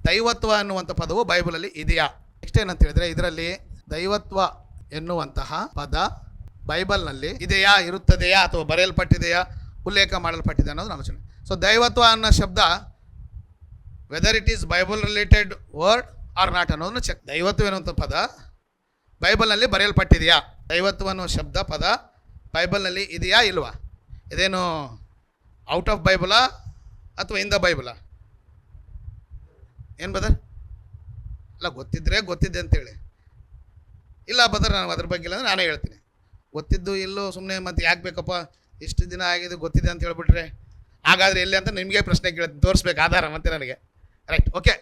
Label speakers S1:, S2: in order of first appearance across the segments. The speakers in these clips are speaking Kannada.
S1: ದೈವತ್ವ ಅನ್ನುವಂಥ ಪದವು ಬೈಬಲಲ್ಲಿ ಇದೆಯಾ? ನೆಕ್ಸ್ಟ್ ಏನಂತ ಹೇಳಿದ್ರೆ, ಇದರಲ್ಲಿ ದೈವತ್ವ ಎನ್ನುವಂತಹ ಪದ ಬೈಬಲ್ನಲ್ಲಿ ಇದೆಯಾ, ಇರುತ್ತದೆಯಾ, ಅಥವಾ ಬರೆಯಲ್ಪಟ್ಟಿದೆಯಾ, ಉಲ್ಲೇಖ ಮಾಡಲ್ಪಟ್ಟಿದೆ ಅನ್ನೋದು ಆಲೋಚನೆ. ಸೊ ದೈವತ್ವ ಅನ್ನೋ ಶಬ್ದ whether it is Bible related word or not ಅನ್ನೋದನ್ನು ಚೆಕ್. ದೈವತ್ವ ಎನ್ನುವಂಥ ಪದ ಬೈಬಲ್ನಲ್ಲಿ ಬರೆಯಲ್ಪಟ್ಟಿದೆಯಾ? ದೈವತ್ವ ಅನ್ನೋ ಶಬ್ದ ಪದ ಬೈಬಲ್ನಲ್ಲಿ ಇದೆಯಾ ಇಲ್ವಾ? ಇದೇನು ಔಟ್ ಆಫ್ ಬೈಬಲಾ ಅಥವಾ ಇನ್ ದ ಬೈಬಲಾ? ಏನು ಬದರ್? ಅಲ್ಲ, ಗೊತ್ತಿದ್ದೆ ಅಂತೇಳಿ. ಇಲ್ಲ ಬದರ್, ನಾನು ಅದ್ರ ಬಗ್ಗೆ ಇಲ್ಲ ಅಂದ್ರೆ ನಾನೇ ಹೇಳ್ತೀನಿ. ಗೊತ್ತಿದ್ದು ಇಲ್ಲೋ ಸುಮ್ಮನೆ ಮತ್ತೆ ಯಾಕೆ ಬೇಕಪ್ಪ, ಇಷ್ಟು ದಿನ ಆಗಿದೆ ಗೊತ್ತಿದೆ ಅಂತ ಹೇಳ್ಬಿಟ್ರೆ ಹಾಗಾದರೆ ಎಲ್ಲಿ ಅಂತ ನಿಮಗೆ ಪ್ರಶ್ನೆ ಕೇಳ್ತೀನಿ, ತೋರಿಸ್ಬೇಕು ಆಧಾರ ಮತ್ತೆ ನನಗೆ. Right, okay.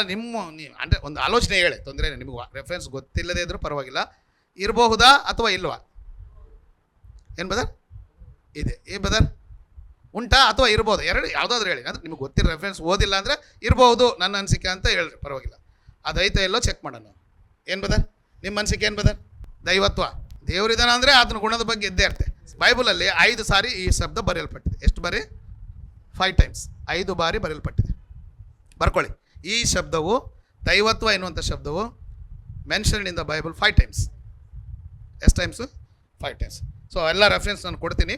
S1: ನೀವು ಅಂದರೆ ಒಂದು ಆಲೋಚನೆ ಹೇಳಿ, ತೊಂದರೆ ಇಲ್ಲ. ನಿಮಗೆ ರೆಫರೆನ್ಸ್ ಗೊತ್ತಿಲ್ಲದೇ ಇದ್ರೂ ಪರವಾಗಿಲ್ಲ. ಇರಬಹುದಾ ಅಥವಾ ಇಲ್ವಾ? ಏನು ಬದರ್? ಇದೆ. ಏನು ಬದರ್? ಉಂಟಾ ಅಥವಾ ಇರ್ಬೋದು? ಎರಡು ಯಾವುದಾದ್ರೂ ಹೇಳಿ. ಅಂದರೆ ನಿಮಗೆ ಗೊತ್ತಿರೋ ರೆಫರೆನ್ಸ್ ಓದಿಲ್ಲ ಅಂದರೆ ಇರ್ಬೋದು ನನ್ನ ಅನಿಸಿಕೆ ಅಂತ ಹೇಳ್ರಿ, ಪರವಾಗಿಲ್ಲ. ಅದೈತೆ ಎಲ್ಲೋ ಚೆಕ್ ಮಾಡೋಣ. ಏನು ಬದರ್? ನಿಮ್ಮ ಅನಿಸಿಕೆ ಏನು ಬದರ್? ದೈವತ್ವ ದೇವರಿದಾನ ಅಂದರೆ ಅದನ್ನ ಗುಣದ ಬಗ್ಗೆ ಇದ್ದೇ ಇರುತ್ತೆ. ಬೈಬಲಲ್ಲಿ 5 ಸಾರಿ ಈ ಶಬ್ದ ಬರೆಯಲ್ಪಟ್ಟಿದೆ. ಎಷ್ಟು ಬಾರಿ? 5 ಟೈಮ್ಸ್. 5 ಬಾರಿ ಬರೆಯಲ್ಪಟ್ಟಿದೆ. ಬರ್ಕೊಳ್ಳಿ. ಈ ಶಬ್ದವು ದೈವತ್ವ ಎನ್ನುವಂಥ ಶಬ್ದವು mentioned in the Bible 5 times. ಎಷ್ಟು ಟೈಮ್ಸು? 5 ಟೈಮ್ಸ್. ಸೊ ಎಲ್ಲ ರೆಫರೆನ್ಸ್ ನಾನು ಕೊಡ್ತೀನಿ,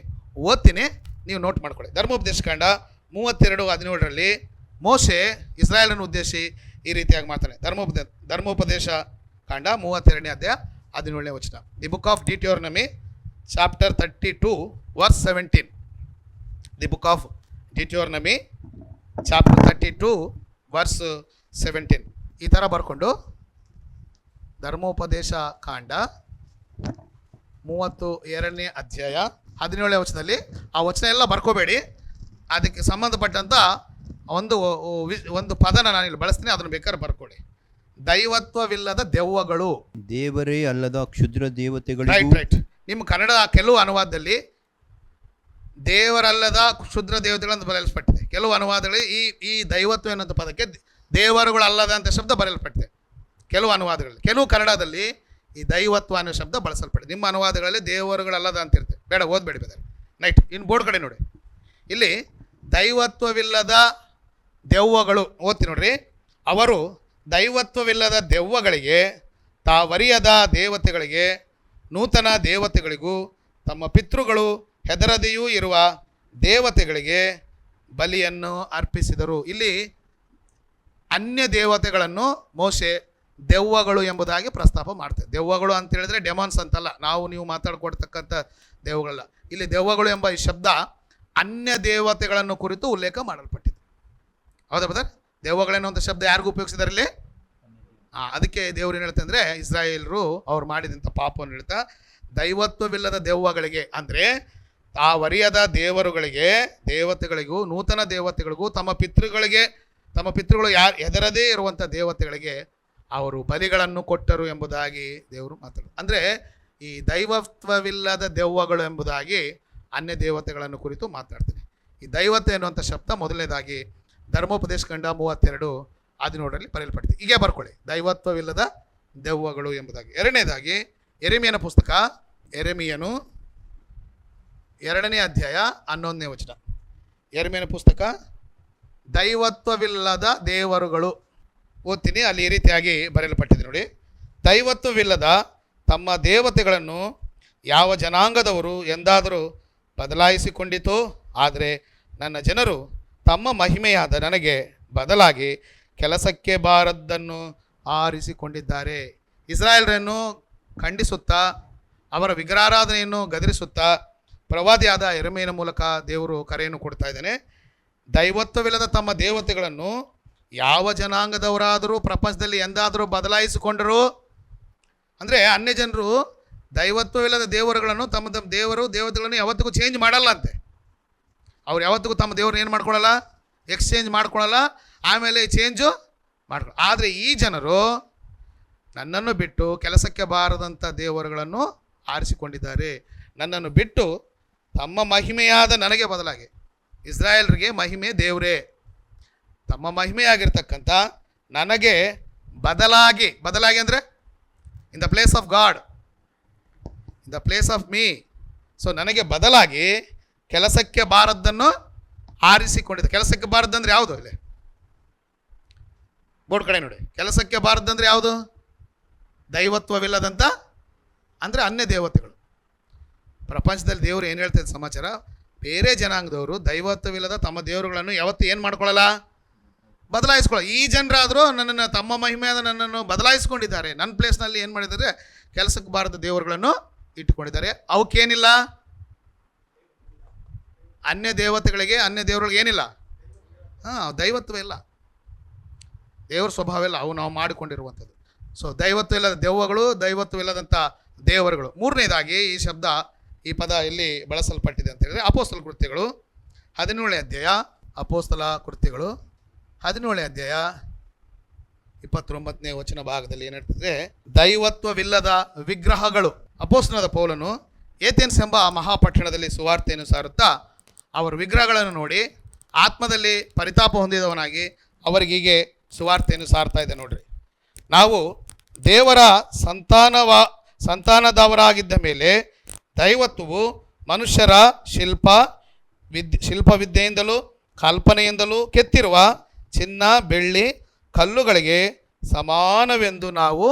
S1: ಓದ್ತೀನಿ, ನೀವು ನೋಟ್ ಮಾಡ್ಕೊಳ್ಳಿ. ಧರ್ಮೋಪದೇಶ ಕಾಂಡ 32:17 ಮೋಶೆ ಇಸ್ರಾಯೇಲನ್ನು ಉದ್ದೇಶಿಸಿ ಈ ರೀತಿಯಾಗಿ ಮಾಡ್ತಾನೆ. ಧರ್ಮೋಪದೇಶ ಕಾಂಡ 32:17. The book of Deuteronomy chapter 32 verse 17. The book of Deuteronomy chapter 32 verse 17. ಈ ಥರ ಬರ್ಕೊಂಡು ಧರ್ಮೋಪದೇಶ ಕಾಂಡ 32:17 ಆ ವಚನ ಎಲ್ಲ ಬರ್ಕೋಬೇಡಿ. ಅದಕ್ಕೆ ಸಂಬಂಧಪಟ್ಟಂಥ ಒಂದು ಪದನ ನಾನಿಲ್ಲಿ ಬಳಸ್ತೀನಿ, ಅದನ್ನು ಬೇಕಾದ್ರೆ ಬರ್ಕೊಳ್ಳಿ. ದೈವತ್ವವಿಲ್ಲದ ದೆವ್ವಗಳು,
S2: ದೇವರೇ ಅಲ್ಲದ ಕ್ಷುದ್ರ ದೇವತೆಗಳು.
S1: ರೈಟ್. ನಿಮ್ಮ ಕನ್ನಡ ಕೆಲವು ಅನುವಾದದಲ್ಲಿ ದೇವರಲ್ಲದ ಕ್ಷುದ್ರ ದೇವತೆಗಳನ್ನು ಬರೆಯಲ್ಪಟ್ಟಿದೆ. ಕೆಲವು ಅನುವಾದಗಳಲ್ಲಿ ಈ ದೈವತ್ವ ಎನ್ನುವಂಥ ಪದಕ್ಕೆ ದೇವರುಗಳಲ್ಲದ ಅಂತ ಶಬ್ದ ಬರೆಯಲ್ಪಟ್ಟಿದೆ ಕೆಲವು ಅನುವಾದಗಳಲ್ಲಿ. ಕೆಲವು ಕನ್ನಡದಲ್ಲಿ ಈ ದೈವತ್ವ ಅನ್ನೋ ಶಬ್ದ ಬಳಸಲ್ಪಟ್ಟಿದೆ. ನಿಮ್ಮ ಅನುವಾದಗಳಲ್ಲಿ ದೇವರುಗಳಲ್ಲದ ಅಂತ ಇರುತ್ತೆ. ಬೇಡ, ಓದ್ಬೇಡಿ ಬೇಡ. ನೈಟ್. ಇನ್ನು ಬೋರ್ಡ್ ಕಡೆ ನೋಡಿ, ಇಲ್ಲಿ ದೈವತ್ವವಿಲ್ಲದ ದೆವ್ವಗಳು ಓದ್ತೀನಿ ನೋಡ್ರಿ. ಅವರು ದೈವತ್ವವಿಲ್ಲದ ದೆವ್ವಗಳಿಗೆ, ತಾವರಿಯದ ದೇವತೆಗಳಿಗೆ, ನೂತನ ದೇವತೆಗಳಿಗೂ, ತಮ್ಮ ಪಿತೃಗಳು ಹೆದರದೆಯೂ ಇರುವ ದೇವತೆಗಳಿಗೆ ಬಲಿಯನ್ನು ಅರ್ಪಿಸಿದರು. ಇಲ್ಲಿ ಅನ್ಯ ದೇವತೆಗಳನ್ನು ಮೋಶೆ ದೆವ್ವಗಳು ಎಂಬುದಾಗಿ ಪ್ರಸ್ತಾಪ ಮಾಡ್ತೇವೆ. ದೆವ್ವಗಳು ಅಂತ ಹೇಳಿದ್ರೆ ಡೆಮಾನ್ಸ್ ಅಂತಲ್ಲ, ನಾವು ನೀವು ಮಾತಾಡ್ಕೊಡ್ತಕ್ಕಂಥ ದೆವ್ವಗಳಲ್ಲ. ಇಲ್ಲಿ ದೆವ್ವಗಳು ಎಂಬ ಈ ಶಬ್ದ ಅನ್ಯ ದೇವತೆಗಳನ್ನು ಕುರಿತು ಉಲ್ಲೇಖ ಮಾಡಲ್ಪಟ್ಟಿದೆ. ಹೌದಾ ಬದರ್? ದೆವ್ವಗಳೇನೋ ಅಂತ ಶಬ್ದ ಯಾರಿಗೂ ಉಪಯೋಗಿಸಿದಾರೆ ಇಲ್ಲಿ? ಅದಕ್ಕೆ ದೇವ್ರು ಏನು ಹೇಳ್ತಾ ಅಂದರೆ, ಇಸ್ರಾಯೇಲರು ಅವ್ರು ಮಾಡಿದಂಥ ಪಾಪವನ್ನು ಹೇಳ್ತಾ ದೈವತ್ವವಿಲ್ಲದ ದೆವ್ವಗಳಿಗೆ, ಅಂದರೆ ತಾವರಿಯದ ದೇವರುಗಳಿಗೆ, ದೇವತೆಗಳಿಗೂ, ನೂತನ ದೇವತೆಗಳಿಗೂ, ತಮ್ಮ ಪಿತೃಗಳು ಯಾರು ಹೆದರದೇ ಇರುವಂಥ ದೇವತೆಗಳಿಗೆ ಅವರು ಬಲಿಗಳನ್ನು ಕೊಟ್ಟರು ಎಂಬುದಾಗಿ ದೇವರು ಮಾತಾಡೋದು. ಅಂದರೆ ಈ ದೈವತ್ವವಿಲ್ಲದ ದೆವ್ವಗಳು ಎಂಬುದಾಗಿ ಅನ್ಯ ದೇವತೆಗಳನ್ನು ಕುರಿತು ಮಾತಾಡ್ತೀನಿ. ಈ ದೈವತ್ವ ಎನ್ನುವಂಥ ಶಬ್ದ ಮೊದಲನೇದಾಗಿ ಧರ್ಮೋಪದೇಶ ಕಾಂಡ 32:17 ಬರೆಯಲ್ಪಟ್ಟಿದೆ. ಹೀಗೆ ಬರ್ಕೊಳ್ಳಿ, ದೈವತ್ವವಿಲ್ಲದ ದೆವ್ವಗಳು ಎಂಬುದಾಗಿ. ಎರಡನೇದಾಗಿ ಯೆರೆಮೀಯನ ಪುಸ್ತಕ, ಯೆರೆಮೀಯನು 2ನೇ ಅಧ್ಯಾಯ 11ನೇ ವಚನ. ಯೆರೆಮೀಯನ ಪುಸ್ತಕ ದೈವತ್ವವಿಲ್ಲದ ದೇವರುಗಳು ಓದ್ತೀನಿ. ಅಲ್ಲಿ ಈ ರೀತಿಯಾಗಿ ಬರೆಯಲ್ಪಟ್ಟಿದೆ ನೋಡಿ. ದೈವತ್ವವಿಲ್ಲದ ತಮ್ಮ ದೇವತೆಗಳನ್ನು ಯಾವ ಜನಾಂಗದವರು ಎಂದಾದರೂ ಬದಲಾಯಿಸಿಕೊಂಡಿತೋ, ಆದರೆ ನನ್ನ ಜನರು ತಮ್ಮ ಮಹಿಮೆಯಾದ ನನಗೆ ಬದಲಾಗಿ ಕೆಲಸಕ್ಕೆ ಬಾರದ್ದನ್ನು ಆರಿಸಿಕೊಂಡಿದ್ದಾರೆ. ಇಸ್ರಾಯೇಲರನ್ನು ಖಂಡಿಸುತ್ತಾ, ಅವರ ವಿಗ್ರಹಾರಾಧನೆಯನ್ನು ಗದರಿಸುತ್ತಾ ಪ್ರವಾದಿಯಾದ ಯೆರೆಮೀಯನ ಮೂಲಕ ದೇವರು ಕರೆಯನ್ನು ಕೊಡ್ತಾ ಇದ್ದಾನೆ. ದೈವತ್ವವಿಲ್ಲದ ತಮ್ಮ ದೇವತೆಗಳನ್ನು ಯಾವ ಜನಾಂಗದವರಾದರೂ ಪ್ರಪಂಚದಲ್ಲಿ ಎಂದಾದರೂ ಬದಲಾಯಿಸಿಕೊಂಡರು. ಅಂದರೆ ಅನ್ಯ ಜನರು ದೈವತ್ವವಿಲ್ಲದ ದೇವರುಗಳನ್ನು ತಮ್ಮ ದೇವತೆಗಳನ್ನು ಯಾವತ್ತಿಗೂ ಚೇಂಜ್ ಮಾಡಲ್ಲ ಅಂತೆ. ಅವ್ರು ಯಾವತ್ತಿಗೂ ತಮ್ಮ ದೇವ್ರನ್ನ ಏನು ಮಾಡ್ಕೊಳ್ಳಲ್ಲ, ಎಕ್ಸ್ಚೇಂಜ್ ಮಾಡ್ಕೊಳ್ಳಲ್ಲ, ಆಮೇಲೆ ಚೇಂಜು ಮಾಡ್ಕೊಳ್ಳ. ಆದರೆ ಈ ಜನರು ನನ್ನನ್ನು ಬಿಟ್ಟು ಕೆಲಸಕ್ಕೆ ಬಾರದಂಥ ದೇವರುಗಳನ್ನು ಆರಿಸಿಕೊಂಡಿದ್ದಾರೆ. ನನ್ನನ್ನು ಬಿಟ್ಟು ತಮ್ಮ ಮಹಿಮೆಯಾದ ನನಗೆ ಬದಲಾಗಿ, ಇಸ್ರಾಯೇಲರಿಗೆ ಮಹಿಮೆ ದೇವರೇ, ತಮ್ಮ ಮಹಿಮೆಯಾಗಿರ್ತಕ್ಕಂಥ ನನಗೆ ಬದಲಾಗಿ ಅಂದರೆ in the place of god, in the place of me. So ನನಗೆ ಬದಲಾಗಿ ಕೆಲಸಕ್ಕೆ ಬಾರದ್ದನ್ನು ಆರಿಸಿಕೊಂಡಿದೆ. ಕೆಲಸಕ್ಕೆ ಬಾರದ್ದಂದ್ರೆ ಯಾವುದು? ಇಲ್ಲಿ ಬೋರ್ಡ್ ಕಡೆ ನೋಡಿ. ಕೆಲಸಕ್ಕೆ ಬಾರದಂದ್ರೆ ಯಾವುದು? ದೈವತ್ವವಿಲ್ಲದಂಥ ಅಂದರೆ ಅನ್ಯ ದೇವತೆಗಳು. ಪ್ರಪಂಚದಲ್ಲಿ ದೇವರು ಏನು ಹೇಳ್ತಿದ್ದ ಸಮಾಚಾರ, ಬೇರೆ ಜನಾಂಗದವರು ದೈವತ್ವವಿಲ್ಲದ ತಮ್ಮ ದೇವರುಗಳನ್ನು ಯಾವತ್ತೂ ಏನು ಮಾಡ್ಕೊಳ್ಳಲ್ಲ, ಬದಲಾಯಿಸ್ಕೊಳ್ಳ. ಈ ಜನರಾದರೂ ನನ್ನನ್ನು ತಮ್ಮ ಮಹಿಮೆಯಾದ ನನ್ನನ್ನು ಬದಲಾಯಿಸ್ಕೊಂಡಿದ್ದಾರೆ. ನನ್ನ ಪ್ಲೇಸ್ನಲ್ಲಿ ಏನು ಮಾಡಿದ್ದಾರೆ, ಕೆಲಸಕ್ಕೆ ಬಾರದ ದೇವರುಗಳನ್ನು ಇಟ್ಟುಕೊಂಡಿದ್ದಾರೆ. ಅವಕ್ಕೇನಿಲ್ಲ, ಅನ್ಯ ದೇವತೆಗಳಿಗೆ ಅನ್ಯ ದೇವರುಗಳಿಗೆ ಏನಿಲ್ಲ, ದೈವತ್ವ ಇಲ್ಲ, ದೇವ್ರ ಸ್ವಭಾವ ಇಲ್ಲ, ಅವು ನಾವು ಮಾಡಿಕೊಂಡಿರುವಂಥದ್ದು. ಸೊ ದೈವತ್ವ ಇಲ್ಲದ ದೆವ್ವಗಳು, ದೈವತ್ವ ಇಲ್ಲದಂಥ ದೇವರುಗಳು. ಮೂರನೇದಾಗಿ ಈ ಶಬ್ದ, ಈ ಪದ ಎಲ್ಲಿ ಬಳಸಲ್ಪಟ್ಟಿದೆ ಅಂತ ಹೇಳಿದ್ರೆ ಅಪೋಸ್ತಲ ಕೃತ್ಯಗಳು 17ನೇ ಅಧ್ಯಾಯ. ಅಪೋಸ್ತಲ ಕೃತ್ಯಗಳು 17ನೇ ಅಧ್ಯಾಯ 29ನೇ ವಚನ ಭಾಗದಲ್ಲಿ ಏನು ಹೇಳ್ತಿದ್ರೆ, ದೈವತ್ವವಿಲ್ಲದ ವಿಗ್ರಹಗಳು. ಅಪೋಸ್ತಲನಾದ ಪೌಲನು ಏಥೆನ್ಸ್ ಎಂಬ ಮಹಾಪಟ್ಟಣದಲ್ಲಿ ಸುವಾರ್ತೆಯನ್ನು ಸಾರುತ್ತಾ ಅವರ ವಿಗ್ರಹಗಳನ್ನು ನೋಡಿ ಆತ್ಮದಲ್ಲಿ ಪರಿತಾಪ ಹೊಂದಿದವನಾಗಿ ಅವರಿಗೀಗೆ ಸುವಾರ್ತೆಯನ್ನು ಸಾರ್ತಾ ಇದೆ. ನೋಡ್ರಿ, ನಾವು ದೇವರ ಸಂತಾನದವರಾಗಿದ್ದ ಮೇಲೆ ದೈವತ್ವವು ಮನುಷ್ಯರ ಶಿಲ್ಪವಿದ್ಯೆಯಿಂದಲೂ ಕಲ್ಪನೆಯಿಂದಲೂ ಕೆತ್ತಿರುವ ಚಿನ್ನ, ಬೆಳ್ಳಿ, ಕಲ್ಲುಗಳಿಗೆ ಸಮಾನವೆಂದು ನಾವು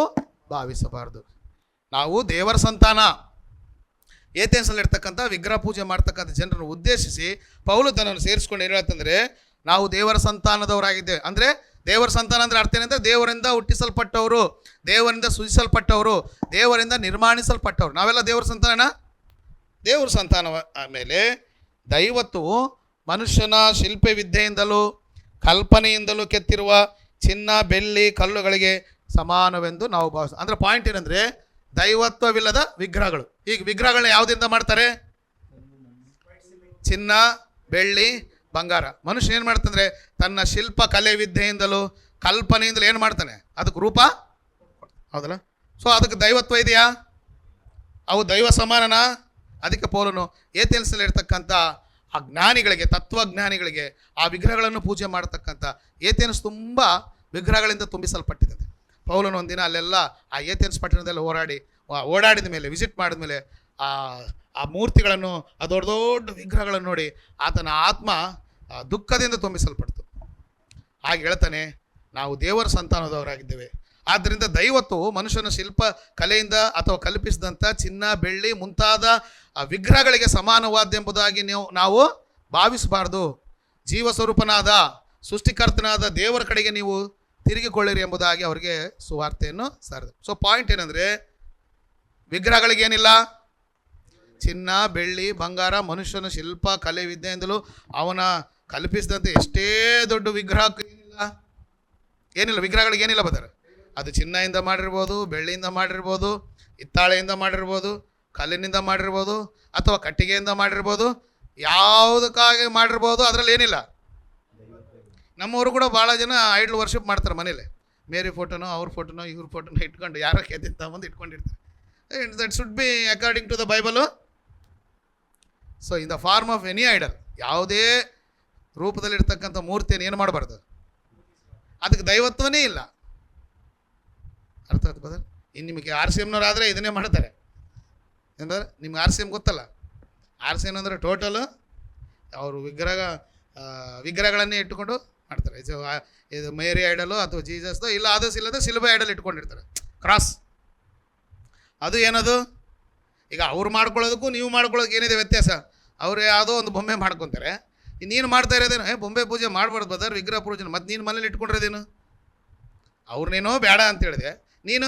S1: ಭಾವಿಸಬಾರದು. ನಾವು ದೇವರ ಸಂತಾನ. ಏಥೆನ್ಸಲ್ಲಿರ್ತಕ್ಕಂಥ ವಿಗ್ರಹ ಪೂಜೆ ಮಾಡ್ತಕ್ಕಂಥ ಜನರನ್ನು ಉದ್ದೇಶಿಸಿ ಪೌಲು ತನ್ನನ್ನು ಸೇರಿಸ್ಕೊಂಡು ಏನು ಹೇಳ್ತಂದರೆ, ನಾವು ದೇವರ ಸಂತಾನದವರಾಗಿದ್ದೇವೆ. ಅಂದರೆ ದೇವರ ಸಂತಾನ ಅಂದರೆ ಅರ್ಥ ಏನಂದರೆ ದೇವರಿಂದ ಹುಟ್ಟಿಸಲ್ಪಟ್ಟವರು, ದೇವರಿಂದ ಸೃಜಿಸಲ್ಪಟ್ಟವರು, ದೇವರಿಂದ ನಿರ್ಮಾಣಿಸಲ್ಪಟ್ಟವರು. ನಾವೆಲ್ಲ ದೇವರ ಸಂತಾನ. ದೇವರ ಸಂತಾನ ಆಮೇಲೆ ದೈವತ್ವವು ಮನುಷ್ಯನ ಶಿಲ್ಪವಿದ್ಯೆಯಿಂದಲೂ ಕಲ್ಪನೆಯಿಂದಲೂ ಕೆತ್ತಿರುವ ಚಿನ್ನ, ಬೆಳ್ಳಿ, ಕಲ್ಲುಗಳಿಗೆ ಸಮಾನವೆಂದು ನಾವು ಭಾವಿಸ್ತೀವಿ. ಅಂದರೆ ಪಾಯಿಂಟ್ ಏನಂದರೆ ದೈವತ್ವವಿಲ್ಲದ ವಿಗ್ರಹಗಳು. ಈಗ ವಿಗ್ರಹಗಳನ್ನ ಯಾವುದರಿಂದ ಮಾಡ್ತಾರೆ? ಚಿನ್ನ, ಬೆಳ್ಳಿ, ಬಂಗಾರ. ಮನುಷ್ಯ ಏನು ಮಾಡ್ತಾನೆ, ತನ್ನ ಶಿಲ್ಪ ಕಲೆ ವಿದ್ಯೆಯಿಂದಲೂ ಕಲ್ಪನೆಯಿಂದಲೂ ಏನು ಮಾಡ್ತಾನೆ, ಅದಕ್ಕೆ ರೂಪ, ಹೌದಲ್ಲ? ಸೊ ಅದಕ್ಕೆ ದೈವತ್ವ ಇದೆಯಾ? ಅವು ದೈವ ಸಮಾನನಾ? ಅದಕ್ಕೆ ಪೌಲನು ಏಥೆನ್ಸಲ್ಲಿ ಇರ್ತಕ್ಕಂಥ ಆ ಜ್ಞಾನಿಗಳಿಗೆ, ತತ್ವಜ್ಞಾನಿಗಳಿಗೆ ಆ ವಿಗ್ರಹಗಳನ್ನು ಪೂಜೆ ಮಾಡ್ತಕ್ಕಂಥ ಏಥೆನ್ಸ್ ತುಂಬ ವಿಗ್ರಹಗಳಿಂದ ತುಂಬಿಸಲ್ಪಟ್ಟಿದೆ. ಪೌಲನು ಒಂದಿನ ಅಲ್ಲೆಲ್ಲ ಆ ಏಥೆನ್ಸ್ ಪಟ್ಟಣದಲ್ಲಿ ಓಡಾಡಿದ ಮೇಲೆ, ವಿಸಿಟ್ ಮಾಡಿದ ಮೇಲೆ ಆ ಮೂರ್ತಿಗಳನ್ನು, ಆ ದೊಡ್ಡ ದೊಡ್ಡ ವಿಗ್ರಹಗಳನ್ನು ನೋಡಿ ಆತನ ಆತ್ಮ ದುಃಖದಿಂದ ತುಂಬಿಸಲ್ಪಡ್ತು. ಹಾಗೆ ಹೇಳ್ತಾನೆ, ನಾವು ದೇವರ ಸಂತಾನದವರಾಗಿದ್ದೇವೆ. ಆದ್ದರಿಂದ ದೈವತ್ವವು ಮನುಷ್ಯನ ಶಿಲ್ಪ ಕಲೆಯಿಂದ ಅಥವಾ ಕಲ್ಪಿಸಿದಂಥ ಚಿನ್ನ, ಬೆಳ್ಳಿ ಮುಂತಾದ ಆ ವಿಗ್ರಹಗಳಿಗೆ ಸಮಾನವಾದೆಂಬುದಾಗಿ ನಾವು ಭಾವಿಸಬಾರ್ದು. ಜೀವಸ್ವರೂಪನಾದ ಸೃಷ್ಟಿಕರ್ತನಾದ ದೇವರ ಕಡೆಗೆ ನೀವು ತಿರುಗಿಕೊಳ್ಳಿರಿ ಎಂಬುದಾಗಿ ಅವರಿಗೆ ಸುವಾರ್ತೆಯನ್ನು ಸಾರಿದೆ. ಸೊ ಪಾಯಿಂಟ್ ಏನಂದರೆ, ವಿಗ್ರಹಗಳಿಗೇನಿಲ್ಲ, ಚಿನ್ನ, ಬೆಳ್ಳಿ, ಬಂಗಾರ, ಮನುಷ್ಯನ ಶಿಲ್ಪ ಕಲೆ ವಿದ್ಯೆಯಿಂದಲೂ ಅವನ ಕಲ್ಪಿಸಿದಂತೆ ಎಷ್ಟೇ ದೊಡ್ಡ ವಿಗ್ರಹಕ್ಕೆ ಏನಿಲ್ಲ, ವಿಗ್ರಹಗಳಿಗೇನಿಲ್ಲ ಬದರ. ಅದು ಚಿನ್ನದಿಂದ ಮಾಡಿರ್ಬೋದು, ಬೆಳ್ಳಿಯಿಂದ ಮಾಡಿರ್ಬೋದು, ಹಿತ್ತಾಳೆಯಿಂದ ಮಾಡಿರ್ಬೋದು, ಕಲ್ಲಿನಿಂದ ಮಾಡಿರ್ಬೋದು, ಅಥವಾ ಕಟ್ಟಿಗೆಯಿಂದ ಮಾಡಿರ್ಬೋದು, ಯಾವುದಕ್ಕಾಗಿ ಮಾಡಿರ್ಬೋದು, ಅದರಲ್ಲಿ ಏನಿಲ್ಲ. ನಮ್ಮವರು ಕೂಡ ಭಾಳ ಜನ ಐಡ್ಲ್ ವರ್ಷಿಪ್ ಮಾಡ್ತಾರೆ ಮನೇಲಿ. ಮೇರಿ ಫೋಟೋನೋ, ಅವ್ರ ಫೋಟೋನೋ, ಇವ್ರ ಫೋಟೋನೋ ಇಟ್ಕೊಂಡು ಯಾರೋ ಕೆದ್ದಿಂತ ಬಂದು ಇಟ್ಕೊಂಡಿರ್ತಾರೆ. That should be according to the Bible. So in the form of any idol, ಯಾವುದೇ ರೂಪದಲ್ಲಿರ್ತಕ್ಕಂಥ ಮೂರ್ತಿಯನ್ನು ಏನು ಮಾಡಬಾರ್ದು, ಅದಕ್ಕೆ ದೈವತ್ವನೇ ಇಲ್ಲ. ಅರ್ಥ ಆಯ್ತು ಬದಲ್? ಇನ್ನು ನಿಮಗೆ RCM ಆದರೆ ಇದನ್ನೇ ಮಾಡ್ತಾರೆ. ಏನಂದ್ರೆ ನಿಮ್ಗೆ RCM ಗೊತ್ತಲ್ಲ, RCM ಅಂದರೆ ಟೋಟಲು ಅವರು ವಿಗ್ರಹಗಳನ್ನೇ ಇಟ್ಟುಕೊಂಡು ಮಾಡ್ತಾರೆ. ಇದು ಮೇರಿ ಐಡಲು ಅಥವಾ ಜೀಸಸ್ದು, ಇಲ್ಲ ಆದಸ್ ಇಲ್ಲದ ಸಿಲ್ಬೆ ಐಡಲ್ ಇಟ್ಕೊಂಡಿರ್ತಾರೆ, ಕ್ರಾಸ್. ಅದು ಏನದು, ಈಗ ಅವ್ರು ಮಾಡ್ಕೊಳ್ಳೋದಕ್ಕೂ ನೀವು ಮಾಡ್ಕೊಳ್ಳೋದಕ್ಕೆ ಏನಿದೆ ವ್ಯತ್ಯಾಸ? ಅವ್ರು ಯಾವುದೋ ಒಂದು ಬೊಂಬೆ ಮಾಡ್ಕೊತಾರೆ, ನೀನು ಮಾಡ್ತಾ ಇರೋದೇನು, ಬೊಂಬೆ ಪೂಜೆ ಮಾಡಬಾರ್ದು ಬದರ್, ವಿಗ್ರಹ ಪೂಜೆ. ಮತ್ತು ನೀನು ಮನೇಲಿ ಇಟ್ಕೊಂಡಿರೋದೇನು? ಅವ್ರನ್ನೇನೋ ಬೇಡ ಅಂತ ಹೇಳಿದೆ, ನೀನು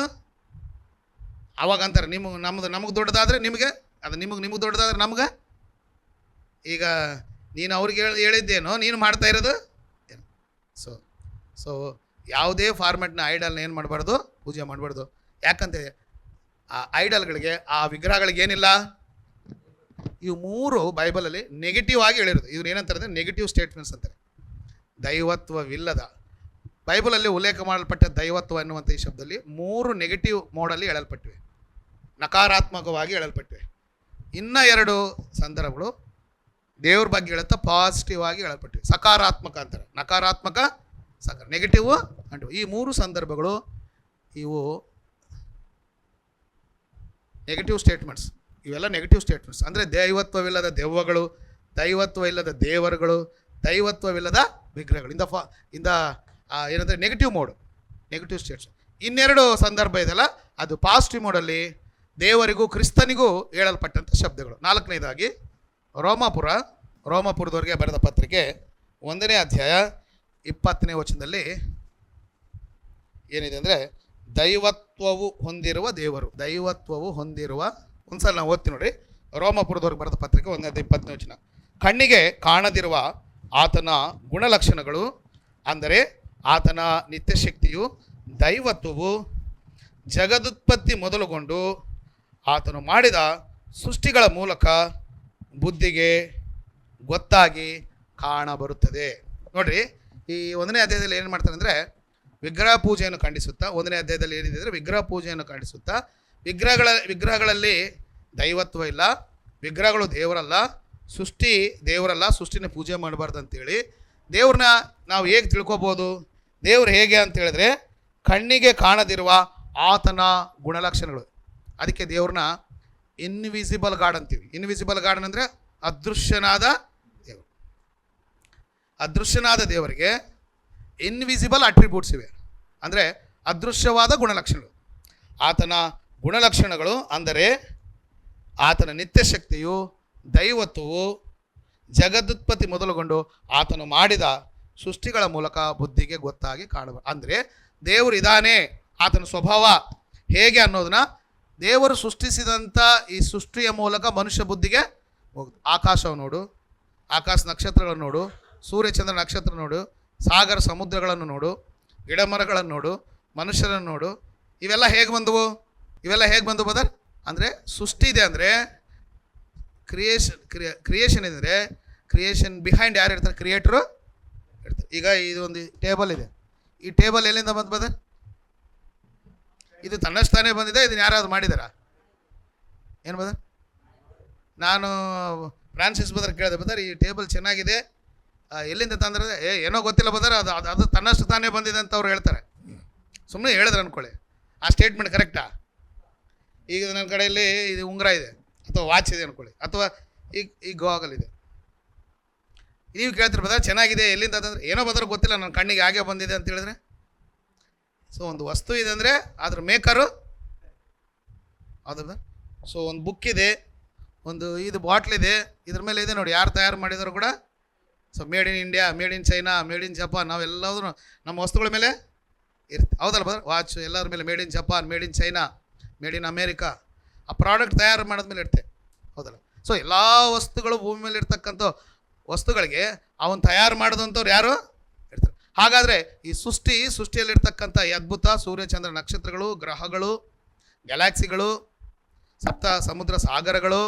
S1: ಅವಾಗ ಅಂತಾರೆ ನಮಗೆ ದೊಡ್ಡದಾದರೆ ನಿಮಗೆ, ಅದು ನಿಮಗೆ ದೊಡ್ಡದಾದ್ರೆ ನಮ್ಗೆ. ಈಗ ನೀನು ಅವ್ರಿಗೆ ಹೇಳಿದ್ದೇನೋ ನೀನು ಮಾಡ್ತಾ ಇರೋದು. ಸೊ ಯಾವುದೇ ಫಾರ್ಮೆಟ್ನ ಐಡಲ್ನ ಏನು ಮಾಡಬಾರ್ದು, ಪೂಜೆ ಮಾಡಬಾರ್ದು. ಯಾಕಂತೆ ಆ ಐಡಲ್ಗಳಿಗೆ, ಆ ವಿಗ್ರಹಗಳಿಗೆ ಏನಿಲ್ಲ. ಇವು ಮೂರು ಬೈಬಲಲ್ಲಿ ನೆಗೆಟಿವ್ ಆಗಿ ಹೇಳಿರೋದು. ಇವ್ರು ಏನಂತಾರೆ ಅಂದರೆ ನೆಗೆಟಿವ್ ಸ್ಟೇಟ್ಮೆಂಟ್ಸ್ ಅಂತಾರೆ. ದೈವತ್ವವಿಲ್ಲದ, ಬೈಬಲಲ್ಲಿ ಉಲ್ಲೇಖ ಮಾಡಲ್ಪಟ್ಟ ದೈವತ್ವ ಎನ್ನುವಂಥ ಈ ಶಬ್ದದಲ್ಲಿ 3 ನೆಗೆಟಿವ್ ಮೋಡಲ್ಲಿ ಹೇಳಲ್ಪಟ್ಟಿವೆ, ನಕಾರಾತ್ಮಕವಾಗಿ ಹೇಳಲ್ಪಟ್ಟಿವೆ. ಇನ್ನು 2 ಸಂದರ್ಭಗಳು ದೇವ್ರ ಬಗ್ಗೆ ಹೇಳುತ್ತಾ ಪಾಸಿಟಿವ್ ಆಗಿ ಹೇಳಲ್ಪಟ್ಟಿವೆ. ಸಕಾರಾತ್ಮಕ ಅಂತಾರೆ, ನಕಾರಾತ್ಮಕ, ನೆಗೆಟಿವ್ ಅಂಟು. ಈ 3 ಸಂದರ್ಭಗಳು ಇವು ನೆಗೆಟಿವ್ ಸ್ಟೇಟ್ಮೆಂಟ್ಸ್. ಇವೆಲ್ಲ ನೆಗೆಟಿವ್ ಸ್ಟೇಟ್ಮೆಂಟ್ಸ್. ಅಂದರೆ ದೈವತ್ವವಿಲ್ಲದ ದೆವ್ವಗಳು, ದೈವತ್ವ ಇಲ್ಲದ ದೇವರುಗಳು, ದೈವತ್ವವಿಲ್ಲದ ವಿಗ್ರಹಗಳು. ಇಂದ ಏನಂದರೆ ನೆಗೆಟಿವ್ ಮೋಡ್. Negative States. ಇನ್ನೆರಡು ಸಂದರ್ಭ ಇದೆಯಲ್ಲ, ಅದು ಪಾಸಿಟಿವ್ ಮೋಡಲ್ಲಿ ದೇವರಿಗೂ ಕ್ರಿಸ್ತನಿಗೂ ಹೇಳಲ್ಪಟ್ಟಂಥ ಶಬ್ದಗಳು. ನಾಲ್ಕನೇದಾಗಿ ರೋಮಾಪುರದವರಿಗೆ ಬರೆದ ಪತ್ರಿಕೆ 1ನೇ ಅಧ್ಯಾಯ 20ನೇ ವಚನದಲ್ಲಿ ಏನಿದೆ ಅಂದರೆ, ದೈವತ್ವವು ಹೊಂದಿರುವ ಒಂದ್ಸಲ ನಾವು ಓದ್ತೀವಿ ನೋಡಿ. ರೋಮಾಪುರದವ್ರಿಗೆ ಬರೆದ ಪತ್ರಿಕೆ 1ನೇ ಅಧ್ಯಾಯ 20ನೇ ವಚನ. ಕಣ್ಣಿಗೆ ಕಾಣದಿರುವ ಆತನ ಗುಣಲಕ್ಷಣಗಳು, ಅಂದರೆ ಆತನ ನಿತ್ಯಶಕ್ತಿಯು, ದೈವತ್ವವು, ಜಗದುತ್ಪತ್ತಿ ಮೊದಲುಗೊಂಡು ಆತನು ಮಾಡಿದ ಸೃಷ್ಟಿಗಳ ಮೂಲಕ ಬುದ್ಧಿಗೆ ಗೊತ್ತಾಗಿ ಕಾಣಬರುತ್ತದೆ. ನೋಡ್ರಿ, ಈ 1ನೇ ಅಧ್ಯಾಯದಲ್ಲಿ ಏನು ಮಾಡ್ತಾರೆ ಅಂದರೆ, ವಿಗ್ರಹ ಪೂಜೆಯನ್ನು ಖಂಡಿಸುತ್ತಾ, 1ನೇ ಅಧ್ಯಾಯದಲ್ಲಿ ಏನಿದೆ ಅಂದರೆ ವಿಗ್ರಹ ಪೂಜೆಯನ್ನು ಖಂಡಿಸುತ್ತಾ, ವಿಗ್ರಹಗಳಲ್ಲಿ ದೈವತ್ವ ಇಲ್ಲ, ವಿಗ್ರಹಗಳು ದೇವರಲ್ಲ, ಸೃಷ್ಟಿ ದೇವರಲ್ಲ, ಸೃಷ್ಟಿನ ಪೂಜೆ ಮಾಡಬಾರ್ದು ಅಂತೇಳಿ ದೇವ್ರನ್ನ ನಾವು ಹೇಗೆ ತಿಳ್ಕೊಬೋದು? ದೇವ್ರು ಹೇಗೆ ಅಂತ ಹೇಳಿದ್ರೆ, ಕಣ್ಣಿಗೆ ಕಾಣದಿರುವ ಆತನ ಗುಣಲಕ್ಷಣಗಳು. ಅದಕ್ಕೆ ದೇವ್ರನ್ನ ಇನ್ವಿಸಿಬಲ್ ಗಾಡ್ ಅಂತೀವಿ. ಇನ್ವಿಸಿಬಲ್ ಗಾಡ್ ಅಂದರೆ ಅದೃಶ್ಯನಾದ ದೇವರು. ಅದೃಶ್ಯನಾದ ದೇವರಿಗೆ ಇನ್ವಿಸಿಬಲ್ ಅಟ್ರಿಬ್ಯೂಟ್ಸ್ ಇವೆ, ಅಂದರೆ ಅದೃಶ್ಯವಾದ ಗುಣಲಕ್ಷಣಗಳು. ಆತನ ಗುಣಲಕ್ಷಣಗಳು ಅಂದರೆ ಆತನ ನಿತ್ಯಶಕ್ತಿಯು, ದೈವತ್ವವು, ಜಗದುತ್ಪತ್ತಿ ಮೊದಲುಗೊಂಡು ಆತನು ಮಾಡಿದ ಸೃಷ್ಟಿಗಳ ಮೂಲಕ ಬುದ್ಧಿಗೆ ಗೊತ್ತಾಗಿ ಕಾಣುವ. ಅಂದರೆ ದೇವರು ಇದ್ದಾನೆ, ಆತನ ಸ್ವಭಾವ ಹೇಗೆ ಅನ್ನೋದನ್ನ ದೇವರು ಸೃಷ್ಟಿಸಿದಂಥ ಈ ಸೃಷ್ಟಿಯ ಮೂಲಕ ಮನುಷ್ಯ ಬುದ್ಧಿಗೆ ಹೋಗ್ತದೆ. ಆಕಾಶವನ್ನು ನೋಡು, ಆಕಾಶ ನಕ್ಷತ್ರಗಳನ್ನು ನೋಡು, ಸೂರ್ಯಚಂದ್ರ ನಕ್ಷತ್ರ ನೋಡು, ಸಾಗರ ಸಮುದ್ರಗಳನ್ನು ನೋಡು, ಗಿಡಮರಗಳನ್ನು ನೋಡು, ಮನುಷ್ಯರನ್ನು ನೋಡು. ಇವೆಲ್ಲ ಹೇಗೆ ಬಂದವು ಬದರ್? ಅಂದರೆ ಸೃಷ್ಟಿ ಇದೆ, ಅಂದರೆ ಕ್ರಿಯೇಷನ್ ಇದೆ. ಕ್ರಿಯೇಷನ್ ಬಿಹೈಂಡ್ ಯಾರು ಇರ್ತಾರೆ? ಕ್ರಿಯೇಟರು ಇರ್ತಾರೆ. ಈಗ ಇದು ಒಂದು ಟೇಬಲ್ ಇದೆ, ಈ ಟೇಬಲ್ ಎಲ್ಲಿಂದ ಬಂದು ಬದರ್? ಇದು ತನ್ನಷ್ಟಾನೇ ಬಂದಿದೆ, ಇದನ್ನು ಯಾರಾದ್ರು ಮಾಡಿದಾರ? ಏನು ಬದರ್? ನಾನು ಫ್ರಾನ್ಸಿಸ್ ಬದರ್ ಕೇಳಿದೆ, ಬದರ್ ಈ ಟೇಬಲ್ ಚೆನ್ನಾಗಿದೆ, ಎಲ್ಲಿಂದ ತಂದ್ರೆ? ಏನೋ ಗೊತ್ತಿಲ್ಲ ಬದರ್, ಅದು ತನ್ನಷ್ಟು ತಾನೇ ಬಂದಿದೆ ಅಂತ ಅವ್ರು ಹೇಳ್ತಾರೆ. ಸುಮ್ಮನೆ ಹೇಳಿದ್ರೆ ಅಂದ್ಕೊಳ್ಳಿ, ಆ ಸ್ಟೇಟ್ಮೆಂಟ್ ಕರೆಕ್ಟಾ? ಈಗ ನನ್ನ ಕಡೆಯಲ್ಲಿ ಇದು ಉಂಗುರ ಇದೆ ಅಥವಾ ವಾಚ್ ಇದೆ ಅಂದ್ಕೊಳ್ಳಿ, ಅಥವಾ ಈಗ ಗೋಗಲ್ ಇದೆ. ನೀವು ಕೇಳ್ತೀರಿ ಬದರ್ ಚೆನ್ನಾಗಿದೆ ಎಲ್ಲಿಂದ ಅಂತಂದ್ರೆ, ಏನೋ ಬದರ್ ಗೊತ್ತಿಲ್ಲ, ನನ್ನ ಕಣ್ಣಿಗೆ ಹಾಗೆ ಬಂದಿದೆ ಅಂತ ಹೇಳಿದ್ರೆ. ಸೊ ಒಂದು ವಸ್ತು ಇದೆ ಅಂದರೆ ಅದ್ರ ಮೇಕರು ಅದು. ಸೊ ಒಂದು ಬುಕ್ ಇದೆ, ಒಂದು ಇದು ಬಾಟ್ಲಿದೆ, ಇದ್ರ ಮೇಲೆ ಇದೆ ನೋಡಿ ಯಾರು ತಯಾರು ಮಾಡಿದ್ರು ಕೂಡ. So made in India, made in China, made in Japan, ನಾವೆಲ್ಲರೂ ನಮ್ಮ ವಸ್ತುಗಳ ಮೇಲೆ ಇರುತ್ತೆ, ಹೌದಲ್ಲ ಬದರ್? ವಾಚ್ ಎಲ್ಲರ ಮೇಲೆ made in Japan, made in China, made in America, ಆ ಪ್ರಾಡಕ್ಟ್ ತಯಾರು ಮಾಡೋದ್ಮೇಲೆ ಇರುತ್ತೆ, ಹೌದಲ್ಲ? ಸೊ ಎಲ್ಲ ವಸ್ತುಗಳು ಭೂಮಿ ಮೇಲೆ ಇರ್ತಕ್ಕಂಥ ವಸ್ತುಗಳಿಗೆ ಅವನು ತಯಾರು ಮಾಡಿದಂಥವ್ರು ಯಾರು ಇರ್ತಾರೆ. ಹಾಗಾದರೆ ಈ ಸೃಷ್ಟಿಯಲ್ಲಿರ್ತಕ್ಕಂಥ ಈ ಅದ್ಭುತ ಸೂರ್ಯಚಂದ್ರ ನಕ್ಷತ್ರಗಳು, ಗ್ರಹಗಳು, ಗ್ಯಾಲಾಕ್ಸಿಗಳು, ಸಪ್ತ ಸಮುದ್ರ ಸಾಗರಗಳು,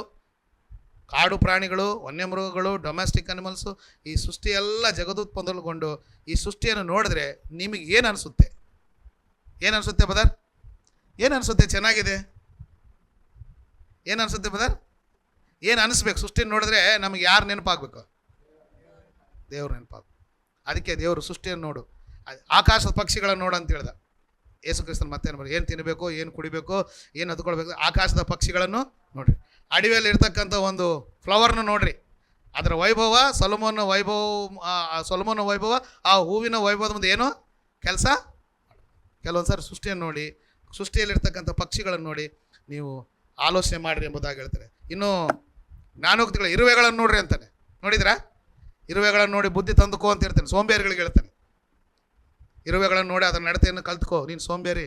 S1: ಕಾಡು ಪ್ರಾಣಿಗಳು, ವನ್ಯಮೃಗಗಳು, ಡೊಮೆಸ್ಟಿಕ್ ಅನಿಮಲ್ಸು, ಈ ಸೃಷ್ಟಿಯೆಲ್ಲ ಜಗದುತ್ಪನ್ನಗೊಂಡು ಈ ಸೃಷ್ಟಿಯನ್ನು ನೋಡಿದ್ರೆ ನಿಮಗೆ ಏನು ಅನಿಸುತ್ತೆ? ಬದರ್? ಏನು ಅನಿಸುತ್ತೆ? ಚೆನ್ನಾಗಿದೆ ಏನು ಅನಿಸುತ್ತೆ ಬದರ್? ಏನು ಅನಿಸ್ಬೇಕು? ಸೃಷ್ಟಿಯನ್ನು ನೋಡಿದ್ರೆ ನಮಗೆ ಯಾರು ನೆನಪಾಗಬೇಕು? ದೇವ್ರು ನೆನಪಾಗಬೇಕು. ಅದಕ್ಕೆ ದೇವರು ಸೃಷ್ಟಿಯನ್ನು ನೋಡು, ಆಕಾಶದ ಪಕ್ಷಿಗಳನ್ನು ನೋಡು ಅಂತ ಹೇಳ್ದ ಯೇಸು ಕ್ರಿಸ್ತನ. ಮತ್ತೇನು ಏನು ತಿನ್ನಬೇಕು, ಏನು ಕುಡಿಬೇಕು, ಏನು ಹತ್ಕೊಳ್ಬೇಕು? ಆಕಾಶದ ಪಕ್ಷಿಗಳನ್ನು ನೋಡ್ರಿ. ಅಡವಿಯಲ್ಲಿ ಇರ್ತಕ್ಕಂಥ ಒಂದು ಫ್ಲವರ್ನ ನೋಡ್ರಿ, ಅದರ ವೈಭವ, ಸೊಲೊಮೋನ ವೈಭವ, ಆ ಹೂವಿನ ವೈಭವದ ಮುಂದೆ ಏನು ಕೆಲಸ? ಕೆಲವೊಂದು ಸಾರಿ ಸೃಷ್ಟಿಯನ್ನು ನೋಡಿ, ಸೃಷ್ಟಿಯಲ್ಲಿರ್ತಕ್ಕಂಥ ಪಕ್ಷಿಗಳನ್ನು ನೋಡಿ ನೀವು ಆಲೋಚನೆ ಮಾಡಿರಿ ಎಂಬುದಾಗಿ ಹೇಳ್ತಾರೆ. ಇನ್ನು ಜ್ಞಾನೋಕ್ತಿಗಳ ಇರುವೆಗಳನ್ನು ನೋಡ್ರಿ ಅಂತಾನೆ. ನೋಡಿದ್ರಾ? ಇರುವೆಗಳನ್ನು ನೋಡಿ ಬುದ್ಧಿ ತಂದುಕೋ ಅಂತ ಹೇಳ್ತಾನೆ, ಸೋಂಬೇರಿಗಳಿಗೆ ಹೇಳ್ತಾನೆ. ಇರುವೆಗಳನ್ನು ನೋಡಿ ಅದರ ನಡತೆಯನ್ನು ಕಲ್ತ್ಕೋ, ನೀನು ಸೋಂಬೇರಿ,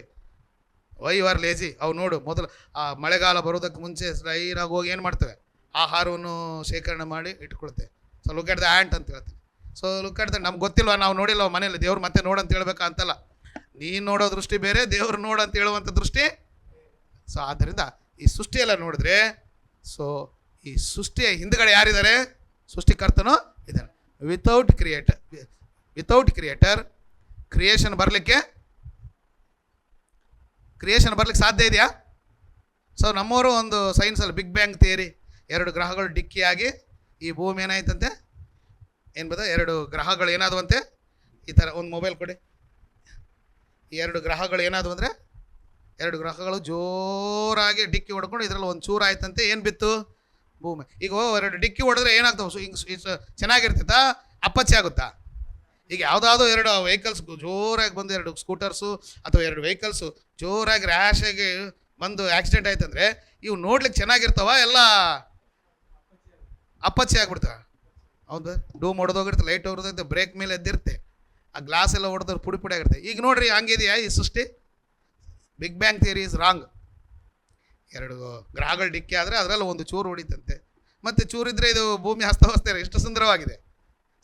S1: ವೈ ಯು ಆರ್ ಲೇಜಿ. ಅವು ನೋಡು, ಮೊದಲು ಆ ಮಳೆಗಾಲ ಬರೋದಕ್ಕೆ ಮುಂಚೆ ರೈರಾಗಿ ಹೋಗಿ ಏನು ಮಾಡ್ತವೆ? ಆಹಾರವನ್ನು ಶೇಖರಣೆ ಮಾಡಿ ಇಟ್ಕೊಳ್ತೇವೆ. So look at the ant ಅಂತ ಹೇಳ್ತೀನಿ. ಸೊ ಲುಕ್ ಎಟ್ ದ, ನಮ್ಗೆ ಗೊತ್ತಿಲ್ವ, ನಾವು ನೋಡಿಲ್ಲ ಮನೇಲಿ, ದೇವ್ರು ಮತ್ತೆ ನೋಡು ಅಂತ ಹೇಳ್ಬೇಕಾ ಅಂತಲ್ಲ. ನೀನು ನೋಡೋ ದೃಷ್ಟಿ ಬೇರೆ, ದೇವ್ರು ನೋಡು ಅಂತ ಹೇಳುವಂಥ ದೃಷ್ಟಿ. ಸೊ ಆದ್ದರಿಂದ ಈ ಸೃಷ್ಟಿಯೆಲ್ಲ ನೋಡಿದ್ರೆ, ಸೊ ಈ ಸೃಷ್ಟಿಯ ಹಿಂದ್ಗಡೆ ಯಾರಿದ್ದಾರೆ? ಸೃಷ್ಟಿಕರ್ತನೂ ಇದ್ದಾನೆ. ವಿತೌಟ್ ಕ್ರಿಯೇಟರ್ ಕ್ರಿಯೇಷನ್ ಬರಲಿಕ್ಕೆ ಸಾಧ್ಯ ಇದೆಯಾ? ಸೊ ನಮ್ಮವರು ಒಂದು ಸೈನ್ಸಲ್ಲಿ ಬಿಗ್ ಬ್ಯಾಂಗ್ ಥಿಯರಿ, 2 ಗ್ರಹಗಳು ಡಿಕ್ಕಿಯಾಗಿ ಈ ಭೂಮಿ ಏನಾಯ್ತಂತೆ, ಏನು ಬದ 2 ಗ್ರಹಗಳು ಏನಾದವಂತೆ, ಈ ಥರ ಒಂದು ಮೊಬೈಲ್ ಕೊಡಿ. ಈ 2 ಗ್ರಹಗಳು ಏನಾದವು ಅಂದರೆ, 2 ಗ್ರಹಗಳು ಜೋರಾಗಿ ಡಿಕ್ಕಿ ಹೊಡ್ಕೊಂಡು ಇದರಲ್ಲಿ ಒಂದು ಚೂರು ಆಯ್ತಂತೆ. ಏನು ಬಿತ್ತು? ಭೂಮಿ. ಈಗ 2 ಡಿಕ್ಕಿ ಹೊಡೆದ್ರೆ ಏನಾಗ್ತಾವೆ? ಚೆನ್ನಾಗಿರ್ತೈತಾ? ಅಪ್ಪಚ್ಚಿ ಆಗುತ್ತಾ? ಈಗ ಯಾವುದಾದ್ರೂ ಎರಡು ವೆಹಿಕಲ್ಸ್ ಜೋರಾಗಿ ಬಂದು ಎರಡು ಸ್ಕೂಟರ್ಸು ಅಥವಾ ಎರಡು ವೆಹಿಕಲ್ಸು ಜೋರಾಗಿ ರ್ಯಾಶಾಗಿ ಬಂದು ಆಕ್ಸಿಡೆಂಟ್ ಆಯ್ತಂದರೆ ಇವು ನೋಡ್ಲಿಕ್ಕೆ ಚೆನ್ನಾಗಿರ್ತಾವ ಎಲ್ಲ ಅಪ್ಪಚ್ಚಿ ಆಗ್ಬಿಡ್ತಾವ. ಹೌದು, ಡೂಮ್ ಹೊಡೆದೋಗಿರುತ್ತೆ, ಲೈಟ್ ಹೊಡೆದೋಗಿರುತ್ತೆ, ಬ್ರೇಕ್ ಮೇಲೆ ಎದ್ದಿರುತ್ತೆ, ಆ ಗ್ಲಾಸ್ ಎಲ್ಲ ಹೊಡೆದವ್ರು ಪುಡಿ ಪುಡಿ ಆಗಿರುತ್ತೆ. ಈಗ ನೋಡ್ರಿ ಹಂಗಿದೆಯಾ ಈ ಸೃಷ್ಟಿ? Big bang theory is wrong. ಎರಡು ಗ್ರಹಗಳು ಡಿಕ್ಕಿ ಆದರೆ ಅದರಲ್ಲಿ ಒಂದು ಚೂರು ಹೊಡಿತಂತೆ, ಮತ್ತು ಚೂರಿದ್ರೆ ಇದು ಭೂಮಿ ಹಸ್ತವಸ್ತೆ ಎಷ್ಟು ಸುಂದರವಾಗಿದೆ.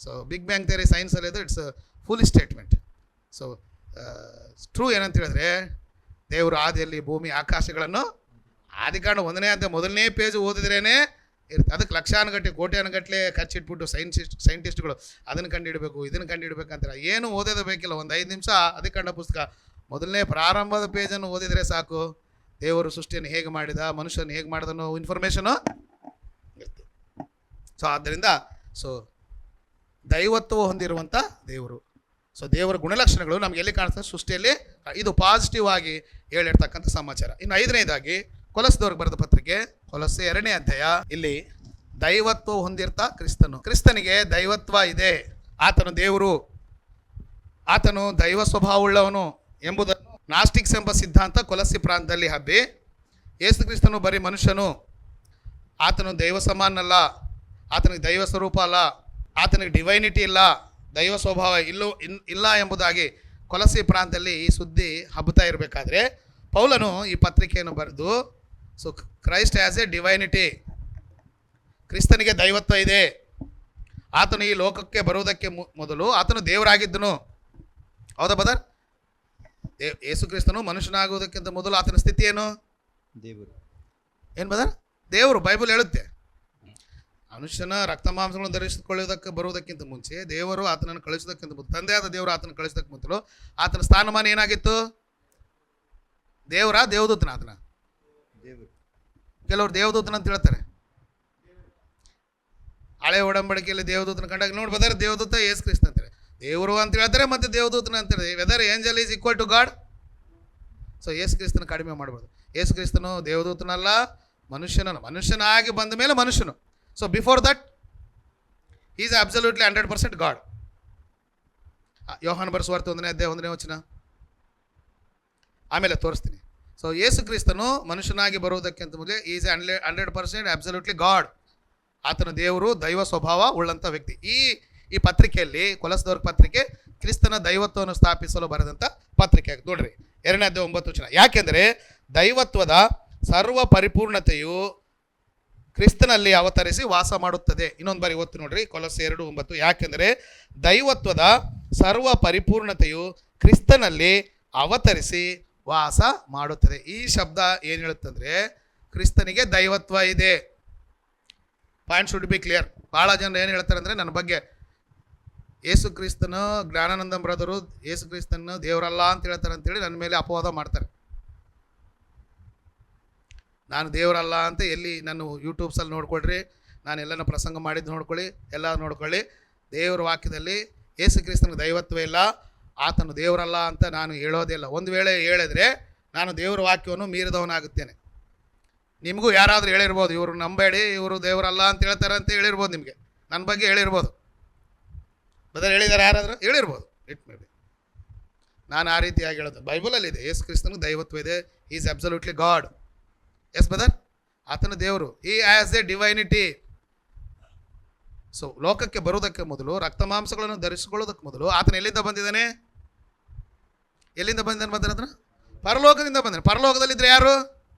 S1: ಸೊ ಬಿಗ್ ಬ್ಯಾಂಗ್ ಥಿಯರಿ ಸೈನ್ಸಲ್ಲಿ ಇದು it's full statement. So true ಏನಂತ ಹೇಳಿದ್ರೆ, ದೇವರು ಆದಿಯಲ್ಲಿ ಭೂಮಿ ಆಕಾಶಗಳನ್ನು ಆದಿಕಾಂಡ 1ನೇ ಅಧ್ಯಾಯ ಮೊದಲನೇ ಪೇಜ್ ಓದಿದ್ರೇ ಇರುತ್ತೆ. ಅದಕ್ಕೆ ಲಕ್ಷಾನುಗಟ್ಟಲೆ ಕೋಟ್ಯಾನುಗಟ್ಟಲೆ ಖರ್ಚಿಟ್ಬಿಟ್ಟು ಸೈಂಟಿಸ್ಟ್ಗಳು ಅದನ್ನು ಕಂಡುಹಿಡಬೇಕು ಇದನ್ನು ಕಂಡುಹಿಡಬೇಕಂತಾರೆ. ಏನು ಓದೋದು ಬೇಕಿಲ್ಲ, ಒಂದು 5 ನಿಮಿಷ ಆದಿಕಾಂಡ ಪುಸ್ತಕ ಮೊದಲನೇ ಪ್ರಾರಂಭದ ಪೇಜನ್ನು ಓದಿದರೆ ಸಾಕು, ದೇವರು ಸೃಷ್ಟಿಯನ್ನು ಹೇಗೆ ಮಾಡಿದ, ಮನುಷ್ಯನ ಹೇಗೆ ಮಾಡಿದ ಅನ್ನೋ ಇನ್ಫಾರ್ಮೇಷನು ಇರುತ್ತೆ. ಸೊ ಆದ್ದರಿಂದ ದೈವತ್ವ ಹೊಂದಿರುವಂಥ ದೇವರು. ಸೊ ದೇವರ ಗುಣಲಕ್ಷಣಗಳು ನಮ್ಗೆ ಎಲ್ಲಿ ಕಾಣಿಸ್ತದೆ? ಸೃಷ್ಟಿಯಲ್ಲಿ. ಇದು ಪಾಸಿಟಿವ್ ಆಗಿ ಹೇಳಿರ್ತಕ್ಕಂಥ ಸಮಾಚಾರ. ಇನ್ನು 5ನೇದಾಗಿ ಕೊಲಸ್ದವ್ರಿಗೆ ಬರೆದ ಪತ್ರಿಕೆ, ಕೊಲಸ್ಸೆ 2ನೇ ಅಧ್ಯಾಯ. ಇಲ್ಲಿ ದೈವತ್ವ ಹೊಂದಿರ್ತಾ ಕ್ರಿಸ್ತನಿಗೆ ದೈವತ್ವ ಇದೆ, ಆತನು ದೇವರು, ಆತನು ದೈವ ಸ್ವಭಾವವುಳ್ಳವನು ಎಂಬುದನ್ನು ನಾಸ್ಟಿಕ್ಸ್ ಎಂಬ ಸಿದ್ಧಾಂತ ಕೊಲಸ್ಸಿ ಪ್ರಾಂತದಲ್ಲಿ ಹಬ್ಬಿ, ಯೇಸು ಕ್ರಿಸ್ತನು ಬರೀ ಮನುಷ್ಯನು, ಆತನು ದೈವ ಸಮಾನಲ್ಲ, ಆತನಿಗೆ ದೈವ ಸ್ವರೂಪ ಅಲ್ಲ, ಆತನಿಗೆ ಡಿವೈನಿಟಿ ಇಲ್ಲ, ದೈವ ಸ್ವಭಾವ ಇಲ್ಲ ಎಂಬುದಾಗಿ ಕೊಲಸ್ಸಿ ಪ್ರಾಂತದಲ್ಲಿ ಈ ಸುದ್ದಿ ಹಬ್ಬುತ್ತಾ ಇರಬೇಕಾದ್ರೆ ಪೌಲನು ಈ ಪತ್ರಿಕೆಯನ್ನು ಬರೆದು, so Christ as A divinity, ಕ್ರಿಸ್ತನಿಗೆ ದೈವತ್ವ ಇದೆ, ಆತನು ಈ ಲೋಕಕ್ಕೆ ಬರುವುದಕ್ಕೆ ಮೊದಲು ಆತನು ದೇವರಾಗಿದ್ದನು. ಹೌದಾ ಬದರ್? ಯೇಸು ಕ್ರಿಸ್ತನು ಮನುಷ್ಯನಾಗುವುದಕ್ಕಿಂತ ಮೊದಲು ಆತನ ಸ್ಥಿತಿ ಏನು?
S2: ದೇವರು.
S1: ಏನು ಬದರ್? ದೇವರು. ಬೈಬಲ್ ಹೇಳುತ್ತೆ, ಮನುಷ್ಯನ ರಕ್ತ ಮಾಂಸಗಳನ್ನು ಧರಿಸಿಕೊಳ್ಳುವುದಕ್ಕೆ ಬರುವುದಕ್ಕಿಂತ ಮುಂಚೆ ದೇವರು ಆತನನ್ನು ಕಳಿಸೋದಕ್ಕಿಂತ ಮೊದಲು, ತಂದೆಯಾದ ದೇವರು ಆತನ ಕಳಿಸೋದಕ್ಕೆ ಮೊದಲು ಆತನ ಸ್ಥಾನಮಾನ ಏನಾಗಿತ್ತು? ದೇವದೂತನ? ಆತನ
S2: ದೇವರು.
S1: ಕೆಲವರು ದೇವದೂತನ ಅಂತ ಹೇಳ್ತಾರೆ. ಹಳೆ ಒಡಂಬಡಿಕೆಯಲ್ಲಿ ದೇವದೂತನ ಕಂಡಾಗ ನೋಡಿ ಬದರ್ ದೇವದೂತ ಯೇಸು ಕ್ರಿಸ್ತ ಅಂತಾರೆ, ದೇವರು ಅಂತ ಹೇಳ್ತಾರೆ, ಮತ್ತು ದೇವದೂತನ ಅಂತಾರೆ. Whether angel is equal to God. So Yesu ಕ್ರಿಸ್ತನ ಕಡಿಮೆ ಮಾಡ್ಬೋದು. ಯೇಸು ಕ್ರಿಸ್ತನು ದೇವದೂತನಲ್ಲ, ಮನುಷ್ಯನಾಗಿ ಬಂದ ಮೇಲೆ ಮನುಷ್ಯನು. So before that he is absolutely 100% God. ಯೋಹಾನ ಬರೆಸುವಾರ್ತೆ 1ನೇ ಅಧ್ಯಾಯ 1ನೇ ವಚನ ಆಮೇಲೆ ತೋರಿಸ್ತೀನಿ. ಸೊ ಯೇಸು ಕ್ರಿಸ್ತನು ಮನುಷ್ಯನಾಗಿ ಬರುವುದಕ್ಕಿಂತ ಮೊದಲೇ ಈಸ್ 100% ಅಬ್ಸಲ್ಯೂಟ್ಲಿ ಗಾಡ್. ಆತನ ದೇವರು, ದೈವ ಸ್ವಭಾವ ಉಳ್ಳಂಥ ವ್ಯಕ್ತಿ. ಈ ಪತ್ರಿಕೆಯಲ್ಲಿ, ಕೊಲಸ್ದವ್ರ ಪತ್ರಿಕೆ ಕ್ರಿಸ್ತನ ದೈವತ್ವವನ್ನು ಸ್ಥಾಪಿಸಲು ಬರೆದಂಥ ಪತ್ರಿಕೆ ಆಗುತ್ತೆ. ನೋಡ್ರಿ 2ನೇ ಅಧ್ಯಾಯ 9 ವಚನ. ಯಾಕೆಂದರೆ ದೈವತ್ವದ ಸರ್ವ ಪರಿಪೂರ್ಣತೆಯು ಕ್ರಿಸ್ತನಲ್ಲಿ ಅವತರಿಸಿ ವಾಸ ಮಾಡುತ್ತದೆ. ಇನ್ನೊಂದು ಬಾರಿ ಒತ್ತು ನೋಡ್ರಿ, ಕೊಲಸ್ಸೆ 2:9. ಯಾಕೆಂದರೆ ದೈವತ್ವದ ಸರ್ವ ಪರಿಪೂರ್ಣತೆಯು ಕ್ರಿಸ್ತನಲ್ಲಿ ಅವತರಿಸಿ ವಾಸ ಮಾಡುತ್ತದೆ. ಈ ಶಬ್ದ ಏನು ಹೇಳುತ್ತಂದರೆ, ಕ್ರಿಸ್ತನಿಗೆ ದೈವತ್ವ ಇದೆ. Point should be clear. ಭಾಳ ಜನ ಏನು ಹೇಳ್ತಾರೆ ಅಂದರೆ, ನನ್ನ ಬಗ್ಗೆ ಯೇಸು ಕ್ರಿಸ್ತನು, ಜ್ಞಾನಾನಂದ ಬ್ರದರು ಯೇಸು ಕ್ರಿಸ್ತನ ದೇವರಲ್ಲ ಅಂತ ಹೇಳ್ತಾರೆ ಅಂತೇಳಿ ನನ್ನ ಮೇಲೆ ಅಪವಾದ ಮಾಡ್ತಾರೆ. ನಾನು ದೇವರಲ್ಲ ಅಂತ ಎಲ್ಲಿ ನಾನು ಯೂಟ್ಯೂಬ್ಸಲ್ಲಿ ನೋಡ್ಕೊಳ್ರಿ, ನಾನು ಎಲ್ಲನ ಪ್ರಸಂಗ ಮಾಡಿದ್ದು ನೋಡ್ಕೊಳ್ಳಿ, ಎಲ್ಲ ನೋಡ್ಕೊಳ್ಳಿ. ದೇವರ ವಾಕ್ಯದಲ್ಲಿ ಯೇಸು ಕ್ರಿಸ್ತನಿಗೆ ದೈವತ್ವ ಇಲ್ಲ, ಆತನು ದೇವರಲ್ಲ ಅಂತ ನಾನು ಹೇಳೋದೇ ಇಲ್ಲ. ಒಂದು ವೇಳೆ ಹೇಳಿದ್ರೆ ನಾನು ದೇವರ ವಾಕ್ಯವನ್ನು ಮೀರಿದವನಾಗುತ್ತೇನೆ. ನಿಮಗೂ ಯಾರಾದರೂ ಹೇಳಿರ್ಬೋದು, ಇವರು ನಂಬೇಡಿ, ಇವರು ದೇವರಲ್ಲ ಅಂತ ಹೇಳ್ತಾರೆ ಅಂತ ಹೇಳಿರ್ಬೋದು, ನಿಮಗೆ ನನ್ನ ಬಗ್ಗೆ ಹೇಳಿರ್ಬೋದು. ಬದಲು ಹೇಳಿದ್ದಾರೆ ಯಾರಾದರೂ ಹೇಳಿರ್ಬೋದು, ಇಟ್ ಮೇ ಬಿ. ನಾನು ಆ ರೀತಿಯಾಗಿ ಹೇಳೋದು. ಬೈಬಲಲ್ಲಿದೆ, ಯೇಸು ಕ್ರಿಸ್ತನಿಗೆ ದೈವತ್ವ ಇದೆ. Is absolutely god. S Badr, ಆತನ ದೇವರು. ಈ ಆ್ಯಸ್ ಎ ಡಿವೈನಿಟಿ. ಸೊ ಲೋಕಕ್ಕೆ ಬರುವುದಕ್ಕೆ ಮೊದಲು, ರಕ್ತ ಮಾಂಸಗಳನ್ನು ಧರಿಸಿಕೊಳ್ಳೋದಕ್ಕೆ ಮೊದಲು ಆತನ ಎಲ್ಲಿಂದ ಬಂದಿದ್ದಾನೆ? ಎಲ್ಲಿಂದ ಬಂದಿದ್ದಾನೆ? ಬಂದರೆ ಅದನ್ನು ಪರಲೋಕದಿಂದ ಬಂದಾನೆ. ಪರಲೋಕದಲ್ಲಿದ್ದರೆ ಯಾರು?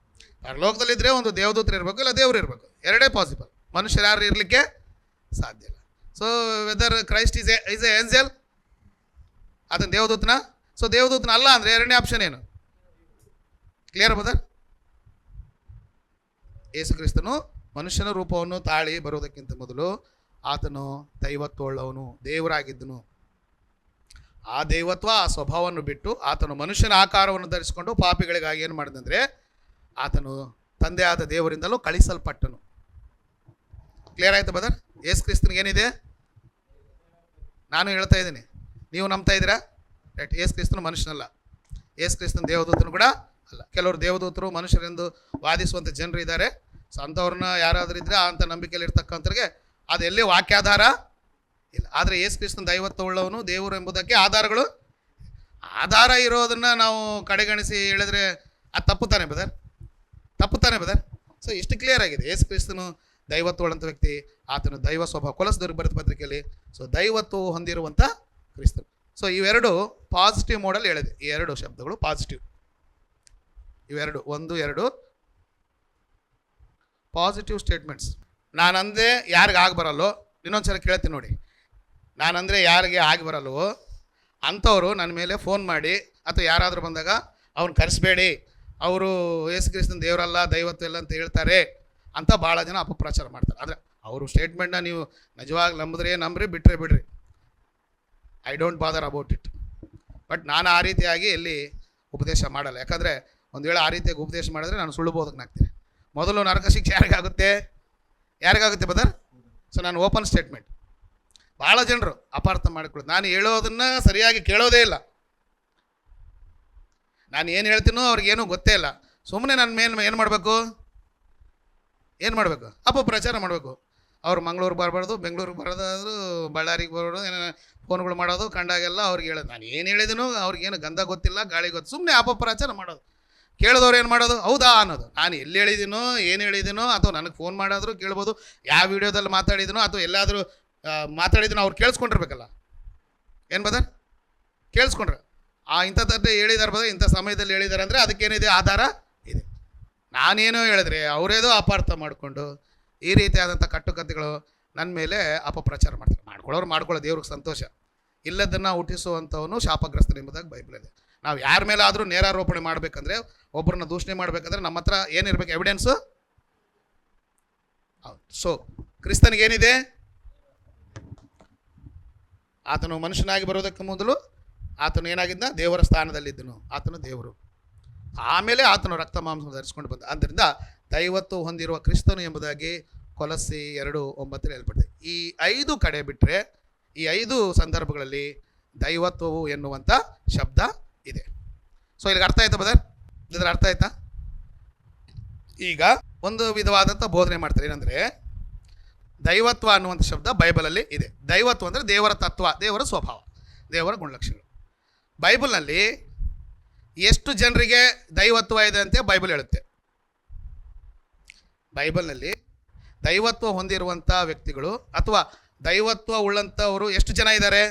S1: ಪರಲೋಕದಲ್ಲಿದ್ದರೆ ಒಂದು ದೇವದೂತರು ಇರಬೇಕು, ಇಲ್ಲ ದೇವರು ಇರಬೇಕು. ಎರಡೇ ಪಾಸಿಬಲ್. ಮನುಷ್ಯರು ಯಾರು ಇರಲಿಕ್ಕೆ ಸಾಧ್ಯ ಇಲ್ಲ. So whether Christ is a angel, ಆತನ ದೇವದೂತನ? ಸೊ ದೇವದೂತನ ಅಲ್ಲ ಅಂದರೆ ಎರಡನೇ ಆಪ್ಷನ್ ಏನು? ಕ್ಲಿಯರ್ ಬದರ್? ಯೇಸು ಕ್ರಿಸ್ತನು ಮನುಷ್ಯನ ರೂಪವನ್ನು ತಾಳಿ ಬರುವುದಕ್ಕಿಂತ ಮೊದಲು ಆತನು ದೈವತ್ವವುಳ್ಳವನು, ದೇವರಾಗಿದ್ದನು. ಆ ದೈವತ್ವ, ಆ ಸ್ವಭಾವವನ್ನು ಬಿಟ್ಟು ಆತನು ಮನುಷ್ಯನ ಆಕಾರವನ್ನು ಧರಿಸಿಕೊಂಡು ಪಾಪಿಗಳಿಗಾಗಿ ಏನು ಮಾಡಿದಂದರೆ, ಆತನು ತಂದೆಯಾದ ದೇವರಿಂದಲೂ ಕಳಿಸಲ್ಪಟ್ಟನು. ಕ್ಲಿಯರ್ ಆಯಿತು ಬದರ್? ಯೇಸು ಕ್ರಿಸ್ತನಿಗೆ ಏನಿದೆ? ನಾನು ಹೇಳ್ತಾ ಇದ್ದೀನಿ, ನೀವು ನಂಬ್ತಾ ಇದ್ದೀರಾ? ರೈಟ್. ಯೇಸು ಕ್ರಿಸ್ತನು ಮನುಷ್ಯನಲ್ಲ, ಯೇಸು ಕ್ರಿಸ್ತನ ದೇವದೂತನು ಕೂಡ ಅಲ್ಲ. ಕೆಲವರು ದೇವದೂತರು ಮನುಷ್ಯರೆಂದು ವಾದಿಸುವಂಥ ಜನರು ಇದ್ದಾರೆ. ಸೊ ಅಂಥವ್ರನ್ನ ಯಾರಾದರೂ ಇದ್ದರೆ ಅಂಥ ನಂಬಿಕೆಯಲ್ಲಿ ಇರ್ತಕ್ಕಂಥವ್ರಿಗೆ ಅದು ಎಲ್ಲಿ ವಾಕ್ಯಾಧಾರ ಇಲ್ಲ. ಆದರೆ ಯೇಸು ಕ್ರಿಸ್ತನ ದೈವತ್ವ ಉಳ್ಳವನು ದೇವರು ಎಂಬುದಕ್ಕೆ ಆಧಾರಗಳು, ಆಧಾರ ಇರೋದನ್ನು ನಾವು ಕಡೆಗಣಿಸಿ ಹೇಳಿದ್ರೆ ಅದು ತಪ್ಪುತ್ತಾನೆ ಬ್ರದರ್, ತಪ್ಪುತ್ತಾನೆ ಬ್ರದರ್. ಸೊ ಇಷ್ಟು ಕ್ಲಿಯರ್ ಆಗಿದೆ, ಯೇಸು ಕ್ರಿಸ್ತನು ದೈವತ್ವ ಉಳ್ಳಂಥ ವ್ಯಕ್ತಿ, ಆತನು ದೈವ ಸ್ವಭಾವ. ಕೊಲೊಸ್ಸದವರಿಗೆ ಬರೆದ ಪತ್ರಿಕೆಯಲ್ಲಿ ಸೊ ದೈವತ್ವ ಹೊಂದಿರುವಂಥ ಕ್ರಿಸ್ತನು. ಸೊ ಇವೆರಡು ಪಾಸಿಟಿವ್ ಮೋಡಲ್ಲಿ ಹೇಳಿದೆ, ಈ ಎರಡು ಶಬ್ದಗಳು ಪಾಸಿಟಿವ್. ಇವೆರಡು, ಒಂದು ಎರಡು ಪಾಸಿಟಿವ್ ಸ್ಟೇಟ್ಮೆಂಟ್ಸ್. ನಾನಂದರೆ ಯಾರಿಗೆ ಆಗಿ ಬರಲ್ಲೋ, ಇನ್ನೊಂದ್ಸಲ ಕೇಳ್ತೀನಿ ನೋಡಿ, ನಾನಂದರೆ ಯಾರಿಗೆ ಆಗಿ ಬರಲ್ವೋ ಅಂಥವರು ನನ್ನ ಮೇಲೆ ಫೋನ್ ಮಾಡಿ ಅಥವಾ ಯಾರಾದರೂ ಬಂದಾಗ ಅವ್ನು ಕರೆಸಬೇಡಿ, ಅವರು ಯೇಸು ಕ್ರಿಸ್ತನ ದೇವರಲ್ಲ ದೈವತ್ವ ಇಲ್ಲ ಅಂತ ಹೇಳ್ತಾರೆ ಅಂತ ಭಾಳ ಜನ ಅಪಪ್ರಚಾರ ಮಾಡ್ತಾರೆ. ಆದರೆ ಅವರು ಸ್ಟೇಟ್ಮೆಂಟ್ನ ನೀವು ನಿಜವಾಗಿ ನಂಬಿದ್ರೆ ನಂಬ್ರಿ, ಬಿಟ್ಟರೆ ಬಿಡ್ರಿ, I don't bother about it. But ನಾನು ಆ ರೀತಿಯಾಗಿ ಎಲ್ಲಿ ಉಪದೇಶ ಮಾಡಲ್ಲ. ಯಾಕಂದರೆ ಒಂದು ವೇಳೆ ಆ ರೀತಿಯಾಗಿ ಉಪದೇಶ ಮಾಡಿದ್ರೆ ನಾನು ಸುಳ್ಳು ಬೋಧಕನಾಗ್ತೀನಿ. ಮೊದಲು ನರಕ ಶಿಕ್ಷೆ ಯಾರಿಗಾಗುತ್ತೆ ಬದರ್? ಸೊ ನಾನು ಓಪನ್ ಸ್ಟೇಟ್ಮೆಂಟ್. ಭಾಳ ಜನರು ಅಪಾರ್ಥ ಮಾಡಿಕೊಳ್ಳೋದು, ನಾನು ಹೇಳೋದನ್ನು ಸರಿಯಾಗಿ ಕೇಳೋದೇ ಇಲ್ಲ, ನಾನು ಏನು ಹೇಳ್ತೀನೋ ಅವ್ರಿಗೇನೂ ಗೊತ್ತೇ ಇಲ್ಲ. ಸುಮ್ಮನೆ ನನ್ನ ಮೇಲೆ ಏನು ಮಾಡಬೇಕು ಅಪಪ್ರಚಾರ ಮಾಡಬೇಕು. ಅವ್ರು ಮಂಗಳೂರು ಬರಬಾರ್ದು, ಬೆಂಗಳೂರಿಗೆ ಬರೋದಾದ್ರು, ಬಳ್ಳಾರಿಗೆ ಬರೋದು, ಏನೋ ಫೋನ್ಗಳು ಮಾಡೋದು, ಕಂಡಾಗೆಲ್ಲ ಅವ್ರಿಗೆ ಹೇಳೋದು. ನಾನು ಏನು ಹೇಳಿದೀನೋ ಅವ್ರಿಗೇನು ಗಂಧ ಗೊತ್ತಿಲ್ಲ, ಗಾಳಿ ಗೊತ್ತು, ಸುಮ್ಮನೆ ಅಪಪ್ರಚಾರ ಮಾಡೋದು. ಕೇಳಿದವ್ರು ಏನು ಮಾಡೋದು, ಹೌದಾ ಅನ್ನೋದು. ನಾನು ಎಲ್ಲಿ ಹೇಳಿದ್ದೀನೋ, ಏನು ಹೇಳಿದ್ದೀನೋ, ಅಥವಾ ನನಗೆ ಫೋನ್ ಮಾಡಾದರೂ ಕೇಳ್ಬೋದು, ಯಾವ ವಿಡಿಯೋದಲ್ಲಿ ಮಾತಾಡಿದ್ದೀನೋ ಅಥವಾ ಎಲ್ಲಾದರೂ ಮಾತಾಡಿದ್ದೀನೋ ಅವ್ರು ಕೇಳಿಸ್ಕೊಂಡಿರ್ಬೇಕಲ್ಲ. ಏನು ಬದರ್ ಕೇಳಿಸ್ಕೊಂಡ್ರೆ ಇಂಥದ್ದೇ ಹೇಳಿದಾರೆ ಬದರ್, ಇಂಥ ಸಮಯದಲ್ಲಿ ಹೇಳಿದ್ದಾರೆ ಅಂದರೆ ಅದಕ್ಕೇನಿದೆ, ಆಧಾರ ಇದೆ. ನಾನೇನೋ ಹೇಳಿದ್ರೆ ಅವರೇದೋ ಅಪಾರ್ಥ ಮಾಡಿಕೊಂಡು ಈ ರೀತಿಯಾದಂಥ ಕಟ್ಟುಕತೆಗಳು ನನ್ನ ಮೇಲೆ ಅಪಪ್ರಚಾರ ಮಾಡ್ತಾರೆ. ಮಾಡ್ಕೊಳ್ಳೋ ದೇವ್ರಿಗೆ ಸಂತೋಷ. ಇಲ್ಲದನ್ನು ಹುಟ್ಟಿಸುವಂಥವನು ಶಾಪಗ್ರಸ್ತನೆಂಬುದಾಗಿ ಬೈಬಲ್ ಇದೆ. ನಾವು ಯಾರ ಮೇಲೆ ಆದರೂ ನೇರಾರೋಪಣೆ ಮಾಡಬೇಕಂದ್ರೆ, ಒಬ್ಬರನ್ನ ದೂಷಣೆ ಮಾಡಬೇಕಂದ್ರೆ ನಮ್ಮ ಹತ್ರ ಏನಿರಬೇಕು, ಎವಿಡೆನ್ಸು. ಹೌದು. ಸೊ ಕ್ರಿಸ್ತನಿಗೇನಿದೆ, ಆತನು ಮನುಷ್ಯನಾಗಿ ಬರೋದಕ್ಕೆ ಮೊದಲು ಆತನು ಏನಾಗಿದ್ದ, ದೇವರ ಸ್ಥಾನದಲ್ಲಿದ್ದನು, ಆತನು ದೇವರು. ಆಮೇಲೆ ಆತನು ರಕ್ತ ಮಾಂಸ ಧರಿಸ್ಕೊಂಡು ಬಂದ. ಆದ್ದರಿಂದ ದೈವತ್ವ ಹೊಂದಿರುವ ಕ್ರಿಸ್ತನು ಎಂಬುದಾಗಿ ಕೊಲಸ್ಸಿ 2:9 ಹೇಳ್ಬಿಡ್ತದೆ. ಈ 5 ಕಡೆ ಬಿಟ್ಟರೆ, ಈ 5 ಸಂದರ್ಭಗಳಲ್ಲಿ ದೈವತ್ವವು ಎನ್ನುವಂಥ ಶಬ್ದ ಇದೆ. ಸೊ ಇಲ್ಲಿಗೆ ಅರ್ಥ ಆಯ್ತಾ ಬದರ್? ಇದರ ಅರ್ಥ ಆಯ್ತಾ? ಈಗ ಒಂದು ವಿಧವಾದಂಥ ಬೋಧನೆ ಮಾಡ್ತಾರೆ, ಏನಂದರೆ ದೈವತ್ವ ಅನ್ನುವಂಥ ಶಬ್ದ ಬೈಬಲಲ್ಲಿ ಇದೆ. ದೈವತ್ವ ಅಂದರೆ ದೇವರ ತತ್ವ, ದೇವರ ಸ್ವಭಾವ, ದೇವರ ಗುಣಲಕ್ಷಣಗಳು. ಬೈಬಲ್ನಲ್ಲಿ ಎಷ್ಟು ಜನರಿಗೆ ದೈವತ್ವ ಇದೆ ಅಂತ ಬೈಬಲ್ ಹೇಳುತ್ತೆ. ಬೈಬಲ್ನಲ್ಲಿ ದೈವತ್ವ ಹೊಂದಿರುವಂಥ ವ್ಯಕ್ತಿಗಳು ಅಥವಾ ದೈವತ್ವ ಉಳ್ಳಂಥವರು ಎಷ್ಟು ಜನ ಇದ್ದಾರೆ?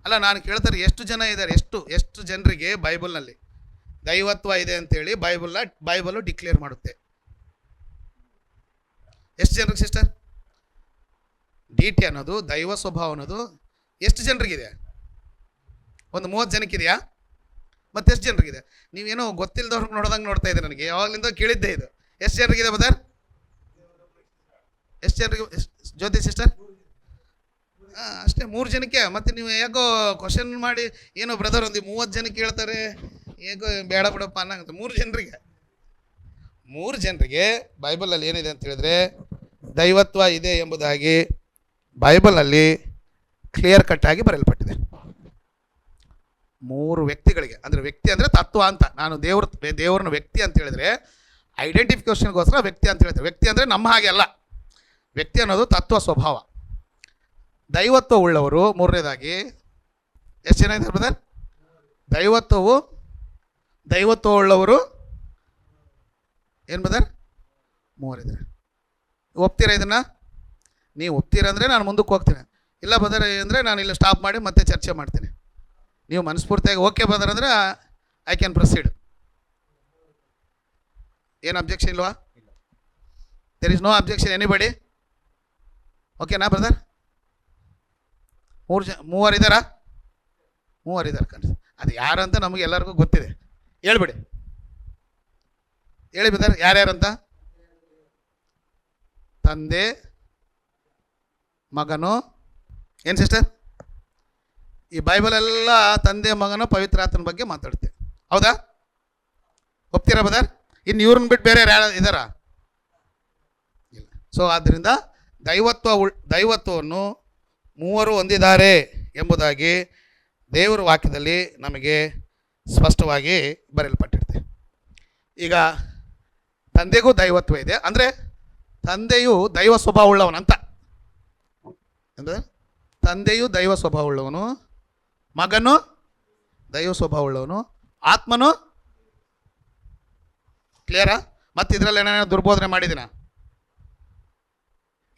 S1: ಅಲ್ಲ, ನಾನು ಕೇಳ್ತಾರೆ ಎಷ್ಟು ಜನ ಇದ್ದಾರೆ, ಎಷ್ಟು ಜನರಿಗೆ ಬೈಬಲ್ನಲ್ಲಿ ದೈವತ್ವ ಇದೆ ಅಂತೇಳಿ ಬೈಬಲು ಡಿಕ್ಲೇರ್ ಮಾಡುತ್ತೆ. ಎಷ್ಟು ಜನರಿಗೆ ಸಿಸ್ಟರ್? ಡಿ ಟಿ ಅನ್ನೋದು, ದೈವ ಸ್ವಭಾವ ಅನ್ನೋದು ಎಷ್ಟು ಜನರಿಗಿದೆ? ಒಂದು 30 ಜನಕ್ಕಿದೆಯಾ? ಮತ್ತೆಷ್ಟು ಜನರಿಗಿದೆ? ನೀವೇನೋ ಗೊತ್ತಿಲ್ಲದವ್ರಿಗೆ ನೋಡ್ದಂಗೆ ನೋಡ್ತಾ ಇದ್ದೆ, ನನಗೆ ಯಾವಾಗಲಿಂದ ಕೇಳಿದ್ದೆ ಇದು. ಎಷ್ಟು ಜನರಿಗಿದೆ ಬದರ್? ಎಷ್ಟು ಜನರಿಗೆ ಜ್ಯೋತಿ ಸಿಸ್ಟರ್? ಅಷ್ಟೇ, 3 ಜನಕ್ಕೆ. ಮತ್ತು ನೀವು ಯಾಕೋ ಕ್ವಶನ್ ಮಾಡಿ ಏನೋ ಬ್ರದರ್ ಒಂದು 30 ಜನಕ್ಕೆ ಹೇಳ್ತಾರೆ, ಹೇಗೋ ಬೇಡ ಬಿಡಪ್ಪ ಅನ್ನಂಗೆ. 3 ಜನರಿಗೆ ಬೈಬಲಲ್ಲಿ ಏನಿದೆ ಅಂತ ಹೇಳಿದ್ರೆ ದೈವತ್ವ ಇದೆ ಎಂಬುದಾಗಿ ಬೈಬಲಲ್ಲಿ ಕ್ಲಿಯರ್ ಕಟ್ಟಾಗಿ ಬರೆಯಲ್ಪಟ್ಟಿದೆ. 3 ವ್ಯಕ್ತಿಗಳಿಗೆ, ಅಂದರೆ ವ್ಯಕ್ತಿ ಅಂದರೆ ತತ್ವ ಅಂತ. ನಾನು ದೇವರನ್ನ ವ್ಯಕ್ತಿ ಅಂತ ಹೇಳಿದ್ರೆ ಐಡೆಂಟಿಫಿಕೇಷನ್ಗೋಸ್ಕರ ವ್ಯಕ್ತಿ ಅಂತ ಹೇಳ್ತಾರೆ. ವ್ಯಕ್ತಿ ಅಂದರೆ ನಮ್ಮ ಹಾಗೆ ಅಲ್ಲ, ವ್ಯಕ್ತಿ ಅನ್ನೋದು ತತ್ವ ಸ್ವಭಾವ. ದೈವತ್ವ ಉಳ್ಳವರು 3ನೇದಾಗಿ ಎಷ್ಟು ಜನ ಇದ್ದಾರೆ ಬ್ರದರ್? ದೈವತ್ವ ಉಳ್ಳವರು ಏನು ಬ್ರದರ್? 3 ಇದ್ದಾರೆ. ಒಪ್ತೀರಾ ಇದನ್ನು? ನೀವು ಒಪ್ತೀರಂದರೆ ನಾನು ಮುಂದಕ್ಕೆ ಹೋಗ್ತೀನಿ, ಇಲ್ಲ ಬದರ್ ಅಂದರೆ ನಾನು ಇಲ್ಲಿ ಸ್ಟಾಪ್ ಮಾಡಿ ಮತ್ತೆ ಚರ್ಚೆ ಮಾಡ್ತೀನಿ. ನೀವು ಮನಸ್ಫೂರ್ತಿಯಾಗಿ ಓಕೆ ಬದರ್ ಅಂದರೆ ಐ ಕ್ಯಾನ್ ಪ್ರೊಸೀಡ್. ಏನು ಅಬ್ಜೆಕ್ಷನ್ ಇಲ್ವಾ? There is no objection anybody? ಓಕೆನಾ ಬ್ರದರ್? 3 ಇದ್ದಾರಾ? 3 ಇದ್ದಾರೆ ಕಣ್ರಿ. ಅದು ಯಾರಂತ ನಮಗೆ ಎಲ್ಲರಿಗೂ ಗೊತ್ತಿದೆ, ಹೇಳ್ಬಿಡಿ, ಹೇಳಿ ಬ್ರದರ್ ಯಾರ್ಯಾರಂತ. ತಂದೆ, ಮಗನು, ಏನು ಸಿಸ್ಟರ್? ಈ ಬೈಬಲೆಲ್ಲ ತಂದೆ, ಮಗನು, ಪವಿತ್ರಾತ್ಮನ ಬಗ್ಗೆ ಮಾತಾಡುತ್ತೆ. ಹೌದಾ? ಒಪ್ತೀರಾ ಬ್ರದರ್? ಇನ್ನು ಇವ್ರನ್ನ ಬಿಟ್ಟು ಬೇರೆ ಯಾರು ಇದ್ದಾರಾ? ಇಲ್ಲ. ಸೊ ಆದ್ದರಿಂದ ದೈವತ್ವವನ್ನು 3 ಹೊಂದಿದ್ದಾರೆ ಎಂಬುದಾಗಿ ದೇವರ ವಾಕ್ಯದಲ್ಲಿ ನಮಗೆ ಸ್ಪಷ್ಟವಾಗಿ ಬರೆಯಲ್ಪಟ್ಟಿರುತ್ತೆ. ಈಗ ತಂದೆಗೂ ದೈವತ್ವ ಇದೆ, ಅಂದರೆ ತಂದೆಯು ದೈವ ಸ್ವಭಾವವುಳ್ಳವನಂತ. ಅಂದರೆ ತಂದೆಯು ದೈವ ಸ್ವಭಾವವುಳ್ಳವನು, ಮಗನು ದೈವ ಸ್ವಭಾವವುಳ್ಳವನು, ಆತ್ಮನು. ಕ್ಲಿಯರಾ? ಮತ್ತು ಇದರಲ್ಲಿ ಏನೇನೋ ದುರ್ಬೋಧನೆ ಮಾಡಿದ್ದೀನ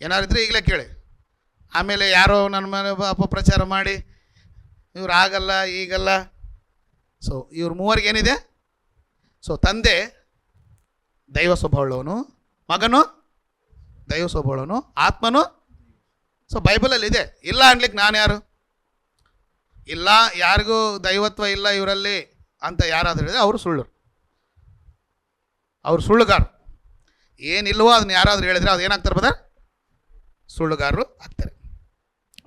S1: ಏನಾರಿದ್ರೆ ಈಗಲೇ ಕೇಳಿ. ಆಮೇಲೆ ಯಾರೋ ನನ್ನ ಮೇಲೆ ಅಪಪ್ರಚಾರ ಮಾಡಿ ಇವ್ರು ಆಗಲ್ಲ ಈಗಲ್ಲ. ಸೊ ಇವ್ರ ಮೂವರಿಗೆ ಏನಿದೆ? ಸೊ ತಂದೆ ದೈವ ಸ್ವಭಾವವುಳ್ಳವನು, ಮಗನು ದೈವ ಸ್ವಭಾವನು, ಆತ್ಮನು. ಸೊ ಬೈಬಲಲ್ಲಿ ಇದೆ. ಇಲ್ಲ ಅನ್ಲಿಕ್ಕೆ ನಾನು ಯಾರು? ಇಲ್ಲ, ಯಾರಿಗೂ ದೈವತ್ವ ಇಲ್ಲ ಇವರಲ್ಲಿ ಅಂತ ಯಾರಾದರೂ ಹೇಳಿದ್ರೆ ಅವರು ಸುಳ್ಳು, ಅವರು ಸುಳ್ಳುಗಾರರು. ಏನಿಲ್ವೋ ಅದನ್ನ ಯಾರಾದರೂ ಹೇಳಿದರೆ ಅದು ಏನಾಗ್ತಾರೆ ಬದ? ಸುಳ್ಳುಗಾರರು ಆಗ್ತಾರೆ.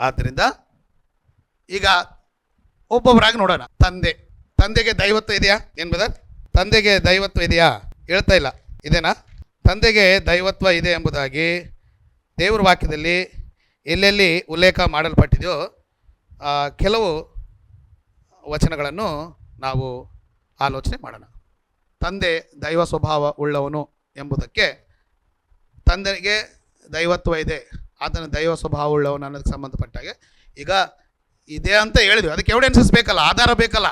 S1: ಆದ್ದರಿಂದ ಈಗ ಒಬ್ಬೊಬ್ಬರಾಗಿ ನೋಡೋಣ. ತಂದೆಗೆ ದೈವತ್ವ ಇದೆಯಾ? ಏನು ಬದ? ತಂದೆಗೆ ದೈವತ್ವ ಇದೆಯಾ? ಹೇಳ್ತಾ ಇಲ್ಲ. ಇದೇನಾ? ತಂದೆಗೆ ದೈವತ್ವ ಇದೆ ಎಂಬುದಾಗಿ ದೇವರ ವಾಕ್ಯದಲ್ಲಿ ಎಲ್ಲೆಲ್ಲಿ ಉಲ್ಲೇಖ ಮಾಡಲ್ಪಟ್ಟಿದೆಯೋ ಕೆಲವು ವಚನಗಳನ್ನು ನಾವು ಆಲೋಚನೆ ಮಾಡೋಣ. ತಂದೆ ದೈವ ಸ್ವಭಾವ ಉಳ್ಳವನು ಎಂಬುದಕ್ಕೆ ತಂದೆಗೆ ದೈವತ್ವ ಇದೆ, ಆತನ ದೈವ ಸ್ವಭಾವ ಉಳ್ಳವನು ಅನ್ನೋದಕ್ಕೆ ಸಂಬಂಧಪಟ್ಟಾಗೆ ಈಗ ಇದೆ ಅಂತ ಹೇಳಿದ್ವಿ. ಅದಕ್ಕೆ ಎವಿಡೆನ್ಸಸ್ ಬೇಕಲ್ಲ, ಆಧಾರ ಬೇಕಲ್ಲ.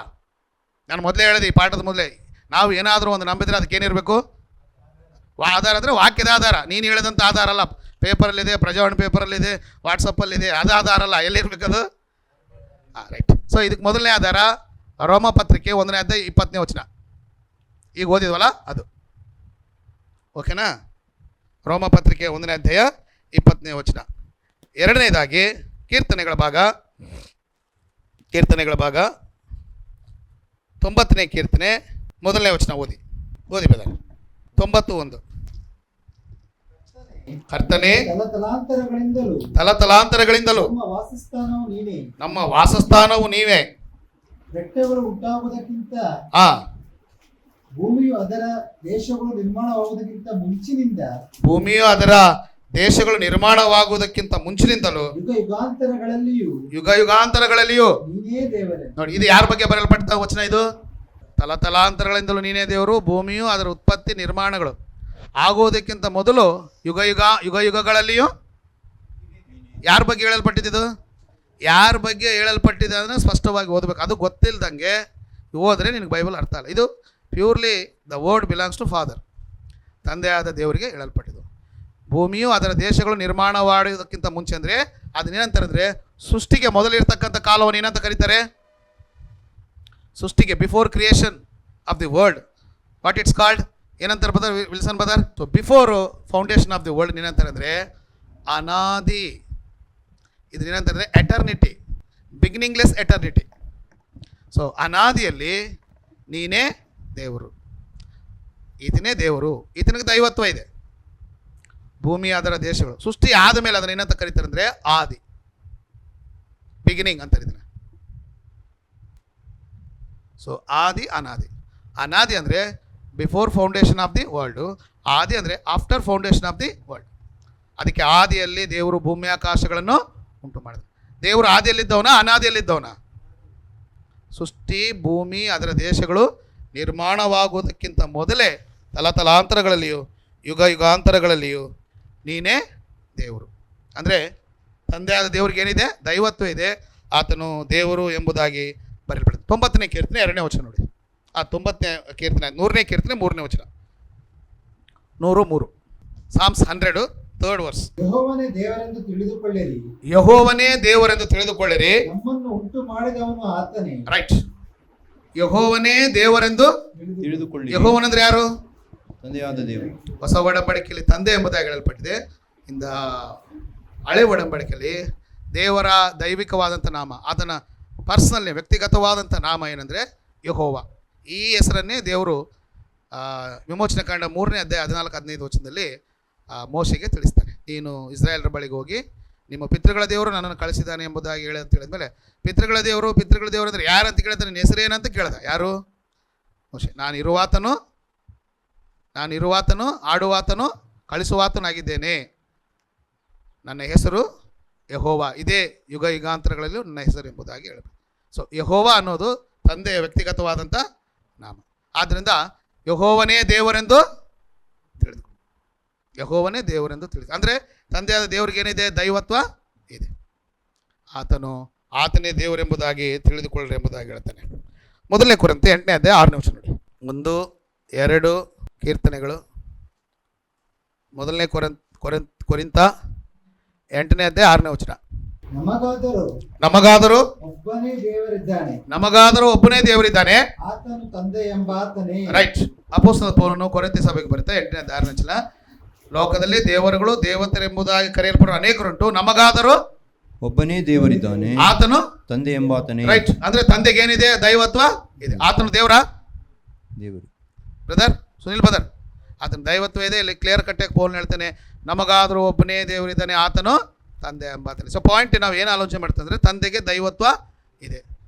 S1: ನಾನು ಮೊದಲೇ ಹೇಳಿದೆ, ಈ ಪಾಠದ ಮೊದಲೇ, ನಾವು ಏನಾದರೂ ಒಂದು ನಂಬಿದ್ರೆ ಅದಕ್ಕೇನಿರಬೇಕು? ಆಧಾರ ಅಂದರೆ ವಾಕ್ಯದ ಆಧಾರ. ನೀನು ಹೇಳಿದಂಥ ಆಧಾರ ಅಲ್ಲ. ಪೇಪರಲ್ಲಿದೆ, ಪ್ರಜಾವಾಣಿ ಪೇಪರಲ್ಲಿದೆ, ವಾಟ್ಸಪ್ಪಲ್ಲಿದೆ, ಅದು ಆಧಾರ ಅಲ್ಲ. ಎಲ್ಲಿರ್ಬೇಕದು? ರೈಟ್. ಸೊ ಇದಕ್ಕೆ ಮೊದಲನೇ ಆಧಾರ ರೋಮ ಪತ್ರಿಕೆ 1ನೇ ಅಧ್ಯಾಯ 20ನೇ ವಚನ. ಈಗ ಓದಿದ್ವಲ್ಲ ಅದು. ಓಕೆನಾ? ರೋಮ ಪತ್ರಿಕೆ 1ನೇ ಅಧ್ಯಾಯ 20ನೇ ವಚನ. ಎರಡನೇದಾಗಿ ಕೀರ್ತನೆಗಳ ಭಾಗ 90ನೇ ಕೀರ್ತನೆ 1ನೇ ವಚನ ಓದಿ ಬೇಡ. 91. ಕರ್ತನೇ, ತಲತಲಾಂತರಗಳಿಂದಲೂ ನಮ್ಮ ವಾಸಸ್ಥಾನವು ನೀವೇ.
S3: ಬೆಟ್ಟಗಳು ಉಂಟಾಗುವುದಕ್ಕಿಂತ ಭೂಮಿಯು ಅದರ ದೇಶಗಳು ನಿರ್ಮಾಣವಾಗುವುದಕ್ಕಿಂತ ಮುಂಚಿನಿಂದಲೂ ಯುಗ ಯುಗಾಂತರಗಳಲ್ಲಿಯೂ ನೋಡಿ, ಇದು ಯಾರ ಬಗ್ಗೆ ಬರೆಯಲ್ಪಟ್ಟ ವಚನ? ಇದು ತಲತಲಾಂತರಗಳಿಂದಲೂ ನೀನೇ ದೇವರು, ಭೂಮಿಯು ಅದರ ಉತ್ಪತ್ತಿ ನಿರ್ಮಾಣಗಳು ಆಗುವುದಕ್ಕಿಂತ ಮೊದಲು ಯುಗ ಯುಗಗಳಲ್ಲಿಯೂ ಯಾರ ಬಗ್ಗೆ ಹೇಳಲ್ಪಟ್ಟಿದ್ದು? ಯಾರ ಬಗ್ಗೆ ಹೇಳಲ್ಪಟ್ಟಿದೆ ಅಂದರೆ ಸ್ಪಷ್ಟವಾಗಿ ಓದಬೇಕು. ಅದು ಗೊತ್ತಿಲ್ಲದಂಗೆ ಓದರೆ ನಿನಗೆ ಬೈಬಲ್ ಅರ್ಥ ಅಲ್ಲ. ಇದು purely the word belongs to father, ತಂದೆಯಾದ ದೇವರಿಗೆ ಹೇಳಲ್ಪಟ್ಟಿದ್ದು. ಭೂಮಿಯು ಅದರ ದೇಶಗಳು ನಿರ್ಮಾಣವಾಡುವುದಕ್ಕಿಂತ ಮುಂಚೆ ಅಂದರೆ ಅದನ್ನೇನಂತಾರೆ ಅಂದರೆ ಸೃಷ್ಟಿಗೆ ಮೊದಲಿರ್ತಕ್ಕಂಥ ಕಾಲವನ್ನು ಏನಂತ ಕರೀತಾರೆ? ಸೃಷ್ಟಿಗೆ, before creation of the world, what it's called? ಏನಂತಾರೆ brother? Wilson brother. So before foundation of the world ಏನಂತಾರೆ ಅಂದರೆ ಅನಾದಿ. ಇದನ್ನೇನಂತಾರೆ ಅಂದರೆ ಎಟರ್ನಿಟಿ, ಬಿಗಿನಿಂಗ್ಲೆಸ್ ಎಟರ್ನಿಟಿ. ಸೊ ಅನಾದಿಯಲ್ಲಿ ನೀನೇ ದೇವರು, ಈತನೇ ದೇವರು, ಈತನಿಗೆ ದೈವತ್ವ ಇದೆ. ಭೂಮಿ ಅದರ ದೇಶಗಳು ಸೃಷ್ಟಿ ಆದ ಮೇಲೆ ಅದನ್ನು ಏನಂತ ಕರೀತಾರೆ ಅಂದರೆ ಆದಿ, ಬಿಗಿನಿಂಗ್ ಅಂತಾರೆ ಇದನ್ನು. ಸೊ ಆದಿ, ಅನಾದಿ ಅಂದರೆ before foundation of the world, ಆದಿ ಅಂದರೆ after foundation of the world. ಅದಕ್ಕೆ ಆದಿಯಲ್ಲಿ ದೇವರು ಭೂಮಿ ಆಕಾಶಗಳನ್ನು ಉಂಟು ಮಾಡಿದ್ರು. ದೇವರು ಆದಿಯಲ್ಲಿದ್ದವನ, ಅನಾದಿಯಲ್ಲಿದ್ದವನ? ಸೃಷ್ಟಿ, ಭೂಮಿ ಅದರ ದೇಶಗಳು ನಿರ್ಮಾಣವಾಗುವುದಕ್ಕಿಂತ ಮೊದಲೇ ತಲತಲಾಂತರಗಳಲ್ಲಿಯೂ ಯುಗ ಯುಗಾಂತರಗಳಲ್ಲಿಯೂ ನೀನೇ ದೇವರು. ಅಂದರೆ ತಂದೆಯಾದ ದೇವ್ರಿಗೆ ಏನಿದೆ? ದೈವತ್ವ ಇದೆ, ಆತನು ದೇವರು ಎಂಬುದಾಗಿ ಬರೆಯಲ್ಪಡುತ್ತೆ. 90ನೇ ಕೀರ್ತನೆ 2ನೇ ವಚನ ನೋಡಿ. ಆ 90ನೇ ಕೀರ್ತನೆ 100ನೇ ಕೀರ್ತನೆ 3ನೇ ವಚನ. 103 ಸಾಮ್ಸ್ 100 3rd verse. ಯೆಹೋವನೇ ದೇವರೆಂದು ತಿಳಿದುಕೊಳ್ಳಿರಿ,
S1: ಯೆಹೋವನೇ ದೇವರೆಂದು ತಿಳಿದುಕೊಳ್ಳಿರಿ,
S3: ನಮ್ಮನ್ನು ಉಂಟು ಮಾಡಿದವನು ಆತನೇ.
S1: ರೈಟ್. ಯೆಹೋವನೇ ದೇವರೆಂದು
S2: ತಿಳಿದುಕೊಳ್ಳಿ.
S1: ಯೆಹೋವನಂದ್ರೆ ಯಾರು?
S2: ತಂದೆಯಾದ ದೇವರು.
S1: ಹೊಸ ಒಡಂಬಡಿಕೆಯಲ್ಲಿ ತಂದೆ ಎಂಬುದಾಗಿ ಹೇಳಲ್ಪಟ್ಟಿದೆ. ಇಂದ ಹಳೆ ಒಡಂಬಡಿಕೆಯಲ್ಲಿ ದೇವರ ದೈವಿಕವಾದಂಥ ನಾಮ, ಆತನ ಪರ್ಸನಲ್ ವ್ಯಕ್ತಿಗತವಾದಂಥ ನಾಮ ಏನಂದರೆ ಯೆಹೋವ. ಈ ಹೆಸರನ್ನೇ ದೇವರು ವಿಮೋಚನೆ ಕಾಂಡ 3ನೇ ಅಧ್ಯಾಯ 14-15 ವಚನದಲ್ಲಿ ಮೋಶೆಗೆ ತಿಳಿಸ್ತಾನೆ. ನೀನು ಇಸ್ರಾಯೇಲರ ಬಳಿಗೆ ಹೋಗಿ ನಿಮ್ಮ ಪಿತೃಗಳ ದೇವರು ನನ್ನನ್ನು ಕಳಿಸಿದ್ದಾನೆ ಎಂಬುದಾಗಿ ಹೇಳಿ ಅಂತ ಹೇಳಿದ್ಮೇಲೆ, ಪಿತೃಗಳ ದೇವರು ಅಂದರೆ ಯಾರು ಅಂತ ಕೇಳ್ತಾನೆ? ನಿನ್ನ ಹೆಸರೇನಂತ ಕೇಳ್ದ. ಯಾರು? ಮೋಶೆ. ನಾನು ಇರುವಾತನು, ಆಡುವಾತನು, ಕಳಿಸುವಾತನಾಗಿದ್ದೇನೆ. ನನ್ನ ಹೆಸರು ಯೆಹೋವ, ಇದೇ ಯುಗ ಯುಗಾಂತರಗಳಲ್ಲೂ ನನ್ನ ಹೆಸರು ಎಂಬುದಾಗಿ ಹೇಳಬೇಕು. ಸೊ ಯೆಹೋವ ಅನ್ನೋದು ತಂದೆಯ ವ್ಯಕ್ತಿಗತವಾದಂಥ ನಾಮ. ಆದ್ದರಿಂದ ಯೆಹೋವನೇ ದೇವರೆಂದು ತಿಳಿದುಕೊ. ಯೆಹೋವನೇ ದೇವರೆಂದು ತಿಳಿಸಿ. ಅಂದರೆ ತಂದೆಯಾದ ದೇವರಿಗೇನಿದೆ? ದೈವತ್ವ ಇದೆ. ಆತನೇ ದೇವರೆಂಬುದಾಗಿ ತಿಳಿದುಕೊಳ್ಳ್ರಿ ಎಂಬುದಾಗಿ ಹೇಳ್ತಾನೆ. ಮೊದಲನೇ ಕೊರಿಂಥ 8ನೇ ಅಧ್ಯಾಯ 6ನೇ ವಚನ ನೋಡಿ. 1, 2 ಕೀರ್ತನೆಗಳು. ಮೊದಲನೇ ಕೊರಿಂಥ 8ನೇ ಅಧ್ಯಾಯ 6ನೇ ವಚನ. ನಮಗಾದರೂ ಒಬ್ಬನೇ ದೇವರಿದ್ದಾನೆ,
S3: ಆತನು ತಂದೆ ಎಂಬಾತನೇ.
S1: ರೈಟ್. ಅಪೊಸ್ತಲ ಪೌಲನು ಕೊರಿಂಥ ಸಭೆಗೆ ಬರುತ್ತೆ 8ನೇ ಅಧ್ಯಾಯ 6ನೇ ವಚನ. ಲೋಕದಲ್ಲಿ ದೇವರುಗಳು ದೇವತೆರೆಂಬುದಾಗಿ ಕರೆಯಲ್ಪಡುವ ಅನೇಕರುಂಟು, ನಮಗಾದರೂ
S2: ಒಬ್ಬನೇ ದೇವರಿದ್ದಾನೆ,
S1: ಆತನು
S2: ತಂದೆ ಎಂಬಾತನೇ.
S1: ರೈಟ್. ಅಂದ್ರೆ ತಂದೆಗೆ ಏನಿದೆ? ದೈವತ್ವ ಇದೆ. ಆತನು ದೇವರ
S2: ದೇವರು.
S1: ಬ್ರದರ್ ಸುನಿಲ್ ಬ್ರದರ್, ಆತನ ದೈವತ್ವ ಇದೆ. ಇಲ್ಲಿ ಕ್ಲಿಯರ್ ಕಟ್ಟಾಗಿ ಪೌಲ್ ಹೇಳ್ತಾನೆ, ನಮಗಾದರೂ ಒಬ್ಬನೇ ದೇವರಿದ್ದಾನೆ, ಆತನು ತಂದೆ ಎಂಬಾತನೇ. ಸೊ ಪಾಯಿಂಟ್ ನಾವು ಏನು ಆಲೋಚನೆ ಮಾಡ್ತಂದ್ರೆ, ತಂದೆಗೆ ದೈವತ್ವ ಇದೆ,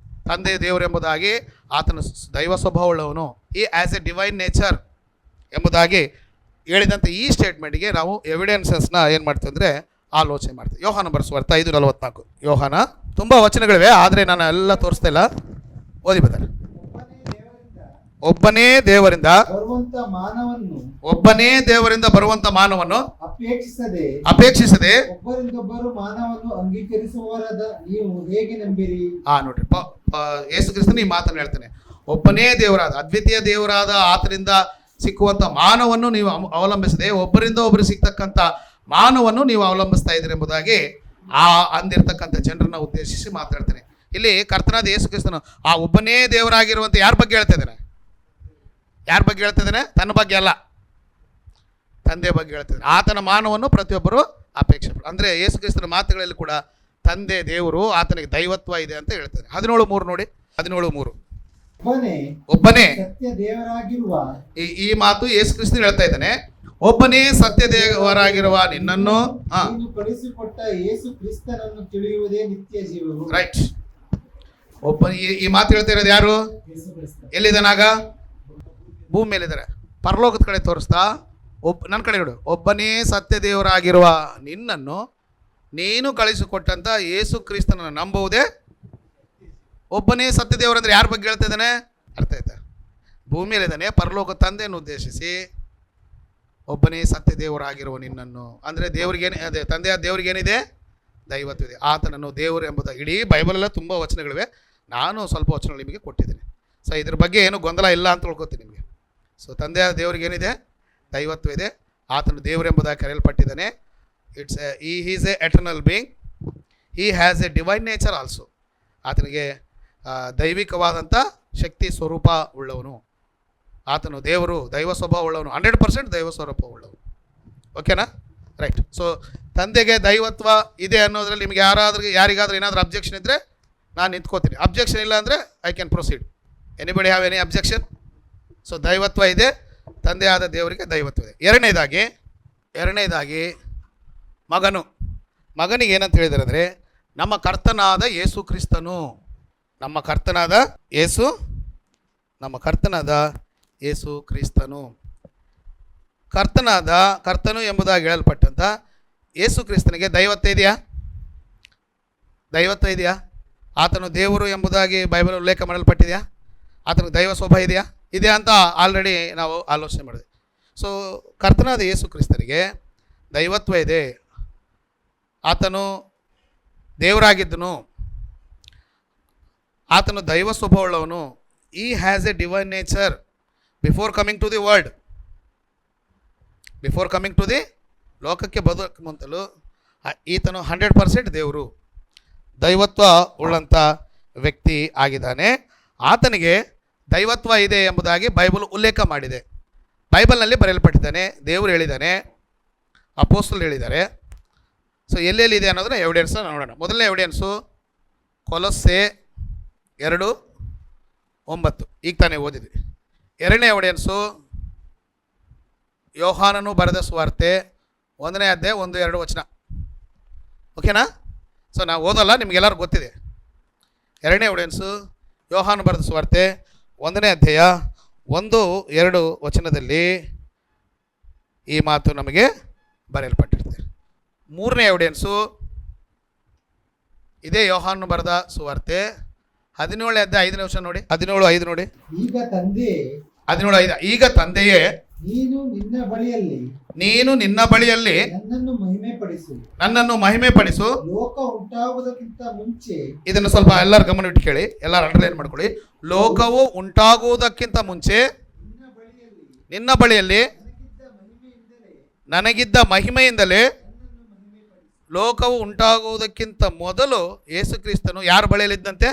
S1: ತಂದೆ ದೇವರೆಂಬುದಾಗಿ, ಆತನ ದೈವ ಸ್ವಭಾವವುಳ್ಳವನು, ಈ ಆ್ಯಸ್ ಎ ಡಿವೈನ್ ನೇಚರ್ ಎಂಬುದಾಗಿ ಹೇಳಿದಂಥ ಈ ಸ್ಟೇಟ್ಮೆಂಟ್ಗೆ ನಾವು ಎವಿಡೆನ್ಸಸ್ನ ಏನು ಮಾಡ್ತೀವಿ ಅಂದರೆ ಆಲೋಚನೆ ಮಾಡ್ತೀವಿ. ಯೋಹಾನ ಬರೆಸುವಾರ್ತೆ 5:44. ಯೋಹಾನ ತುಂಬ ವಚನಗಳಿವೆ, ಆದರೆ ನಾನು ಎಲ್ಲ ತೋರಿಸ್ತಾ ಇಲ್ಲ. ಓದಿ ಬರ್ತಾರೆ. ಒಬ್ಬನೇ ದೇವರಿಂದ ಬರುವಂತ ಮಾನವನ್ನು ಅಪೇಕ್ಷಿಸದೆ
S3: ಒಬ್ಬರಿಂದೊಬ್ಬರು ಮಾನವನ್ನು ಅಂಗೀಕರಿಸುವವರಾದ ನೀವು ಹೇಗೆ ನಂಬಿರಿ?
S1: ನೋಡ್ರಿ, ಯೇಸು ಕ್ರಿಸ್ತನು ಈ ಮಾತನ್ನು ಹೇಳ್ತಾನೆ. ಒಬ್ಬನೇ ದೇವರಾದ, ಅದ್ವಿತೀಯ ದೇವರಾದ ಆತನಿಂದ ಸಿಕ್ಕುವಂತ ಮಾನವನ್ನು ನೀವು ಅವಲಂಬಿಸದೆ ಒಬ್ಬರಿಂದ ಒಬ್ಬರು ಸಿಗ್ತಕ್ಕಂಥ ಮಾನವನ್ನು ನೀವು ಅವಲಂಬಿಸ್ತಾ ಇದ್ದೀರಿ ಎಂಬುದಾಗಿ ಅಂದಿರ್ತಕ್ಕಂಥ ಜನರನ್ನ ಉದ್ದೇಶಿಸಿ ಮಾತಾಡ್ತಾನೆ. ಇಲ್ಲಿ ಕರ್ತನಾದ ಯೇಸು ಕ್ರಿಸ್ತನು ಆ ಒಬ್ಬನೇ ದೇವರಾಗಿರುವಂತ ಯಾರ ಬಗ್ಗೆ ಹೇಳ್ತಾ ಇದ್ದಾನೆ? ಯಾರ ಬಗ್ಗೆ ಹೇಳ್ತಾ ಇದ್ದಾನೆ? ತನ್ನ ಬಗ್ಗೆ ಅಲ್ಲ, ತಂದೆ ಬಗ್ಗೆ ಹೇಳ್ತಿದ್ದಾನೆ. ಆತನ ಮಾನವನ್ನು ಪ್ರತಿಯೊಬ್ಬರು ಅಪೇಕ್ಷೆ. ಅಂದರೆ ಯೇಸು ಕ್ರಿಸ್ತನ ಮಾತುಗಳಲ್ಲಿ ಕೂಡ ತಂದೆ ದೇವರು, ಆತನಿಗೆ ದೈವತ್ವ ಇದೆ ಅಂತ ಹೇಳ್ತಾರೆ. 17:3 ನೋಡಿ. 17:3 ಒಬ್ಬನೇ
S3: ಸತ್ಯ ದೇವರಾಗಿರುವ,
S1: ಈ ಮಾತು ಯೇಸು ಕ್ರಿಸ್ತನು ಹೇಳ್ತಾ ಇದ್ದಾನೆ. ಒಬ್ಬನೇ ಸತ್ಯ ದೇವರಾಗಿರುವ ನಿನ್ನನ್ನು
S3: ಕಳಿಸಿಕೊಟ್ಟ ಯೇಸು ಕ್ರಿಸ್ತನನ್ನು ತಿಳಿಯುವುದೇ ನಿತ್ಯ ಜೀವವು.
S1: ರೈಟ್. ಈ ಮಾತು ಹೇಳ್ತಾ ಇರೋದು ಯಾರು? ಎಲ್ಲಿದ್ದಾನಾಗ? ಭೂಮಿ ಮೇಲಿದ್ದಾರೆ. ಪರಲೋಕದ ಕಡೆ ತೋರಿಸ್ತಾ ನನ್ನ ಕಡೆ ನೋಡು. ಒಬ್ಬನೇ ಸತ್ಯ ದೇವರಾಗಿರುವ ನಿನ್ನನ್ನು ನೀನು ಕಳಿಸಿಕೊಟ್ಟಂತ ಯೇಸು ಕ್ರಿಸ್ತನನ್ನು ನಂಬುವುದೇ. ಒಬ್ಬನೇ ಸತ್ಯ ದೇವರು ಅಂದರೆ ಯಾರ ಬಗ್ಗೆ ಹೇಳ್ತಾ ಇದ್ದಾನೆ? ಅರ್ಥ ಆಯ್ತಾ? ಭೂಮಿಯಲ್ಲಿದ್ದಾನೆ, ಪರಲೋಕ ತಂದೆಯನ್ನು ಉದ್ದೇಶಿಸಿ ಒಬ್ಬನೇ ಸತ್ಯ ದೇವರಾಗಿರುವ ನಿನ್ನನ್ನು, ಅಂದರೆ ದೇವರಿಗೇನೆ, ಅದೇ ತಂದೆಯ ದೇವರಿಗೇನಿದೆ? ದೈವತ್ವ ಇದೆ. ಆತನನ್ನು ದೇವರು ಎಂಬುದು ಇಡೀ ಬೈಬಲೆಲ್ಲ ತುಂಬ ವಚನಗಳಿವೆ. ನಾನು ಸ್ವಲ್ಪ ವಚನಗಳು ನಿಮಗೆ ಕೊಟ್ಟಿದ್ದೀನಿ. ಸೊ ಇದ್ರ ಬಗ್ಗೆ ಏನು ಗೊಂದಲ ಇಲ್ಲ ಅಂತ ತಿಳ್ಕೊತೀನಿ ನಿಮಗೆ. ಸೊ ತಂದೆಯ ದೇವರಿಗೇನಿದೆ? ದೈವತ್ವ ಇದೆ. ಆತನು ದೇವರೆಂಬುದಾಗಿ ಕರೆಯಲ್ಪಟ್ಟಿದ್ದಾನೆ. Is a eternal being. He has a divine nature also. ಆತನಿಗೆ ದೈವಿಕವಾದಂಥ ಶಕ್ತಿ ಸ್ವರೂಪ ಉಳ್ಳವನು. ಆತನು ದೇವರು, ದೈವ ಸ್ವಭಾವ ಉಳ್ಳವನು, 100% ದೈವ ಸ್ವರೂಪ ಉಳ್ಳವನು. ಓಕೆನಾ? ರೈಟ್. ಸೊ ತಂದೆಗೆ ದೈವತ್ವ ಇದೆ ಅನ್ನೋದ್ರಲ್ಲಿ ನಿಮಗೆ ಯಾರಿಗಾದ್ರೂ ಏನಾದರೂ ಅಬ್ಜೆಕ್ಷನ್ ಇದ್ದರೆ ನಾನು ನಿಂತ್ಕೋತೀನಿ. ಅಬ್ಜೆಕ್ಷನ್ ಇಲ್ಲ ಅಂದರೆ I can proceed. Anybody have any objection? So ದೈವತ್ವ ಇದೆ, ತಂದೆಯಾದ ದೇವರಿಗೆ ದೈವತ್ವ ಇದೆ. ಎರಡನೇದಾಗಿ ಮಗನಿಗೆ ಏನಂತ ಹೇಳಿದ್ದಾರೆ ಅಂದರೆ, ನಮ್ಮ ಕರ್ತನಾದ ಯೇಸು ಕ್ರಿಸ್ತನು, ನಮ್ಮ ಕರ್ತನಾದ ಯೇಸು ಕ್ರಿಸ್ತನು, ಕರ್ತನು ಎಂಬುದಾಗಿ ಹೇಳಲ್ಪಟ್ಟಂಥ ಯೇಸು ಕ್ರಿಸ್ತನಿಗೆ ದೈವತ್ವ ಇದೆಯಾ? ಆತನು ದೇವರು ಎಂಬುದಾಗಿ ಬೈಬಲ್ ಉಲ್ಲೇಖ ಮಾಡಲ್ಪಟ್ಟಿದೆಯಾ? ಆತನಿಗೆ ದೈವ ಸ್ವಭಾವ ಇದೆಯಾ ಅಂತ ಆಲ್ರೆಡಿ ನಾವು ಆಲೋಚನೆ ಮಾಡಿದೆ. ಸೊ ಕರ್ತನಾದ ಯೇಸು ಕ್ರಿಸ್ತನಿಗೆ ದೈವತ್ವ ಇದೆ. ಆತನು ದೇವರಾಗಿದ್ದನು, ಆತನು ದೈವ ಸ್ವಭಾವವುಳ್ಳವನು. He has a divine nature before coming to the world. Before coming to the ಲೋಕಕ್ಕೆ ಬದುಕು ಮುಂತಲು ಈತನು 100% ದೇವರು, ದೈವತ್ವ ಉಳ್ಳಂಥ ವ್ಯಕ್ತಿ ಆಗಿದ್ದಾನೆ. ಆತನಿಗೆ ದೈವತ್ವ ಇದೆ ಎಂಬುದಾಗಿ ಬೈಬಲ್ ಉಲ್ಲೇಖ ಮಾಡಿದೆ. ಬೈಬಲ್ನಲ್ಲಿ ಬರೆಯಲ್ಪಟ್ಟಿದ್ದಾನೆ, ದೇವರು ಹೇಳಿದ್ದಾನೆ, ಅಪೋಸ್ತಲರು ಹೇಳಿದ್ದಾರೆ. ಸೊ ಎಲ್ಲೆಲ್ಲಿದೆ ಅನ್ನೋದನ್ನ ಎವಿಡೆನ್ಸ್ನ ನೋಡೋಣ. ಮೊದಲನೇ ಎವಿಡೆನ್ಸು ಕೊಲೊಸ್ಸೆ 2:9, ಈಗ ತಾನೇ ಓದಿದ್ವಿ. ಎರಡನೇ ಎವಿಡೆನ್ಸು ಯೋಹಾನನು ಬರೆದ ಸುವಾರ್ತೆ 1ನೇ ಅಧ್ಯಾಯ 1-2 ವಚನ. ಓಕೆನಾ? ಸೊ ನಾವು ಓದಲ್ಲ, ನಿಮಗೆಲ್ಲರೂ ಗೊತ್ತಿದೆ. ಎರಡನೇ ಎವಿಡೆನ್ಸು ಯೋಹಾನ ಬರೆದ ಸುವಾರ್ತೆ 1ನೇ ಅಧ್ಯಾಯ 1-2 ವಚನದಲ್ಲಿ ಈ ಮಾತು ನಮಗೆ ಬರೆಯಲ್ಪಟ್ಟಿರ್ತದೆ. ಮೂರನೇ ಎವಿಡೆನ್ಸು ಇದೇ ಯೋಹಾನ ಬರೆದ ಸುವಾರ್ತೆ 17ನೇ ಅಧ್ಯಾಯ 5ನೇ ವಚನ ನೋಡಿ. 17:5 ನೋಡಿ.
S3: ಈಗ ತಂದೆ
S1: 17:5 ಈಗ ತಂದೆಯೇ
S4: ನೀನು ನಿನ್ನ ಬಳಿಯಲ್ಲಿ
S1: ನೀನು ನಿನ್ನ ಬಳಿಯಲ್ಲಿ
S4: ನನ್ನನ್ನು ಮಹಿಮೆಪಡಿಸು.
S1: ನನ್ನನ್ನು ಮಹಿಮೆ ಪಡಿಸು.
S4: ಲೋಕ ಉಂಟಾಗುವುದಕ್ಕಿಂತ ಮುಂಚೆ
S1: ಇದನ್ನು ಸ್ವಲ್ಪ ಎಲ್ಲರೂ ಗಮನವಿಟ್ಟು ಕೇಳಿ, ಎಲ್ಲರೂ ಅಂಡರ್ಲೈನ್ ಮಾಡ್ಕೊಳ್ಳಿ. ಲೋಕವು ಉಂಟಾಗುವುದಕ್ಕಿಂತ ಮುಂಚೆ
S4: ನಿನ್ನ ಬಳಿಯಲ್ಲಿ
S1: ನಿನ್ನ ಬಳಿಯಲ್ಲಿ ನನಗಿದ್ದ ಮಹಿಮೆಯಿಂದಲೇ ಲೋಕವು ಉಂಟಾಗುವುದಕ್ಕಿಂತ ಮೊದಲು ಯೇಸು ಕ್ರಿಸ್ತನು ಯಾರ ಬಳಿಯಲ್ಲಿದ್ದಂತೆ?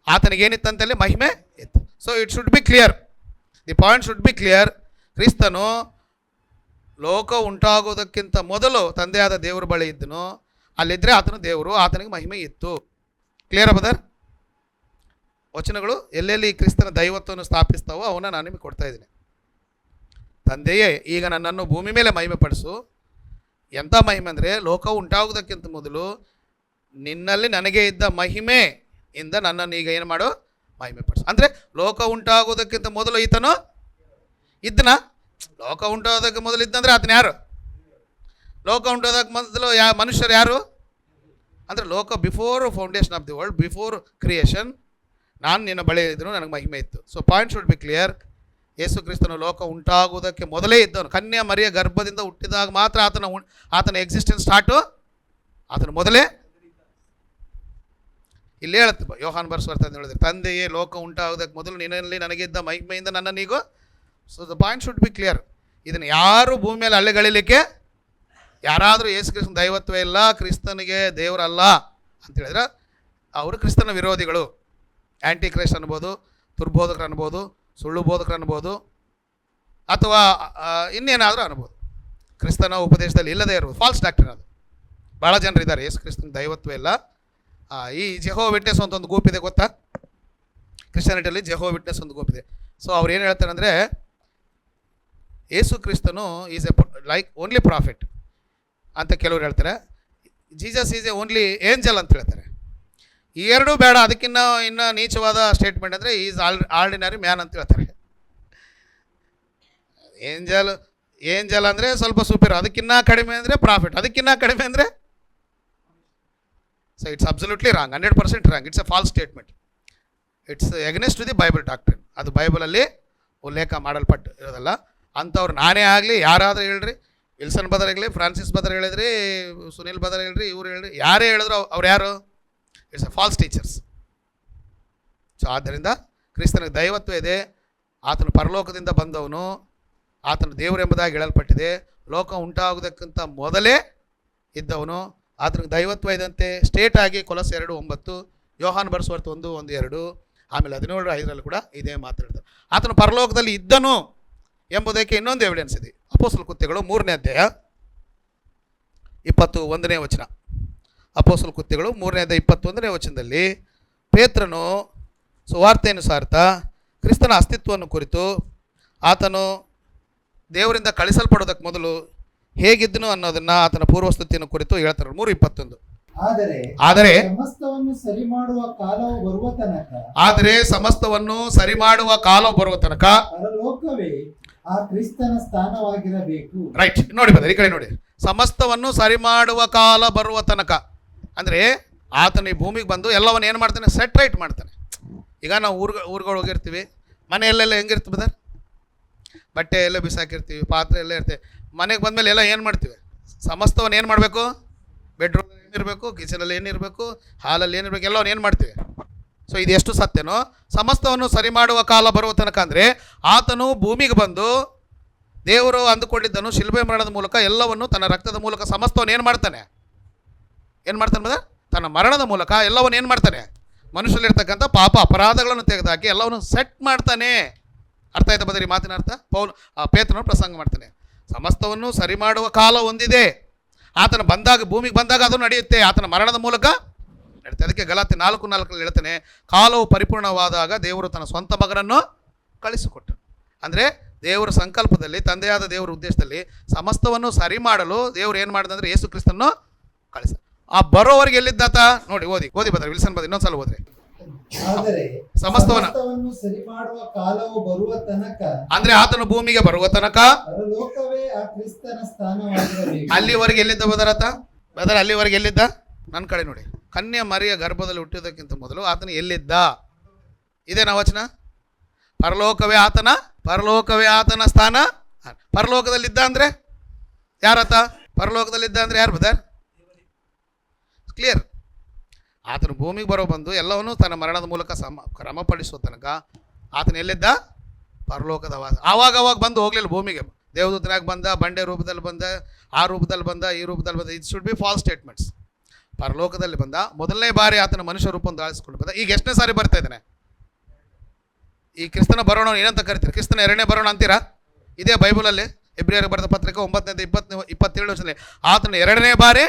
S1: ಆತನಿಗೇನಿತ್ತಂತೆ? ಅಲ್ಲಿ ಮಹಿಮೆ ಇತ್ತು. So it should be clear, the point should be clear. ಕ್ರಿಸ್ತನು ಲೋಕ ಉಂಟಾಗುವುದಕ್ಕಿಂತ ಮೊದಲು ತಂದೆಯಾದ ದೇವರ ಬಳಿ ಇದ್ದನು. ಅಲ್ಲಿದ್ದರೆ ಆತನು ದೇವರು, ಆತನಿಗೆ ಮಹಿಮೆ ಇತ್ತು. ಕ್ಲಿಯರ್ ಬದರ್? ವಚನಗಳು ಎಲ್ಲೆಲ್ಲಿ ಕ್ರಿಸ್ತನ ದೈವತ್ವವನ್ನು ಸ್ಥಾಪಿಸ್ತಾವೋ ಅವನ್ನ ನಾನು ನಿಮಗೆ ಕೊಡ್ತಾ ಇದ್ದೀನಿ. ತಂದೆಯೇ ಈಗ ನನ್ನನ್ನು ಭೂಮಿ ಮೇಲೆ ಮಹಿಮೆ ಪಡಿಸು. ಎಂಥ ಮಹಿಮೆ ಅಂದರೆ, ಲೋಕ ಉಂಟಾಗುವುದಕ್ಕಿಂತ ಮೊದಲು ನಿನ್ನಲ್ಲಿ ನನಗೆ ಇದ್ದ ಮಹಿಮೆಯಿಂದ ನನ್ನನ್ನು ಈಗ ಏನು ಮಾಡು? ಮಹಿಮೆ ಪಡಿಸು. ಅಂದರೆ ಲೋಕ ಉಂಟಾಗುವುದಕ್ಕಿಂತ ಮೊದಲು ಈತನು ಇದ್ದನ? ಲೋಕ ಉಂಟಾಗೋದಕ್ಕೆ ಮೊದಲು ಇದ್ದಂದರೆ ಆತನ ಯಾರು? ಲೋಕ ಉಂಟಾಗೋದಕ್ಕೆ ಮೊದಲು ಮನುಷ್ಯರು ಯಾರು ಅಂದರೆ ಲೋಕ before foundation of the world, before creation ನಾನು ನಿನ್ನ ಬಳಿ ಇದ್ದನು, ನನಗೆ ಮಹಿಮೆ ಇತ್ತು. So point should be clear. Yesu ಕ್ರಿಸ್ತನು ಲೋಕ ಉಂಟಾಗುವುದಕ್ಕೆ ಮೊದಲೇ ಇದ್ದವನು. ಕನ್ಯಾ ಮರಿಯ ಗರ್ಭದಿಂದ ಹುಟ್ಟಿದಾಗ ಮಾತ್ರ ಆತನ ಎಕ್ಸಿಸ್ಟೆನ್ಸ್ ಸ್ಟಾರ್ಟು. ಆತನ ಮೊದಲೇ ಇಲ್ಲಿ ಹೇಳುತ್ತೆ ಯೋಹಾನ್ ಬರ್ಸ್ವರ್ತ ಅಂತ ಹೇಳಿದ್ರೆ, ತಂದೆಯೇ ಲೋಕ ಉಂಟಾಗುವುದಕ್ಕೆ ಮೊದಲು ನಿನ್ನಲ್ಲಿ ನನಗಿದ್ದ ಮಹಿಮೆಯಿಂದ ನನ್ನನ್ನೀಗೂ. So the point should be clear. ಇದನ್ನು ಯಾರು ಭೂಮಿ ಮೇಲೆ ಅಲೆಗಳಿಲಿಕ್ಕೆ ಯಾರಾದರೂ ಯೇಸು ಕ್ರಿಸ್ತನ ದೈವತ್ವ ಇಲ್ಲ, ಕ್ರಿಸ್ತನಿಗೆ ದೇವರಲ್ಲ ಅಂತ ಹೇಳಿದ್ರೆ ಅವರು ಕ್ರಿಸ್ತನ ವಿರೋಧಿಗಳು. ಆ್ಯಂಟಿ ಕ್ರೈಸ್ಟ್ ಅನ್ಬೋದು, ದುರ್ಬೋಧಕರು ಅನ್ಬೋದು, ಸುಳ್ಳು ಬೋಧಕರು ಅನ್ಬೋದು, ಅಥವಾ ಇನ್ನೇನಾದರೂ ಅನ್ಬೋದು. ಕ್ರಿಸ್ತನ ಉಪದೇಶದಲ್ಲಿ ಇಲ್ಲದೇ ಇರ್ಬೋದು, ಫಾಲ್ಸ್ ಡಾಕ್ಟ್ರಿನ್ ಅದು. ಭಾಳ ಜನರಿದ್ದಾರೆ ಯೇಸು ಕ್ರಿಸ್ತನ ದೈವತ್ವ ಇಲ್ಲ. ಈ ಜೆಹೋ ವಿಟ್ನೆಸ್ ಅಂತ ಒಂದು ಗ್ರೂಪ್ ಇದೆ, ಗೊತ್ತಾ? ಕ್ರಿಶ್ಚಿಯಾನಿಟಿಯಲ್ಲಿ ಜೆಹೋ ವಿಟ್ನೆಸ್ ಒಂದು ಗ್ರೂಪ್ ಇದೆ. ಸೊ ಅವ್ರು ಏನು ಹೇಳ್ತಾರೆ ಅಂದರೆ, ಯೇಸು ಕ್ರಿಸ್ತನು is A like only profit ಅಂತ ಕೆಲವ್ರು ಹೇಳ್ತಾರೆ. Jesus is A only angel ಅಂತ ಹೇಳ್ತಾರೆ. ಈ ಎರಡೂ ಬೇಡ, ಅದಕ್ಕಿನ್ನ ಇನ್ನೂ ನೀಚವಾದ ಸ್ಟೇಟ್ಮೆಂಟ್ ಅಂದರೆ ಈಸ್ ಆರ್ಡಿನರಿ ಮ್ಯಾನ್ ಅಂತ ಹೇಳ್ತಾರೆ. ಏಂಜಲ್ ಅಂದರೆ ಸ್ವಲ್ಪ ಸೂಪರ್, ಅದಕ್ಕಿನ್ನ ಕಡಿಮೆ ಅಂದರೆ ಪ್ರಾಫಿಟ್, ಅದಕ್ಕಿನ್ನ ಕಡಿಮೆ ಅಂದರೆ. So it's absolutely wrong, 100% wrong. It's a false statement. It's against to the Bible doctrine. ಅದು ಬೈಬಲಲ್ಲಿ ಉಲ್ಲೇಖ ಮಾಡಲ್ಪಟ್ಟು ಇರೋದಲ್ಲ. ಅಂಥವ್ರು ನಾನೇ ಆಗಲಿ, ಯಾರಾದರೂ ಹೇಳ್ರಿ, ವಿಲ್ಸನ್ ಬದರ್ ಆಗಲಿ, ಫ್ರಾನ್ಸಿಸ್ ಬದರ್ ಹೇಳಿದ್ರಿ, ಸುನಿಲ್ ಬದರ್ ಹೇಳ್ರಿ, ಇವ್ರು ಹೇಳ್ರಿ, ಯಾರೇ ಹೇಳಿದ್ರು ಅವ್ರು ಯಾರು? It's a falls teachers. So ಆದ್ದರಿಂದ ಕ್ರಿಸ್ತನಿಗೆ ದೈವತ್ವ ಇದೆ. ಆತನು ಪರಲೋಕದಿಂದ ಬಂದವನು, ಆತನು ದೇವರೆಂಬುದಾಗಿ ಹೇಳಲ್ಪಟ್ಟಿದೆ. ಲೋಕ ಉಂಟಾಗುವುದಕ್ಕಿಂತ ಮೊದಲೇ ಇದ್ದವನು. ಆತನಿಗೆ ದೈವತ್ವ ಇದಂತೆ ಸ್ಟೇಟ್ ಆಗಿ ಕೊಲಸ್ 2:9, ಯೋಹಾನ್ ಬರ್ಸ್ವರ್ತ್ 1:1-2, ಆಮೇಲೆ 17:5 ಕೂಡ ಇದೇ ಮಾತಾಡ್ತಾರೆ. ಆತನು ಪರಲೋಕದಲ್ಲಿ ಇದ್ದನು ಎಂಬುದಕ್ಕೆ ಇನ್ನೊಂದು ಎವಿಡೆನ್ಸ್ ಇದೆ. ಅಪೊಸ್ತಲ ಕೃತ್ಯಗಳು 3ನೇ ಅಧ್ಯಾಯ 21ನೇ ವಚನ. ಅಪೊಸ್ತಲ ಕೃತ್ಯಗಳು 3ನೇ ಅಧ್ಯಾಯ 21ನೇ ವಚನದಲ್ಲಿ ಪೇತ್ರನು ಸುವಾರ್ತೆಯನ್ನು ಸಾರ್ತಾ ಕ್ರಿಸ್ತನ ಅಸ್ತಿತ್ವವನ್ನು ಕುರಿತು, ಆತನು ದೇವರಿಂದ ಕಳಿಸಲ್ಪಡೋದಕ್ಕೆ ಮೊದಲು ಹೇಗಿದ್ದನು ಅನ್ನೋದನ್ನ, ಆತನ ಪೂರ್ವಸ್ಥಿತಿಯನ್ನು ಕುರಿತು ಹೇಳ್ತಾರೆ. 3:21. ಆದರೆ
S4: ಸಮಸ್ತವನ್ನು ಸರಿ ಮಾಡುವ ಕಾಲವು ಬರುವ ತನಕ,
S1: ಆದರೆ ಸಮಸ್ತವನ್ನು ಸರಿ ಮಾಡುವ ಕಾಲ ಬರುವ ತನಕ
S4: ಪರಲೋಕವೇ ಆ ಕ್ರಿಸ್ತನ ಸ್ಥಾನವಾಗಿರಬೇಕು.
S1: ರೈಟ್, ನೋಡಿ ಬದ ಈ ಕಡೆ ನೋಡಿ. ಸಮಸ್ತವನ್ನು ಸರಿ ಮಾಡುವ ಕಾಲ ಬರುವ ತನಕ ಅಂದರೆ ಆತನ ಈ ಭೂಮಿಗೆ ಬಂದು ಎಲ್ಲವನ್ನು ಏನು ಮಾಡ್ತಾನೆ? ಸೆಟ್ ರೈಟ್ ಮಾಡ್ತಾನೆ. ಈಗ ನಾವು ಊರುಗಳು ಹೋಗಿರ್ತೀವಿ, ಮನೆಯಲ್ಲೆಲ್ಲ ಹೆಂಗಿರ್ತೀವಿ ಬದರ್? ಬಟ್ಟೆ ಎಲ್ಲ ಬಿಸಾಕಿರ್ತೀವಿ, ಪಾತ್ರೆ ಎಲ್ಲ ಇರ್ತೇವೆ. ಮನೆಗೆ ಬಂದಮೇಲೆ ಎಲ್ಲ ಏನು ಮಾಡ್ತೀವಿ? ಸಮಸ್ತವನ್ನು ಏನು ಮಾಡಬೇಕು? ಬೆಡ್ರೂಮ್ ಏನಿರಬೇಕು, ಕಿಚನಲ್ಲಿ ಏನಿರಬೇಕು, ಹಾಲಲ್ಲಿ ಏನಿರಬೇಕು, ಎಲ್ಲವನ್ನು ಏನು ಮಾಡ್ತೀವಿ? ಸೊ ಇದು ಎಷ್ಟು ಸತ್ಯನೋ, ಸಮಸ್ತವನ್ನು ಸರಿ ಮಾಡುವ ಕಾಲ ಬರುವ ತನಕ ಅಂದರೆ ಆತನು ಭೂಮಿಗೆ ಬಂದು ದೇವರು ಅಂದುಕೊಂಡಿದ್ದನು ಶಿಲ್ಬೆ ಮರಣದ ಮೂಲಕ ಎಲ್ಲವನ್ನು ತನ್ನ ರಕ್ತದ ಮೂಲಕ ಸಮಸ್ತವನ್ನು ಏನು ಮಾಡ್ತಾನೆ ಬದ? ತನ್ನ ಮರಣದ ಮೂಲಕ ಎಲ್ಲವನ್ನು ಏನು ಮಾಡ್ತಾನೆ? ಮನುಷ್ಯರಲ್ಲಿರ್ತಕ್ಕಂಥ ಪಾಪ ಅಪರಾಧಗಳನ್ನು ತೆಗೆದುಹಾಕಿ ಎಲ್ಲವನ್ನು ಸೆಟ್ ಮಾಡ್ತಾನೆ. ಅರ್ಥ ಆಯ್ತಾ ಬದರಿ ಮಾತಿನ ಅರ್ಥ? ಪೇತ್ರನು ಪ್ರಸಂಗ ಮಾಡ್ತಾನೆ. ಸಮಸ್ತವನ್ನು ಸರಿ ಮಾಡುವ ಕಾಲ ಹೊಂದಿದೆ. ಆತನ ಬಂದಾಗ, ಭೂಮಿಗೆ ಬಂದಾಗ ಅದು ನಡೆಯುತ್ತೆ, ಆತನ ಮರಣದ ಮೂಲಕ ನಡೆಯುತ್ತೆ. ಅದಕ್ಕೆ ಗಲಾತೆ 4:4 ಹೇಳ್ತಾನೆ, ಕಾಲವು ಪರಿಪೂರ್ಣವಾದಾಗ ದೇವರು ತನ್ನ ಸ್ವಂತ ಮಗನನ್ನು ಕಳಿಸಿಕೊಟ್ಟು. ಅಂದರೆ ದೇವರ ಸಂಕಲ್ಪದಲ್ಲಿ, ತಂದೆಯಾದ ದೇವರ ಉದ್ದೇಶದಲ್ಲಿ ಸಮಸ್ತವನ್ನು ಸರಿ ಮಾಡಲು ದೇವರು ಏನು ಮಾಡಿದಂದ್ರೆ ಯೇಸು ಕ್ರಿಸ್ತನ್ನು ಕಳಿಸ. ಆ ಬರೋವರೆಗೆ ಎಲ್ಲಿದ್ದಾತ ನೋಡಿ, ಓದಿ ಬದ ವಿಲ್ಸನ್ ಬದ ಇನ್ನೊಂದ್ಸಲ ಓದ್ರಿ.
S4: ಆದರೆ
S1: ಸಮಸ್ತವನ್ನು
S4: ಸರಿ ಮಾಡುವ ಕಾಲವು ಬರುವ ತನಕ,
S1: ಅಂದ್ರೆ ಆತನು ಭೂಮಿಗೆ ಬರುವ ತನಕ
S4: ಪರಲೋಕವೇ ಆ ಕ್ರಿಸ್ತನ ಸ್ಥಾನವಾಗಿರಬೇಕು.
S1: ಅಲ್ಲಿವರೆಗೆ ಎಲ್ಲಿದ್ದ ಬದರ ಅಲ್ಲಿವರೆಗೆ ಎಲ್ಲಿದ್ದ? ನನ್ನ ಕಡೆ ನೋಡಿ. ಕನ್ಯಾ ಮರಿಯ ಗರ್ಭದಲ್ಲಿ ಹುಟ್ಟುವುದಕ್ಕಿಂತ ಮೊದಲು ಆತನು ಎಲ್ಲಿದ್ದ? ಇದೇನಾ ವಚನ? ಪರಲೋಕವೇ ಆತನ ಸ್ಥಾನ. ಪರಲೋಕದಲ್ಲಿದ್ದ ಅಂದರೆ ಯಾರಾತ? ಪರಲೋಕದಲ್ಲಿದ್ದ ಅಂದರೆ ಯಾರು ಬದರ್? ಕ್ಲಿಯರ್. ಆತನು ಭೂಮಿಗೆ ಬಂದು ಎಲ್ಲವನ್ನೂ ತನ್ನ ಮರಣದ ಮೂಲಕ ಕ್ರಮಪಡಿಸುವ ತನಕ ಆತನ ಎಲ್ಲಿದ್ದ? ಪರಲೋಕದ ವಾಸ. ಆವಾಗ ಬಂದು ಹೋಗ್ಲಿಲ್ಲ ಭೂಮಿಗೆ. ದೇವದೂತನಾಗ ಬಂದ, ಬಂಡೆ ರೂಪದಲ್ಲಿ ಬಂದ, ಆ ರೂಪದಲ್ಲಿ ಬಂದ, ಈ ರೂಪದಲ್ಲಿ ಬಂದ. It should be false statements. ಪರಲೋಕದಲ್ಲಿ ಬಂದ, ಮೊದಲನೇ ಬಾರಿ ಆತನ ಮನುಷ್ಯ ರೂಪವನ್ನು ದಾಳಿಸ್ಕೊಂಡು ಬಂದ. ಈಗ ಎಷ್ಟನೇ ಸಾರಿ ಬರ್ತಾ ಇದ್ದಾನೆ? ಈ ಕ್ರಿಸ್ತನ ಬರೋಣ ಏನಂತ ಕರಿತೀರಿ? ಕ್ರಿಸ್ತನ ಎರಡನೇ ಬರೋಣ ಅಂತೀರಾ? ಇದೇ ಬೈಬಲಲ್ಲಿ ಎಬ್ರಿಯರಿಗೆ ಬರೆದ ಪತ್ರಿಕೆ 9:27 ವರ್ಷದಲ್ಲಿ ಆತನ ಎರಡನೇ ಬಾರಿ.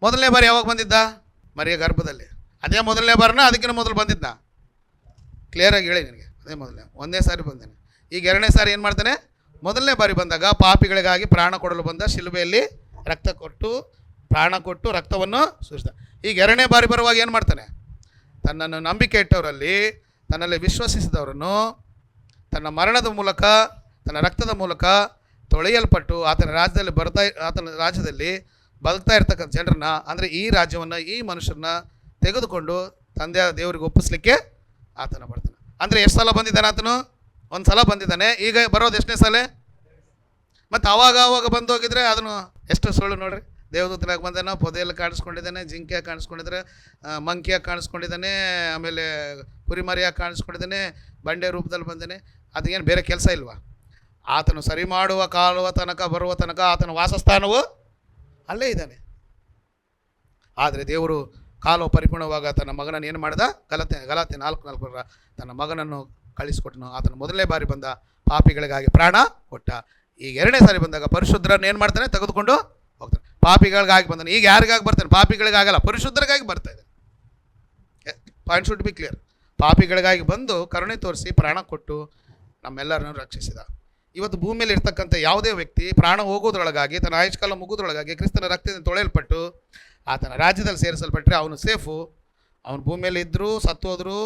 S1: ಮೊದಲನೇ ಬಾರಿ ಯಾವಾಗ ಬಂದಿದ್ದ? ಮರಿಯ ಗರ್ಭದಲ್ಲಿ. ಅದೇ ಮೊದಲನೇ ಬಾರಿನ ಅದಕ್ಕಿಂತ ಮೊದಲು ಬಂದಿದ್ದ? ಕ್ಲಿಯರಾಗಿ ಹೇಳಿ ನನಗೆ. ಅದೇ ಒಂದೇ ಸಾರಿ ಬಂದೇನೆ. ಈಗ ಎರಡನೇ ಸಾರಿ ಏನು ಮಾಡ್ತಾನೆ? ಮೊದಲನೇ ಬಾರಿ ಬಂದಾಗ ಪಾಪಿಗಳಿಗಾಗಿ ಪ್ರಾಣ ಕೊಡಲು ಬಂದ, ಶಿಲುಬೆಯಲ್ಲಿ ಪ್ರಾಣ ಕೊಟ್ಟು ರಕ್ತವನ್ನು ಸುರಿಸಿದ. ಈಗ ಎರಡನೇ ಬಾರಿ ಬರುವಾಗ ಏನು ಮಾಡ್ತಾನೆ? ತನ್ನನ್ನು ನಂಬಿಕೆ ಇಟ್ಟವರಲ್ಲಿ, ತನ್ನಲ್ಲಿ ವಿಶ್ವಸಿಸಿದವರನ್ನು ತನ್ನ ಮರಣದ ಮೂಲಕ, ತನ್ನ ರಕ್ತದ ಮೂಲಕ ತೊಳೆಯಲ್ಪಟ್ಟು ಆತನ ರಾಜ್ಯದಲ್ಲಿ ಬದುಕ್ತಾ ಇರ್ತಕ್ಕಂಥ ಜನರನ್ನ, ಅಂದರೆ ಈ ರಾಜ್ಯವನ್ನು, ಈ ಮನುಷ್ಯರನ್ನ ತೆಗೆದುಕೊಂಡು ತಂದೆಯ ದೇವರಿಗೆ ಒಪ್ಪಿಸ್ಲಿಕ್ಕೆ ಆತನ ಬರ್ತಾನೆ. ಅಂದರೆ ಎಷ್ಟು ಸಲ ಬಂದಿದ್ದಾನೆ ಆತನು? ಒಂದು ಸಲ ಬಂದಿದ್ದಾನೆ. ಈಗ ಬರೋದು ಎಷ್ಟನೇ ಸಲ? ಮತ್ತು ಆವಾಗ ಬಂದು ಹೋಗಿದ್ರೆ ಅದನ್ನು ಎಷ್ಟು ಸುಳ್ಳು ನೋಡ್ರಿ. ದೇವದೂತನಾಗಿ ಬಂದಾನೆ, ಪೊದೆಯಲ್ಲಿ ಕಾಣಿಸ್ಕೊಂಡಿದ್ದಾನೆ, ಜಿಂಕೆಯಾಗಿ ಕಾಣಿಸ್ಕೊಂಡಿದ್ದಾರೆ, ಮಂಕಿಯಾಗಿ ಕಾಣಿಸ್ಕೊಂಡಿದ್ದಾನೆ, ಆಮೇಲೆ ಕುರಿಮರಿಯಾಗಿ ಕಾಣಿಸ್ಕೊಂಡಿದ್ದಾನೆ, ಬಂಡೆ ರೂಪದಲ್ಲಿ ಬಂದಾನೆ. ಅದಕ್ಕೇನು ಬೇರೆ ಕೆಲಸ ಇಲ್ವಾ? ಆತನು ಸರಿ ಮಾಡುವ ಬರುವ ತನಕ ಆತನ ವಾಸಸ್ಥಾನವು ಅಲ್ಲೇ ಇದ್ದಾನೆ. ಆದರೆ ದೇವರು ಕಾಲವು ಪರಿಪೂರ್ಣವಾಗ ತನ್ನ ಮಗನನ್ನು ಏನು ಮಾಡಿದ? ಗಲಾತೆ 4:4 ತನ್ನ ಮಗನನ್ನು ಕಳಿಸಿಕೊಟ್ಟನು. ಆತನು ಮೊದಲನೇ ಬಾರಿ ಬಂದ, ಪಾಪಿಗಳಿಗಾಗಿ ಪ್ರಾಣ ಕೊಟ್ಟ. ಈಗ ಎರಡನೇ ಸಾರಿ ಬಂದಾಗ ಪರಿಶುದ್ಧರನ್ನು ಏನು ಮಾಡ್ತಾನೆ? ತೆಗೆದುಕೊಂಡು ಹೋಗ್ತಾನೆ. ಪಾಪಿಗಳಿಗಾಗಿ ಬಂದಾನೆ. ಈಗ ಯಾರಿಗಾಗಿ ಬರ್ತಾನೆ? ಪಾಪಿಗಳಿಗಾಗಲ್ಲ, ಪರಿಶುದ್ಧರಿಗಾಗಿ ಬರ್ತಾ ಇದೆ. Point should be clear. ಪಾಪಿಗಳಿಗಾಗಿ ಬಂದು ಕರುಣೆ ತೋರಿಸಿ ಪ್ರಾಣ ಕೊಟ್ಟು ನಮ್ಮೆಲ್ಲರನ್ನು ರಕ್ಷಿಸಿದ. ಇವತ್ತು ಭೂಮಿಯಲ್ಲಿ ಇರ್ತಕ್ಕಂಥ ಯಾವುದೇ ವ್ಯಕ್ತಿ ಪ್ರಾಣ ಹೋಗೋದ್ರೊಳಗಾಗಿ, ತನ್ನ ಆಯುಷ್ಕಾಲ ಮುಗೋದ್ರೊಳಗಾಗಿ ಕ್ರಿಸ್ತನ ರಕ್ತದಿಂದ ತೊಳೆಯಲ್ಪಟ್ಟು ಆತನ ರಾಜ್ಯದಲ್ಲಿ ಸೇರಿಸಲ್ಪಟ್ಟರೆ ಅವನು ಸೇಫು. ಅವನು ಭೂಮಿಯಲ್ಲಿ ಇದ್ದರೂ ಸತ್ತೋದ್ರು,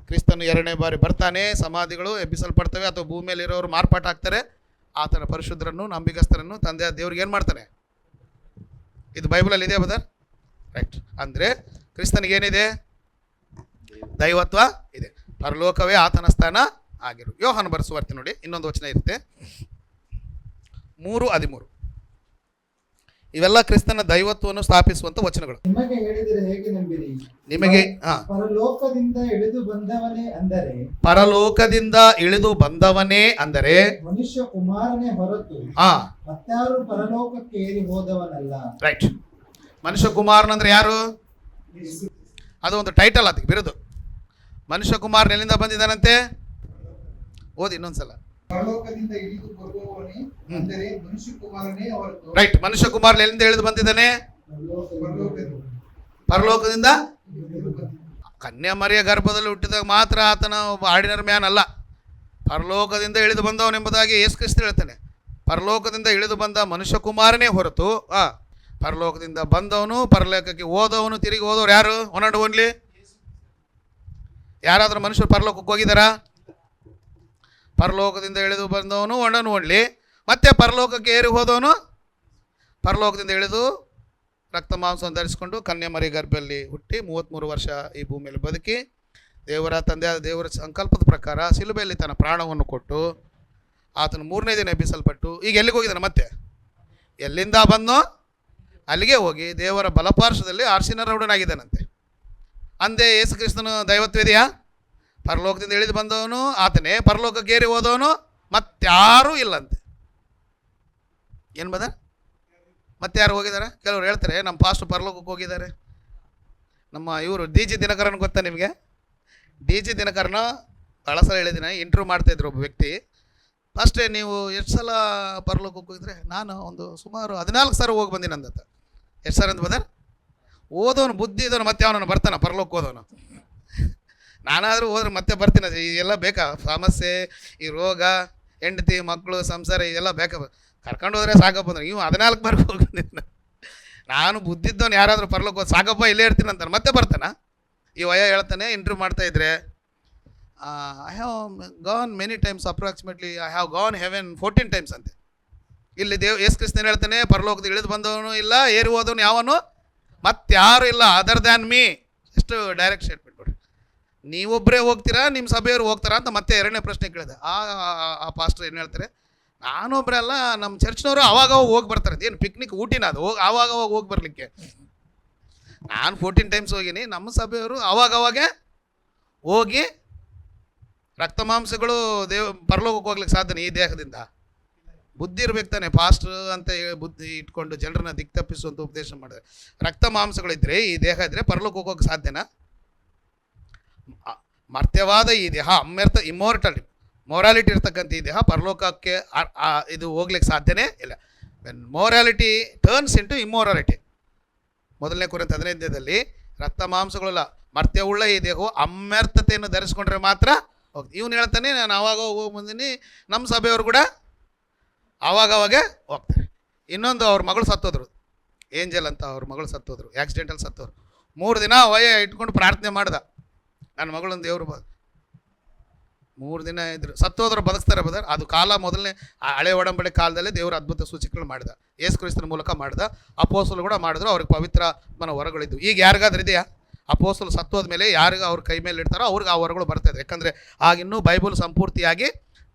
S1: ಕ್ರಿಸ್ತನು ಎರಡನೇ ಬಾರಿ ಬರ್ತಾನೆ, ಸಮಾಧಿಗಳು ಎಬ್ಬಿಸಲ್ಪಡ್ತವೆ ಅಥವಾ ಭೂಮಿಯಲ್ಲಿರೋರು ಮಾರ್ಪಾಟಾಗ್ತಾರೆ. ಆತನ ಪರಿಶುದ್ಧರನ್ನು, ನಂಬಿಗಸ್ತರನ್ನು ತಂದೆಯ ದೇವ್ರಿಗೆ ಏನು ಮಾಡ್ತಾನೆ? ಇದು ಬೈಬಲಲ್ಲಿ ಇದೆ ಬದರ್, ರೈಟ್. ಅಂದರೆ ಕ್ರಿಸ್ತನಿಗೇನಿದೆ? ದೈವತ್ವ ಇದೆ. ಪರಲೋಕವೇ ಆತನ ಸ್ಥಾನ ಆಗಿರು. ಯೋಹಾನ ಬರೆಸುವಾರ್ತೆ ನೋಡಿ, ಇನ್ನೊಂದು ವಚನ ಇರುತ್ತೆ 3:13. ಇವೆಲ್ಲ ಕ್ರಿಸ್ತನ ದೈವತ್ವವನ್ನು ಸ್ಥಾಪಿಸುವಂತ ವಚನಗಳು.
S4: ನಿಮಗೆ ಹೇಳಿದರೆ ಹೇಗೆ ನಂಬಿರಿ?
S1: ನಿಮಗೆ
S4: ಪರಲೋಕದಿಂದ ಇಳಿದು ಬಂದವನೇ
S1: ಅಂದರೆ
S4: ಮನುಷ್ಯ ಕುಮಾರನೇ ಹೊರತು ಮತ್ತಾರು ಪರಲೋಕಕ್ಕೆ ಏರಿ ಹೋದವನಲ್ಲ.
S1: ರೈಟ್. ಮನುಷ್ಯ ಕುಮಾರನಂದ್ರೆ ಯಾರು? ಅದು ಒಂದು ಟೈಟಲ್, ಅದಕ್ಕೆ ಬಿರುದು. ಮನುಷ್ಯ ಕುಮಾರನ ಎಲ್ಲಿಂದ ಬಂದಿದ್ದಾನಂತೆ? ಓದಿ ಇನ್ನೊಂದ್ಸಲ.
S4: ಪರಲೋಕದಿಂದ ಇಳಿದು ಬರುವವನೇ ಅಂದರೆ ಮನುಷ್ಯ ಕುಮಾರನೇ ಹೊರತು.
S1: ರೈಟ್. ಮನುಷ್ಯ ಕುಮಾರನ ಎಲ್ಲಿಂದ ಇಳಿದು ಬಂದಿದ್ದಾನೆ? ಪರಲೋಕದಿಂದ. ಕನ್ಯಾಮರಿಯ ಗರ್ಭದಲ್ಲಿ ಹುಟ್ಟಿದಾಗ ಮಾತ್ರ ಆತನ ಆರ್ಡಿನರಿ ಮ್ಯಾನ್ ಅಲ್ಲ, ಪರಲೋಕದಿಂದ ಇಳಿದು ಬಂದವನೆಂಬುದಾಗಿ ಯೇಸು ಕ್ರಿಸ್ತ ಹೇಳ್ತಾನೆ. ಪರಲೋಕದಿಂದ ಇಳಿದು ಬಂದ ಮನುಷ್ಯ ಕುಮಾರನೇ ಹೊರತು ಪರಲೋಕದಿಂದ ಬಂದವನು, ಪರಲೋಕಕ್ಕೆ ಹೋದವನು, ತಿರುಗಿ ಹೋದವ್ರು ಯಾರು? One and only. ಯಾರಾದರೂ ಮನುಷ್ಯರು ಪರಲೋಕಕ್ಕೆ ಹೋಗಿದ್ದಾರಾ? ಪರಲೋಕದಿಂದ ಇಳಿದು ಬಂದವನು ಒನ್ ಅಂಡ್ ಓನ್ಲಿ. ಮತ್ತೆ ಪರಲೋಕಕ್ಕೆ ಏರಿ ಹೋದವನು, ಪರಲೋಕದಿಂದ ಇಳಿದು ರಕ್ತ ಮಾಂಸವನ್ನು ಧರಿಸಿಕೊಂಡು ಕನ್ಯಾಮರಿ ಗರ್ಭದಲ್ಲಿ ಹುಟ್ಟಿ 33 ವರ್ಷ ಈ ಭೂಮಿಯಲ್ಲಿ ಬದುಕಿ ದೇವರ ಸಂಕಲ್ಪದ ಪ್ರಕಾರ ಶಿಲುಬೆಯಲ್ಲಿ ತನ್ನ ಪ್ರಾಣವನ್ನು ಕೊಟ್ಟು ಆತನು 3ನೇ ದಿನ ಎಬ್ಬಿಸಲ್ಪಟ್ಟು ಈಗ ಎಲ್ಲಿಗೆ ಹೋಗಿದ್ದಾನೆ? ಮತ್ತೆ ಎಲ್ಲಿಂದ ಬಂದೋ ಅಲ್ಲಿಗೆ ಹೋಗಿ ದೇವರ ಬಲಪಾರ್ಶ್ವದಲ್ಲಿ ಆರ್ಸಿನರೌಡನಾಗಿದ್ದಾನಂತೆ. ಅಂದೇ ಯೇಸು ಕ್ರಿಸ್ತನ ದೈವತ್ವ ಇದೆಯಾ? ಪರಲೋಕದಿಂದ ಇಳಿದು ಬಂದವನು ಆತನೇ, ಪರಲೋಕಕ್ಕೆ ಏರಿ ಹೋದವನು ಮತ್ತಾರೂ ಇಲ್ಲಂತೆ. ಏನು ಬದ? ಮತ್ತೆ ಯಾರು ಹೋಗಿದ್ದಾರೆ? ಕೆಲವರು ಹೇಳ್ತಾರೆ ನಮ್ಮ ಪಾಸ್ಟರ್ ಪರಲೋಕಕ್ಕೆ ಹೋಗಿದ್ದಾರೆ. ನಮ್ಮ ಇವರು DG ದಿನಕರನ್ ಗೊತ್ತಾ ನಿಮಗೆ? DG ದಿನಕರನ ಭಾಳ ಸಲ ಹೇಳಿದ್ದೀನಿ, ಇಂಟರ್ವ್ಯೂ ಮಾಡ್ತಾಯಿದ್ರು ಒಬ್ಬ ವ್ಯಕ್ತಿ. ಫಸ್ಟೇ ನೀವು ಎಷ್ಟು ಸಲ ಪರಲೋಕಕ್ಕೆ ಹೋಗಿದ್ರೆ? ನಾನು ಒಂದು ಸುಮಾರು 14 ಸಲ ಹೋಗಿ ಬಂದಿನಿ ಅಂದತ್ತ. ಎಷ್ಟು ಸಲ ಅಂತ ಬದರ್? ಓದೋನು ಬುದ್ಧಿ ಇದ್ದವನು ಮತ್ತೆ ಅವನನ್ನು ಬರ್ತಾನೆ ಪರಲೋಕ ಹೋದವನು. ನಾನಾದರೂ ಹೋದ್ರೆ ಮತ್ತೆ ಬರ್ತೀನಿ. ಇದೆಲ್ಲ ಬೇಕಾ? ಸಮಸ್ಯೆ, ಈ ರೋಗ, ಹೆಂಡತಿ, ಮಕ್ಕಳು, ಸಂಸಾರ ಇದೆಲ್ಲ ಬೇಕಾ? ಕರ್ಕೊಂಡು ಹೋದ್ರೆ ಸಾಕಪ್ಪ ಅಂದ್ರೆ ಇವು 14 ಬಾರಿ ಹೋಗಿ ಬಂದಿದ್ದ. ನಾನು ಬುದ್ಧಿದ್ದವನು ಯಾರಾದರೂ ಪರಲೋಕ ಹೋದ್ ಸಾಕಪ್ಪ ಇಲ್ಲೇ ಇರ್ತೀನಿ ಅಂತಾನೆ, ಮತ್ತೆ ಬರ್ತಾನೆ. ಈ ವಯ ಹೇಳ್ತಾನೆ ಇಂಟರ್ವ್ಯೂ ಮಾಡ್ತಾಯಿದ್ರೆ, I have gone many times, approximately I have gone Heaven 14 times ಅಂತೆ. ಇಲ್ಲಿ ಯೇಸು ಕ್ರಿಸ್ತನು ಹೇಳ್ತಾನೆ ಪರಲೋಕದ ಇಳಿದು ಬಂದವನು ಇಲ್ಲ, ಏರಿ ಹೋದವನು ಯಾವನು? ಮತ್ತಾರು ಇಲ್ಲ, ಅದರ್ ದ್ಯಾನ್ ಮೀ. ಎಷ್ಟು ಡೈರೆಕ್ಟ್ ಸ್ಟೇಟ್ಮೆಂಟ್ ಕೊಡ್ರಿ. ನೀವೊಬ್ಬರೇ ಹೋಗ್ತೀರಾ ನಿಮ್ಮ ಸಭೆಯವರು ಹೋಗ್ತಾರಾ ಅಂತ ಮತ್ತೆ ಎರಡನೇ ಪ್ರಶ್ನೆ ಕೇಳಿದೆ. ಆ ಪಾಸ್ಟರ್ ಏನು ಹೇಳ್ತಾರೆ, ನಾನೊಬ್ಬರೇ ಅಲ್ಲ, ನಮ್ಮ ಚರ್ಚ್ನವರು ಅವಾಗ ಹೋಗಿ ಬರ್ತಾರೆ. ಏನು ಪಿಕ್ನಿಕ್ ಊಟಿನ ಅದು ಆವಾಗ ಹೋಗಿ ಬರಲಿಕ್ಕೆ? ನಾನು 14 ಟೈಮ್ಸ್ ಹೋಗೀನಿ. ನಮ್ಮ ಸಭೆಯವರು ಅವಾಗವಾಗ ಹೋಗಿ ರಕ್ತ ಮಾಂಸಗಳು ಪರಲೋಕಕ್ಕೆ ಹೋಗ್ಲಿಕ್ಕೆ ಸಾಧ್ಯನೇ ಈ ದೇಹದಿಂದ? ಬುದ್ಧಿ ಇರ್ಬೇಕು ತಾನೆ. ಪಾಸ್ಟರ್ ಅಂತ ಬುದ್ಧಿ ಇಟ್ಕೊಂಡು ಜನರನ್ನ ದಿಕ್ ತಪ್ಪಿಸುವಂಥ ಉಪದೇಶ ಮಾಡಿದ್ರೆ, ರಕ್ತ ಮಾಂಸಗಳಿದ್ರೆ ಈ ದೇಹ ಇದ್ದರೆ ಪರಲೋಕಕ್ಕೆ ಹೋಗೋಕೆ ಸಾಧ್ಯನಾ? ಮರ್ತ್ಯವಾದ ಈ ದೇಹ ಮೊರಾಲಿಟಿ ಇರ್ತಕ್ಕಂಥ ಈ ದೇಹ ಪರಲೋಕಕ್ಕೆ ಇದು ಹೋಗ್ಲಿಕ್ಕೆ ಸಾಧ್ಯನೇ ಇಲ್ಲ. Morality turns into immorality. 1 ಕೊರಿಂಥ 15 ರಕ್ತ ಮಾಂಸಗಳೆಲ್ಲ ಮರ್ತ್ಯವುಳ್ಳ ಈ ದೇಹವು ಅಮ್ಯರ್ಥತೆಯನ್ನು ಧರಿಸ್ಕೊಂಡ್ರೆ ಮಾತ್ರ ಹೋಗ್ತೀವಿ. ಇವನು ಹೇಳ್ತಾನೆ, ನಾನು ಆವಾಗ ಹೋಗಿ ಬಂದೀನಿ, ನಮ್ಮ ಸಭೆಯವರು ಕೂಡ ಆವಾಗವಾಗ ಹೋಗ್ತಾರೆ. ಇನ್ನೊಂದು ಅವ್ರ ಮಗಳು ಸತ್ತೋದ್ರು, ಏಂಜಲ್ ಅಂತ ಅವ್ರ ಮಗಳು ಸತ್ತೋದ್ರು, ಆಕ್ಸಿಡೆಂಟಲ್ಲಿ ಸತ್ತೋದ್ರು. 3 ದಿನ ವಯ ಇಟ್ಕೊಂಡು ಪ್ರಾರ್ಥನೆ ಮಾಡ್ದ, ನನ್ನ ಮಗಳೊಂದು ದೇವರು 3 ದಿನ ಇದ್ರು. ಸತ್ತೋದ್ರು ಬದುಕ್ತಾರೆ ಬದರ್. ಅದು ಕಾಲ ಮೊದಲನೇ ಹಳೆ ಒಡಂಬಡಿ ಕಾಲದಲ್ಲೇ ದೇವರು ಅದ್ಭುತ ಸೂಚಕಗಳು ಮಾಡಿದ, ಯೇಸು ಕ್ರಿಸ್ತನ ಮೂಲಕ ಮಾಡಿದ. ಅಪೋಸ್ತಲರು ಕೂಡ ಮಾಡಿದ್ರು, ಅವ್ರಿಗೆ ಪವಿತ್ರ ವರಗಳಿದ್ದು. ಈಗ ಯಾರಿಗಾದ್ರೂ ಇದೆಯಾ? ಅಪೋಸ್ತಲರು ಸತ್ತೋದ ಮೇಲೆ ಯಾರಿಗ ಅವ್ರ ಕೈ ಮೇಲೆ ಇಡ್ತಾರೋ ಅವ್ರಿಗೆ ಆ ವರಗಳು ಬರ್ತಾಯಿದೆ. ಯಾಕಂದರೆ ಆಗಿನ್ನೂ ಬೈಬಲ್ ಸಂಪೂರ್ತಿಯಾಗಿ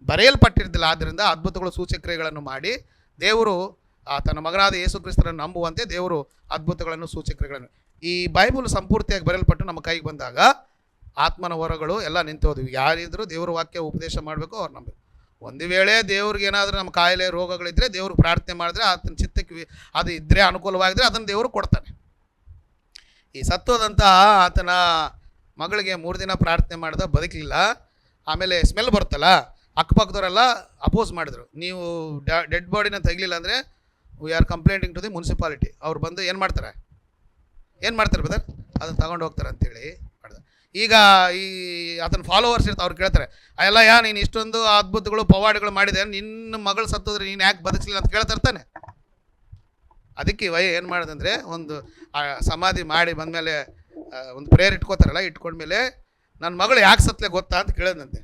S1: ಬರೆಯಲ್ಪಟ್ಟಿರ್ತಿಲ್ಲ. ಆದ್ದರಿಂದ ಅದ್ಭುತಗಳು ಸೂಚಕ್ರಿಯೆಗಳನ್ನು ಮಾಡಿ ದೇವರು ತನ್ನ ಮಗನಾದ ಯೇಸು ಕ್ರಿಸ್ತರನ್ನು ನಂಬುವಂತೆ ದೇವರು ಅದ್ಭುತಗಳನ್ನು ಸೂಚಕ್ರಿಯೆಗಳನ್ನು ಈ ಬೈಬಲ್ ಸಂಪೂರ್ತಿಯಾಗಿ ಬರೆಯಲ್ಪಟ್ಟು ನಮ್ಮ ಕೈಗೆ ಬಂದಾಗ ಆತ್ಮನ ವರಗಳು ಎಲ್ಲ ನಿಂತೋದ್ವಿ. ಯಾರಿದ್ರು ದೇವ್ರ ವಾಕ್ಯ ಉಪದೇಶ ಮಾಡಬೇಕು, ಅವ್ರು ನಂಬಬೇಕು. ಒಂದು ವೇಳೆ ದೇವ್ರಿಗೆ ಏನಾದರೂ ನಮ್ಮ ಕಾಯಿಲೆ ರೋಗಗಳಿದ್ದರೆ ದೇವ್ರಿಗೆ ಪ್ರಾರ್ಥನೆ ಮಾಡಿದ್ರೆ ಆತನ ಚಿತ್ತಕ್ಕೆ ಅದು ಇದ್ದರೆ ಅನುಕೂಲವಾಗಿದ್ದರೆ ಅದನ್ನು ದೇವರು ಕೊಡ್ತಾನೆ. ಈ ಸತ್ತೋದಂಥ ಆತನ ಮಗಳಿಗೆ 3 ದಿನ ಪ್ರಾರ್ಥನೆ ಮಾಡ್ದ, ಬದುಕಲಿಲ್ಲ. ಆಮೇಲೆ ಸ್ಮೆಲ್ ಬರುತ್ತಲ್ಲ, ಅಕ್ಕಪಕ್ಕದವರೆಲ್ಲ ಅಪೋಸ್ ಮಾಡಿದ್ರು, ನೀವು ಡೆಡ್ ಬಾಡಿನ ತೆಗಲಿಲ್ಲ ಅಂದರೆ we are complaining to the municipality. ಅವ್ರು ಬಂದು ಏನು ಮಾಡ್ತಾರೆ ಬದರ್, ಅದನ್ನು ತಗೊಂಡು ಹೋಗ್ತಾರೆ ಅಂತೇಳಿ ಮಾಡಿದ. ಈಗ ಈ ಅದನ್ನ ಫಾಲೋವರ್ಸ್ ಇರ್ತಾರೆ, ಅವ್ರು ಕೇಳ್ತಾರೆ, ಅಲ್ಲ ನೀನು ಇಷ್ಟೊಂದು ಅದ್ಭುತಗಳು ಪವಾಡಗಳು ಮಾಡಿದೆ, ನಿನ್ನ ಮಗಳು ಸತ್ತೋದ್ರೆ ನೀನು ಯಾಕೆ ಬದುಕಲಿಲ್ಲ ಅಂತ ಕೇಳ್ತಾರೆ ತಾನೆ. ಅದಕ್ಕೆ ಏನು ಮಾಡೋದಂದರೆ, ಒಂದು ಸಮಾಧಿ ಮಾಡಿ ಬಂದಮೇಲೆ ಒಂದು ಪ್ರೇಯರ್ ಇಟ್ಕೋತಾರಲ್ಲ, ಇಟ್ಕೊಂಡ್ಮೇಲೆ ನನ್ನ ಮಗಳು ಯಾಕೆ ಸತ್ತಲೆ ಗೊತ್ತಾ ಅಂತ ಕೇಳೋದಂತೆ.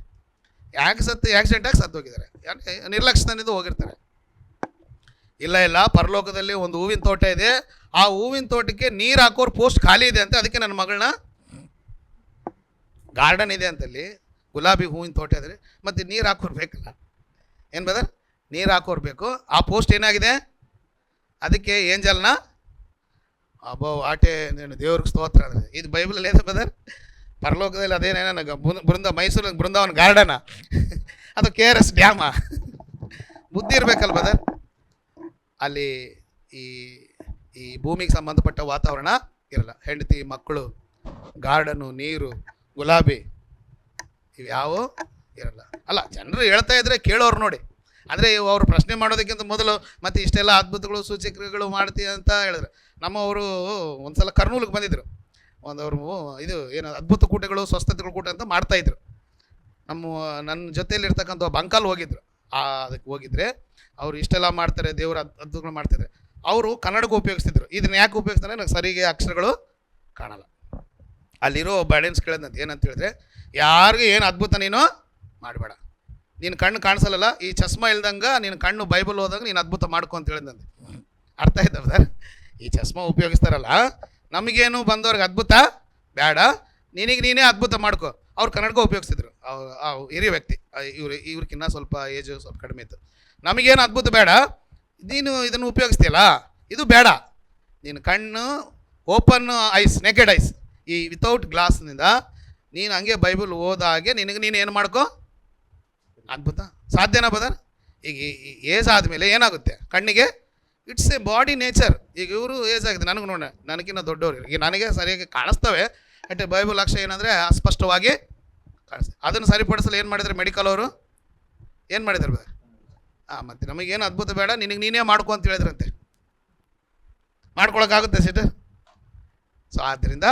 S1: ಯಾಕೆ ಆಕ್ಸಿಡೆಂಟಾಗಿ ಸತ್ತೋಗಿದ್ದಾರೆ, ನಿರ್ಲಕ್ಷ್ಯದಿಂದ ಹೋಗಿರ್ತಾರೆ. ಇಲ್ಲ ಪರಲೋಕದಲ್ಲಿ ಒಂದು ಹೂವಿನ ತೋಟ ಇದೆ, ಆ ಹೂವಿನ ತೋಟಕ್ಕೆ ನೀರು ಹಾಕೋರು ಪೋಸ್ಟ್ ಖಾಲಿ ಇದೆ ಅಂತ, ಅದಕ್ಕೆ ನನ್ನ ಮಗಳನ್ನ ಗಾರ್ಡನ್ ಇದೆ ಅಂತಲ್ಲಿ ಗುಲಾಬಿ ಹೂವಿನ ತೋಟ ಇದ್ರೆ ಮತ್ತು ನೀರು ಹಾಕೋರು ಬೇಕಲ್ಲ, ಏನು ಬದರ್, ನೀರು ಹಾಕೋರು ಬೇಕು. ಆ ಪೋಸ್ಟ್ ಏನಾಗಿದೆ, ಅದಕ್ಕೆ ಏಂಜಲ್ನ ಆಟೆ ದೇವ್ರಿಗೆ ಸ್ತೋತ್ರ ಅಂದರೆ ಇದು ಬೈಬಲಲ್ಲಿ ಇದೆ ಬದರ್. ಪರಲೋಕದಲ್ಲಿ ಅದೇನೇನ ಮೈಸೂರು ಬೃಂದಾವನ ಗಾರ್ಡನ ಅದು KRS ಡ್ಯಾಮ. ಬುದ್ಧಿ ಇರಬೇಕಲ್ಲ ಬದರ್. ಅಲ್ಲಿ ಈ ಭೂಮಿಗೆ ಸಂಬಂಧಪಟ್ಟ ವಾತಾವರಣ ಇರಲ್ಲ. ಹೆಂಡತಿ, ಮಕ್ಕಳು, ಗಾರ್ಡನು, ನೀರು, ಗುಲಾಬಿ ಇವ್ಯಾವೂ ಇರಲ್ಲ. ಅಲ್ಲ, ಜನರು ಹೇಳ್ತಾ ಇದ್ರೆ ಕೇಳೋರು ನೋಡಿ. ಆದರೆ ಅವರು ಪ್ರಶ್ನೆ ಮಾಡೋದಕ್ಕಿಂತ ಮೊದಲು ಮತ್ತು ಇಷ್ಟೆಲ್ಲ ಅದ್ಭುತಗಳು ಸೂಚಕ್ರಿಯೆಗಳು ಮಾಡ್ತೀವಿ ಅಂತ ಹೇಳಿದ್ರು. ನಮ್ಮವರು ಒಂದು ಸಲ ಕರ್ನೂಲಿಗೆ ಬಂದಿದ್ದರು. ಅವರು ಇದು ಏನು ಅದ್ಭುತ ಕೂಟಗಳು ಸ್ವಸ್ಥತೆಗಳ ಕೂಟ ಅಂತ ಮಾಡ್ತಾಯಿದ್ರು. ನನ್ನ ಜೊತೆಯಲ್ಲಿರ್ತಕ್ಕಂಥ ಬಂಕಲ್ ಹೋಗಿದ್ರು. ಅದಕ್ಕೆ ಹೋಗಿದ್ರೆ ಅವರು ಇಷ್ಟೆಲ್ಲ ಮಾಡ್ತಾರೆ, ದೇವರ ಅದ್ಭುತಗಳು ಮಾಡ್ತಿದ್ದಾರೆ. ಅವರು ಕನ್ನಡಕ್ಕೆ ಉಪಯೋಗಿಸ್ತಿದ್ರು. ಇದನ್ನ ಯಾಕೆ ಉಪಯೋಗಿಸ್ತಾರೆ, ನನಗೆ ಸರಿಗೆ ಅಕ್ಷರಗಳು ಕಾಣಲ್ಲ. ಅಲ್ಲಿರೋ ಬ್ಯಾಲೆನ್ಸ್ ಕೇಳೋದಂತ ಏನಂತ ಹೇಳಿದ್ರೆ, ಯಾರಿಗೂ ಏನು ಅದ್ಭುತ ನೀನು ಮಾಡಬೇಡ, ನೀನು ಕಣ್ಣು ಕಾಣಿಸಲ್ಲ, ಈ ಚಸ್ಮಾ ಇಲ್ದಂಗೆ ನೀನು ಕಣ್ಣು ಬೈಬಲ್ ಹೋದಾಗ ನೀನು ಅದ್ಭುತ ಮಾಡ್ಕೊ ಅಂತ ಹೇಳಿದಂತೆ. ಅರ್ಥ ಆಯ್ತಲ್ಲ ಸರ್? ಈ ಚಸ್ಮಾ ಉಪಯೋಗಿಸ್ತಾರಲ್ಲ, ನಮಗೇನು ಬಂದವ್ರಿಗೆ ಅದ್ಭುತ ಬೇಡ, ನೀನೇ ಅದ್ಭುತ ಮಾಡ್ಕೊ. ಅವ್ರು ಕನ್ನಡಕ ಉಪಯೋಗಿಸ್ತಿದ್ರು, ಹಿರಿಯ ವ್ಯಕ್ತಿ. ಇವ್ರಿಗಿನ್ನ ಸ್ವಲ್ಪ ಏಜು ಸ್ವಲ್ಪ ಕಡಿಮೆ ಇತ್ತು. ನಮಗೇನು ಅದ್ಭುತ ಬೇಡ, ನೀನು ಇದನ್ನು ಉಪಯೋಗಿಸ್ತೀಯಲ್ಲ, ಇದು ಬೇಡ. ನೀನು ಕಣ್ಣು ಓಪನ್ ಐಸ್, ನೆಕೆಡ್ ಐಸ್, ಈ ವಿತೌಟ್ ಗ್ಲಾಸ್ನಿಂದ ನೀನು ಹಂಗೆ ಬೈಬಲ್ ಓದಾಗೆ ನೀನು ಏನು ಮಾಡ್ಕೊ, ಅದ್ಭುತ ಸಾಧ್ಯನಾ ಬದರ್? ಈಗ ಏಜ್ ಆದಮೇಲೆ ಏನಾಗುತ್ತೆ ಕಣ್ಣಿಗೆ, ಇಟ್ಸ್ ಎ ಬಾಡಿ ನೇಚರ್. ಈಗ ಇವರು ಏಜ್ ಆಗಿದೆ, ನನಗೆ ನೋಡ, ನನಗಿನ್ನ ದೊಡ್ಡವ್ರು, ಈಗ ನನಗೆ ಸರಿಯಾಗಿ ಕಾಣಿಸ್ತವೆ. ಬಟ್ ಬೈಬಲ್ ಅಕ್ಷರ ಏನಂದರೆ ಅಸ್ಪಷ್ಟವಾಗಿ ಕಾಣಿಸ್ತದೆ. ಅದನ್ನು ಸರಿಪಡಿಸಲು ಏನು ಮಾಡಿದ್ದಾರೆ ಮೆಡಿಕಲ್ ಅವರು, ಏನು ಮಾಡಿದ್ದಾರೆ ಬದರ್? ಮತ್ತು ನಮಗೇನು ಅದ್ಭುತ ಬೇಡ, ನೀನೇ ಮಾಡ್ಕೊ ಅಂತ ಹೇಳಿದ್ರಂತೆ. ಮಾಡ್ಕೊಳಕ್ಕಾಗುತ್ತೆ ಸಿಸ್ಟರ್? ಸೊ ಆದ್ದರಿಂದ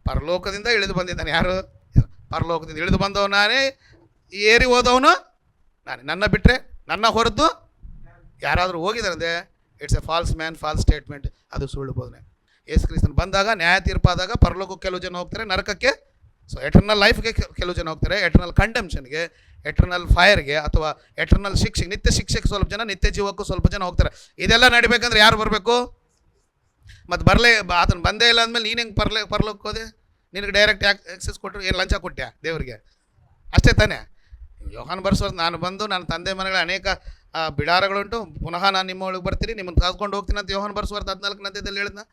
S1: ಪರಲೋಕದಿಂದ ಇಳಿದು ಬಂದಿದ್ದಾನೆ ಯಾರು? ಪರಲೋಕದಿಂದ ಇಳಿದು ಬಂದವನು ನಾನೇ, ಏರಿ ಹೋದವನು ನಾನೇ. ನನ್ನ ಬಿಟ್ಟರೆ, ನನ್ನ ಹೊರತು ಯಾರಾದರೂ ಹೋಗಿದ್ದಾರಂತೆ, it's a false man, false statement, ಅದು ಸುಳ್ಳು ಬೋಧನೆ. ಯೇಸು ಕ್ರಿಸ್ತನ ಬಂದಾಗ ನ್ಯಾಯ ತೀರ್ಪಾದಾಗ ಪರಲೋಕಕ್ಕೆ ಕೆಲವು ಜನ ಹೋಗ್ತಾರೆ, ನರಕಕ್ಕೆ, ಸೊ ಎಟರ್ನಲ್ ಲೈಫ್ಗೆ ಕೆಲವು ಜನ ಹೋಗ್ತಾರೆ, ಎಟರ್ನಲ್ ಕಂಡೆಮ್ಷನ್ಗೆ, ಎಟರ್ನಲ್ ಫೈರ್ಗೆ ಅಥವಾ ಎಟರ್ನಲ್ ಶಿಕ್ಷೆಗೆ, ನಿತ್ಯ ಶಿಕ್ಷೆಗೆ ಸ್ವಲ್ಪ ಜನ, ನಿತ್ಯ ಜೀವಕ್ಕೂ ಸ್ವಲ್ಪ ಜನ ಹೋಗ್ತಾರೆ. ಇದೆಲ್ಲ ನಡಿಬೇಕಂದ್ರೆ ಯಾರು ಬರಬೇಕು? ಮತ್ತು ಆತನು ಬಂದೇ ಇಲ್ಲ ಅಂದಮೇಲೆ ನೀನು ಹೆಂಗೆ ಪರಲೋಕಕ್ಕೆ ಹೋದೆ? ನಿನಗೆ ಡೈರೆಕ್ಟ್ ಆಕ್ಸೆಸ್ ಕೊಟ್ಟರು ಏನು ಲಂಚ ಕೊಟ್ಟ್ಯಾ ದೇವರಿಗೆ? ಅಷ್ಟೇ ತಾನೇ. ಯೋಹಾನ್ ಬರ್ಸೋದು ನಾನು ಬಂದು ನನ್ನ ತಂದೆ ಮನೆಗಳ ಅನೇಕ ಬಿಡಾರಗಳುಂಟು, ಪುನಃ ನಾನು ನಿಮ್ಮ ಒಳಗೆ ಬರ್ತೀನಿ, ನಿಮ್ಮನ್ನು ಕರ್ಕೊಂಡು ಹೋಗ್ತೀನಿ ಅಂತ ಯೋಹಾನ್ ಬರ್ಸುವಾರ್ಥ 14 ಹೇಳಿದ್ನ.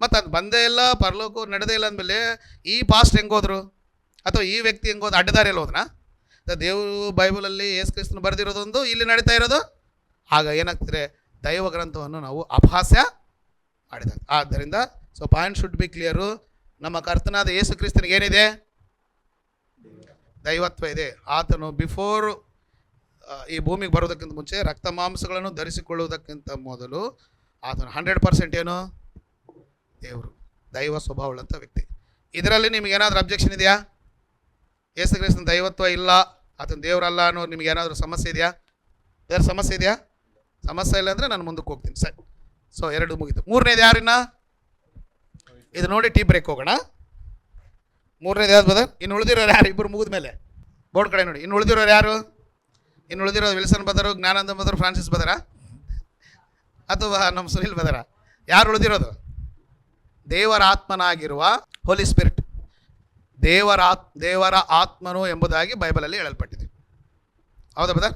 S1: ಮತ್ತು ಅದು ಬಂದೇ ಇಲ್ಲ, ಪರಲೋಕ ನಡೆದೇ ಇಲ್ಲ ಅಂದಮೇಲೆ ಈ ಪಾಸ್ಟ್ ಹೆಂಗೋದ್ರು ಅಥವಾ ಈ ವ್ಯಕ್ತಿ ಹೆಂಗೋದು ಅಡ್ಡದಾರಿಯಲ್ಲಿ ಹೋದ್ನಾ? ದೇವರು ಬೈಬಲಲ್ಲಿ ಯೇಸು ಕ್ರಿಸ್ತನು ಬರೆದಿರೋದೊಂದು, ಇಲ್ಲಿ ನಡೀತಾ ಇರೋದು. ಆಗ ಏನಾಗ್ತದೆ, ದೈವ ಗ್ರಂಥವನ್ನು ನಾವು ಅಪಹಾಸ್ಯ ಮಾಡಿದಾಗ. ಆದ್ದರಿಂದ so point should B clear. ನಮ್ಮ ಕರ್ತನಾದ ಯೇಸು ಕ್ರಿಸ್ತನಿಗೆ ಏನಿದೆ? ದೈವತ್ವ ಇದೆ. ಆತನು ಬಿಫೋರ್ ಈ ಭೂಮಿಗೆ ಬರೋದಕ್ಕಿಂತ ಮುಂಚೆ ರಕ್ತ ಮಾಂಸಗಳನ್ನು ಧರಿಸಿಕೊಳ್ಳುವುದಕ್ಕಿಂತ ಮೊದಲು ಆತನು 100% ಏನು? ದೇವರು, ದೈವ ಸ್ವಭಾವವುಳ್ಳಂಥ ವ್ಯಕ್ತಿ. ಇದರಲ್ಲಿ ನಿಮಗೇನಾದರೂ ಅಬ್ಜೆಕ್ಷನ್ ಇದೆಯಾ? ಯೇಸು ಕ್ರಿಸ್ತನ ದೈವತ್ವ ಇಲ್ಲ, ಆತನ ದೇವರಲ್ಲ ಅನ್ನೋ ನಿಮಗೇನಾದರೂ ಸಮಸ್ಯೆ ಇದೆಯಾ? ಬೇರೆ ಸಮಸ್ಯೆ ಇದೆಯಾ? ಸಮಸ್ಯೆ ಇಲ್ಲ ಅಂದರೆ ನಾನು ಮುಂದಕ್ಕೆ ಹೋಗ್ತೀನಿ. ಸರಿ, ಸೊ 2 ಮುಗಿತು. 3ನೇದು ಯಾರಿನ್ನ? ಇದು ನೋಡಿ ಟೀ ಬ್ರೇಕ್ ಹೋಗೋಣ. 3ನೇದು ಯಾವ್ದು ಬದರ್? ಇನ್ನು ಉಳಿದಿರೋರು ಯಾರು? ಇಬ್ಬರು ಮುಗಿದ ಮೇಲೆ ಬೋರ್ಡ್ ಕಡೆ ನೋಡಿ. ಇನ್ನು ಉಳಿದಿರೋರು ಯಾರು? ಇನ್ನು ಉಳಿದಿರೋದು ವಿಲ್ಸನ್ ಬದರು, ಜ್ಞಾನಂದ ಬದರು, ಫ್ರಾನ್ಸಿಸ್ ಬದರ ಅಥವಾ ನಮ್ಮ ಸುನಿಲ್ ಬದರ? ಯಾರು ಉಳಿದಿರೋದು? ದೇವರ ಆತ್ಮನಾಗಿರುವ ಹೋಲಿ ಸ್ಪಿರಿಟ್, ದೇವರ ಆತ್ಮನು ಎಂಬುದಾಗಿ ಬೈಬಲಲ್ಲಿ ಹೇಳಲ್ಪಟ್ಟಿದೆ. ಹೌದಾ ಬದರ್?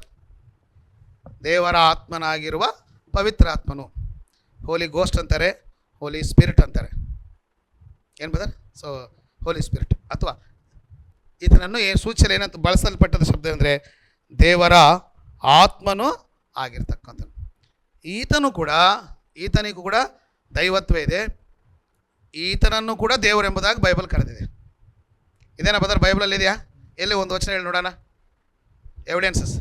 S1: ದೇವರ ಆತ್ಮನಾಗಿರುವ ಪವಿತ್ರ ಆತ್ಮನು, ಹೋಲಿ ಗೋಸ್ಟ್ ಅಂತಾರೆ, ಹೋಲಿ ಸ್ಪಿರಿಟ್ ಅಂತಾರೆ. ಏನು ಬದರ್? ಸೊ ಹೋಲಿ ಸ್ಪಿರಿಟ್ ಅಥವಾ ಇದನ್ನು ಸೂಚನೆ ಏನಂತ ಬಳಸಲ್ಪಟ್ಟದ ಶಬ್ದ ಅಂದರೆ ದೇವರ ಆತ್ಮನು ಆಗಿರ್ತಕ್ಕಂಥ. ಈತನಿಗೂ ಕೂಡ ದೈವತ್ವ ಇದೆ. ಈತನನ್ನು ಕೂಡ ದೇವರು ಎಂಬುದಾಗಿ ಬೈಬಲ್ ಕರೆದಿದೆ. ಇದೇನಾ ಬದರ್? ಬೈಬಲಲ್ಲಿ ಇದೆಯಾ? ಎಲ್ಲಿ ಒಂದು ವಚನ ಹೇಳಿ ನೋಡೋಣ. ಎವಿಡೆನ್ಸಸ್.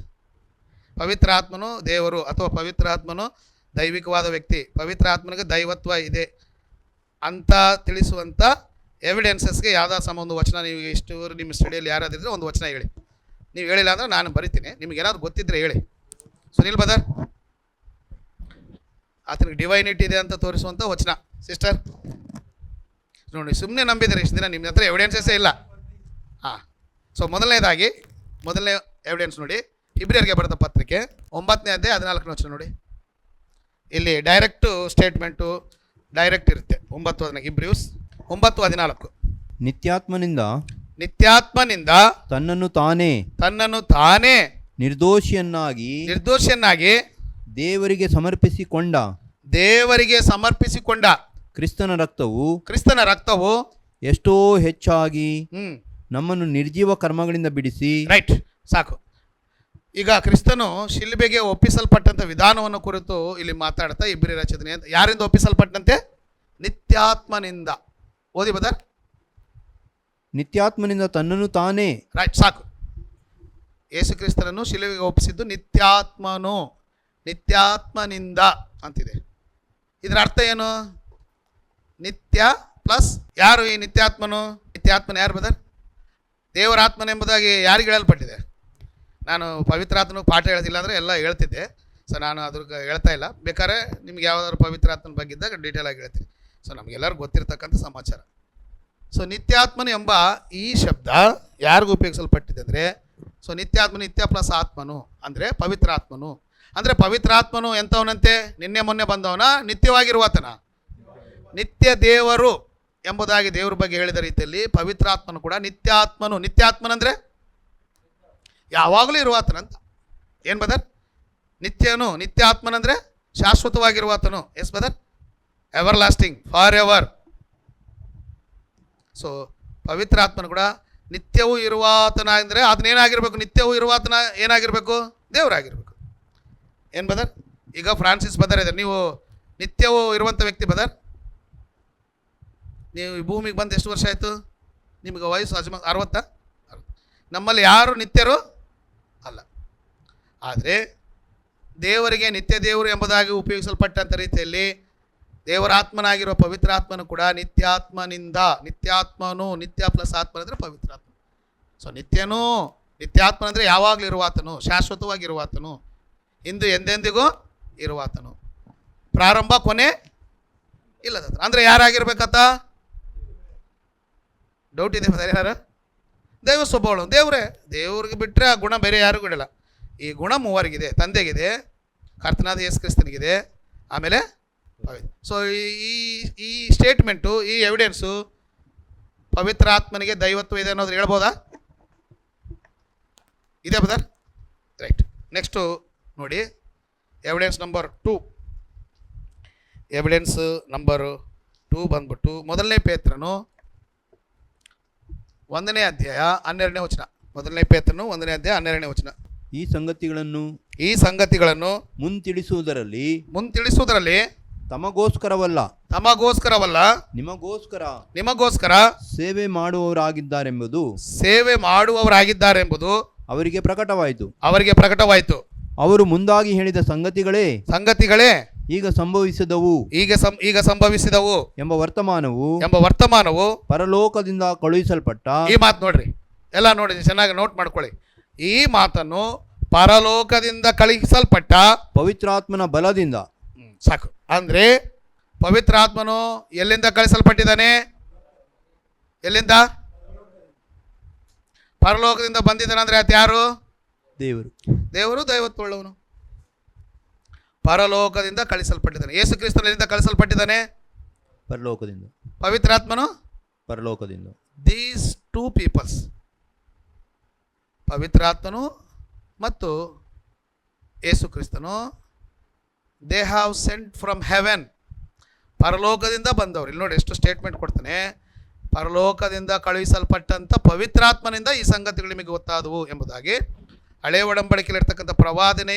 S1: ಪವಿತ್ರ ಆತ್ಮನು ದೇವರು ಅಥವಾ ಪವಿತ್ರ ಆತ್ಮನು ದೈವಿಕವಾದ ವ್ಯಕ್ತಿ, ಪವಿತ್ರ ಆತ್ಮನಿಗೆ ದೈವತ್ವ ಇದೆ ಅಂತ ತಿಳಿಸುವಂಥ ಎವಿಡೆನ್ಸಸ್ಗೆ ಯಾವುದಾದ್ರು ಒಂದು ವಚನ ನೀವು ಇಷ್ಟು ನಿಮ್ಮ ಸ್ಟಡಿಯಲ್ಲಿ ಯಾರಾದಿದ್ರೆ ಒಂದು ವಚನ ಹೇಳಿ. ನೀವು ಹೇಳಿಲ್ಲ ಅಂದರೆ ನಾನು ಬರಿತೀನಿ. ನಿಮಗೇನಾದ್ರು ಗೊತ್ತಿದ್ದರೆ ಹೇಳಿ. ಸುನಿಲ್ ಬದರ್, ಆತನಿಗೆ ಡಿವೈನಿಟಿ ಇದೆ ಅಂತ ತೋರಿಸುವಂಥ ವಚನ. ಸಿಸ್ಟರ್ ನೋಡಿ, ಸುಮ್ಮನೆ ನಂಬಿದರೆ ಇಷ್ಟು ದಿನ ನಿಮ್ಮ ಹತ್ರ ಎವಿಡೆನ್ಸಸ್ಸೇ ಇಲ್ಲ. ಹಾಂ, ಸೊ ಮೊದಲನೇ ಎವಿಡೆನ್ಸ್ ನೋಡಿ, ಇಬ್ರಿಯರಿಗೆ ಬರೆದ ಪತ್ರಿಕೆ 9ನೇ ಅಧ್ಯಾಯ 14ನೇ ವಚನ ನೋಡಿ. ಇಲ್ಲಿ ಡೈರೆಕ್ಟು ಸ್ಟೇಟ್ಮೆಂಟು ಡೈರೆಕ್ಟ್ ಇರುತ್ತೆ. 9:14 ಇಬ್ರಿಯೂಸ್ 9:14. ನಿತ್ಯಾತ್ಮನಿಂದ
S2: ತನ್ನನ್ನು ತಾನೇ ನಿರ್ದೋಷಿಯನ್ನಾಗಿ
S3: ದೇವರಿಗೆ ಸಮರ್ಪಿಸಿಕೊಂಡ
S2: ಕ್ರಿಸ್ತನ
S3: ರಕ್ತವು
S2: ಎಷ್ಟೋ ಹೆಚ್ಚಾಗಿ ನಮ್ಮನ್ನು ನಿರ್ಜೀವ ಕರ್ಮಗಳಿಂದ ಬಿಡಿಸಿ.
S1: ರೈಟ್, ಸಾಕು. ಈಗ ಕ್ರಿಸ್ತನು ಶಿಲುಬೆಗೆ ಒಪ್ಪಿಸಲ್ಪಟ್ಟಂಥ ವಿಧಾನವನ್ನು ಕುರಿತು ಇಲ್ಲಿ ಮಾತಾಡ್ತಾ ಇಬ್ರಿಯ ರಚನೆ ಅಂತ. ಯಾರಿಂದ ಒಪ್ಪಿಸಲ್ಪಟ್ಟಂತೆ? ನಿತ್ಯಾತ್ಮನಿಂದ. ಓದಿ ಬದರ್.
S2: ನಿತ್ಯಾತ್ಮನಿಂದ ತನ್ನನ್ನು ತಾನೇ.
S1: ರೈಟ್, ಸಾಕು. ಯೇಸು ಕ್ರಿಸ್ತನನ್ನು ಶಿಲುಬೆಗೆ ಒಪ್ಪಿಸಿದ್ದು ನಿತ್ಯಾತ್ಮನಿಂದ ಅಂತಿದೆ. ಇದರ ಅರ್ಥ ಏನು? ನಿತ್ಯ ಪ್ಲಸ್ ಯಾರು ಈ ನಿತ್ಯಾತ್ಮನು? ನಿತ್ಯಾತ್ಮನ ಯಾರು ಬದರ್? ದೇವರ ಆತ್ಮನ ಎಂಬುದಾಗಿ ಯಾರಿಗೆ ಹೇಳಲ್ಪಟ್ಟಿದೆ? ನಾನು ಪವಿತ್ರಾತ್ಮನಿಗೆ ಪಾಠ ಹೇಳ್ತಿಲ್ಲ ಅಂದರೆ ಎಲ್ಲ ಹೇಳ್ತಿದ್ದೆ. ಸೊ ನಾನು ಅದ್ರ ಹೇಳ್ತಾ ಇಲ್ಲ. ಬೇಕಾದ್ರೆ ನಿಮ್ಗೆ ಯಾವುದಾದ್ರು ಪವಿತ್ರಾತ್ಮನ ಬಗ್ಗೆ ಇದ್ದಾಗ ಡೀಟೇಲ್ ಆಗಿ ಹೇಳ್ತೀನಿ. ಸೊ ನಮಗೆಲ್ಲರಿಗೂ ಗೊತ್ತಿರ್ತಕ್ಕಂಥ ಸಮಾಚಾರ. ಸೊ ನಿತ್ಯಾತ್ಮನು ಎಂಬ ಈ ಶಬ್ದ ಯಾರಿಗೂ ಉಪಯೋಗಿಸಲ್ಪಟ್ಟಿದೆ ಅಂದರೆ, ಸೊ ನಿತ್ಯಾತ್ಮನು, ನಿತ್ಯ ಪ್ಲಸ್ ಆತ್ಮನು ಅಂದರೆ ಪವಿತ್ರಾತ್ಮನು. ಅಂದರೆ ಪವಿತ್ರಾತ್ಮನು ಎಂಥವನಂತೆ? ನಿನ್ನೆ ಮೊನ್ನೆ ಬಂದವನ, ನಿತ್ಯವಾಗಿರುವಾತನ, ನಿತ್ಯ ದೇವರು ಎಂಬುದಾಗಿ ದೇವ್ರ ಬಗ್ಗೆ ಹೇಳಿದ ರೀತಿಯಲ್ಲಿ ಪವಿತ್ರಾತ್ಮನು ಕೂಡ ನಿತ್ಯಾತ್ಮನು. ನಿತ್ಯಾತ್ಮನಂದರೆ ಯಾವಾಗಲೂ ಇರುವಾತನಂತ. ಏನು ಬದರ್? ನಿತ್ಯಾತ್ಮನಂದರೆ ಶಾಶ್ವತವಾಗಿರುವಾತನು. Yes brother? Everlasting, forever. So ಪವಿತ್ರಾತ್ಮನು ಕೂಡ ನಿತ್ಯವೂ ಇರುವಾತನ ಅಂದರೆ ಅದನ್ನೇನಾಗಿರ್ಬೇಕು? ನಿತ್ಯವೂ ಇರುವಾತನ ಏನಾಗಿರಬೇಕು? ದೇವರಾಗಿರ್ಬೇಕು. ಏನು ಬದರ್? ಈಗ ಫ್ರಾನ್ಸಿಸ್ ಬದರ್ ಇದ್ದಾರೆ, ನೀವು ನಿತ್ಯವೂ ಇರುವಂಥ ವ್ಯಕ್ತಿ ಬದರ್. ನೀವು ಈ ಭೂಮಿಗೆ ಬಂದು ಎಷ್ಟು ವರ್ಷ ಆಯಿತು? ನಿಮಗೆ ವಯಸ್ಸು 60? ನಮ್ಮಲ್ಲಿ ಯಾರು ನಿತ್ಯರು ಅಲ್ಲ. ಆದರೆ ದೇವರಿಗೆ ನಿತ್ಯ ದೇವರು ಎಂಬುದಾಗಿ ಉಪಯೋಗಿಸಲ್ಪಟ್ಟಂಥ ರೀತಿಯಲ್ಲಿ ದೇವರಾತ್ಮನಾಗಿರುವ ಪವಿತ್ರಾತ್ಮನು ಕೂಡ ನಿತ್ಯಾತ್ಮನು, ನಿತ್ಯ ಪ್ಲಸ್ ಆತ್ಮ ಅಂದರೆ ಪವಿತ್ರಾತ್ಮ. ಸೊ ನಿತ್ಯಾತ್ಮ ಅಂದರೆ ಯಾವಾಗಲೂ ಇರುವಾತನು, ಶಾಶ್ವತವಾಗಿರುವಾತನು, ಇಂದು ಎಂದೆಂದಿಗೂ ಇರುವಾತನು, ಪ್ರಾರಂಭ ಕೊನೆ ಇಲ್ಲದ. ಅಂದರೆ ಯಾರಾಗಿರ್ಬೇಕತ್ತ? ಡೌಟ್ ಇದೆ ಯಾರು? ದೈವ ಸ್ವಭಾವ ದೇವ್ರಿಗೆ ಬಿಟ್ಟರೆ ಆ ಗುಣ ಬೇರೆ ಯಾರಿಗೂ ಇಡಲ್ಲ. ಈ ಗುಣ ಮೂವರಿಗಿದೆ. ತಂದೆಗಿದೆ, ಕರ್ತನಾದ ಯೇಸು ಕ್ರಿಸ್ತನಿಗಿದೆ, ಆಮೇಲೆ ಸೊ ಈ ಸ್ಟೇಟ್ಮೆಂಟು, ಈ ಎವಿಡೆನ್ಸು ಪವಿತ್ರ ಆತ್ಮನಿಗೆ ದೈವತ್ವ ಇದೆ ಅನ್ನೋದು ಹೇಳ್ಬೋದಾ? ಇದೆ ಬದರ್? ರೈಟ್. ನೆಕ್ಸ್ಟು ನೋಡಿ, ಎವಿಡೆನ್ಸ್ ನಂಬರ್ 2. ಎವಿಡೆನ್ಸ್ ನಂಬರ್ 2 ಬಂದ್ಬಿಟ್ಟು ಮೊದಲನೇ ಪೇತ್ರನು 1ನೇ ಅಧ್ಯಾಯ 12ನೇ ವಚನ. ಮೊದಲನೇ ಪೇತ್ರನು 1ನೇ ಅಧ್ಯಾಯ 12ನೇ ವಚನ.
S2: ಈ ಸಂಗತಿಗಳನ್ನು
S1: ಮುಂತಿಳಿಸುವುದರಲ್ಲಿ
S2: ತಮಗೋಸ್ಕರವಲ್ಲ
S1: ನಿಮಗೋಸ್ಕರ
S2: ಸೇವೆ
S1: ಮಾಡುವವರಾಗಿದ್ದಾರೆಂಬುದು
S2: ಅವರಿಗೆ
S1: ಪ್ರಕಟವಾಯಿತು.
S2: ಅವರು ಮುಂದಾಗಿ ಹೇಳಿದ
S1: ಸಂಗತಿಗಳೇ
S2: ಈಗ ಸಂಭವಿಸಿದವು
S1: ಎಂಬ
S2: ವರ್ತಮಾನವು ಪರಲೋಕದಿಂದ ಕಳುಹಿಸಲ್ಪಟ್ಟ,
S1: ಈ ಮಾತು ನೋಡ್ರಿ, ಎಲ್ಲ ನೋಡಿ ಚೆನ್ನಾಗಿ ನೋಟ್ ಮಾಡ್ಕೊಳ್ಳಿ. ಈ ಮಾತನ್ನು ಪರಲೋಕದಿಂದ ಕಳುಹಿಸಲ್ಪಟ್ಟ
S2: ಪವಿತ್ರಾತ್ಮನ ಬಲದಿಂದ,
S1: ಸಾಕು. ಅಂದ್ರೆ ಪವಿತ್ರಾತ್ಮನು ಎಲ್ಲಿಂದ ಕಳಿಸಲ್ಪಟ್ಟಿದ್ದಾನೆ? ಎಲ್ಲಿಂದ? ಪರಲೋಕದಿಂದ ಬಂದಿದ್ದಾನೆ. ಅಂದ್ರೆ ಅದು ಯಾರು? ದೇವರು ದೈವತ್ವವುಳ್ಳವನು. ಪರಲೋಕದಿಂದ ಕಳಿಸಲ್ಪಟ್ಟಿದ್ದಾನೆ. ಯೇಸು ಕ್ರಿಸ್ತನು ಎಲ್ಲಿಂದ ಕಳಿಸಲ್ಪಟ್ಟಿದ್ದಾನೆ?
S2: ಪರಲೋಕದಿಂದ.
S1: ಪವಿತ್ರಾತ್ಮನು
S2: ಪರಲೋಕದಿಂದ.
S1: ದೀಸ್ 2 ಪೀಪಲ್ಸ್, ಪವಿತ್ರಾತ್ಮನು ಮತ್ತು ಯೇಸು ಕ್ರಿಸ್ತನು, they have scent from Heaven. ಪರಲೋಕದಿಂದ ಬಂದವರು. ಇಲ್ಲಿ ನೋಡಿ ಎಷ್ಟು ಸ್ಟೇಟ್ಮೆಂಟ್ ಕೊಡ್ತಾನೆ. ಪರಲೋಕದಿಂದ ಕಳುಹಿಸಲ್ಪಟ್ಟಂಥ ಪವಿತ್ರಾತ್ಮನಿಂದ ಈ ಸಂಗತಿಗಳು ನಿಮಗೆ ಗೊತ್ತಾದವು ಎಂಬುದಾಗಿ ಹಳೆಯ ಒಡಂಬಡಿಕೆಯಲ್ಲಿರ್ತಕ್ಕಂಥ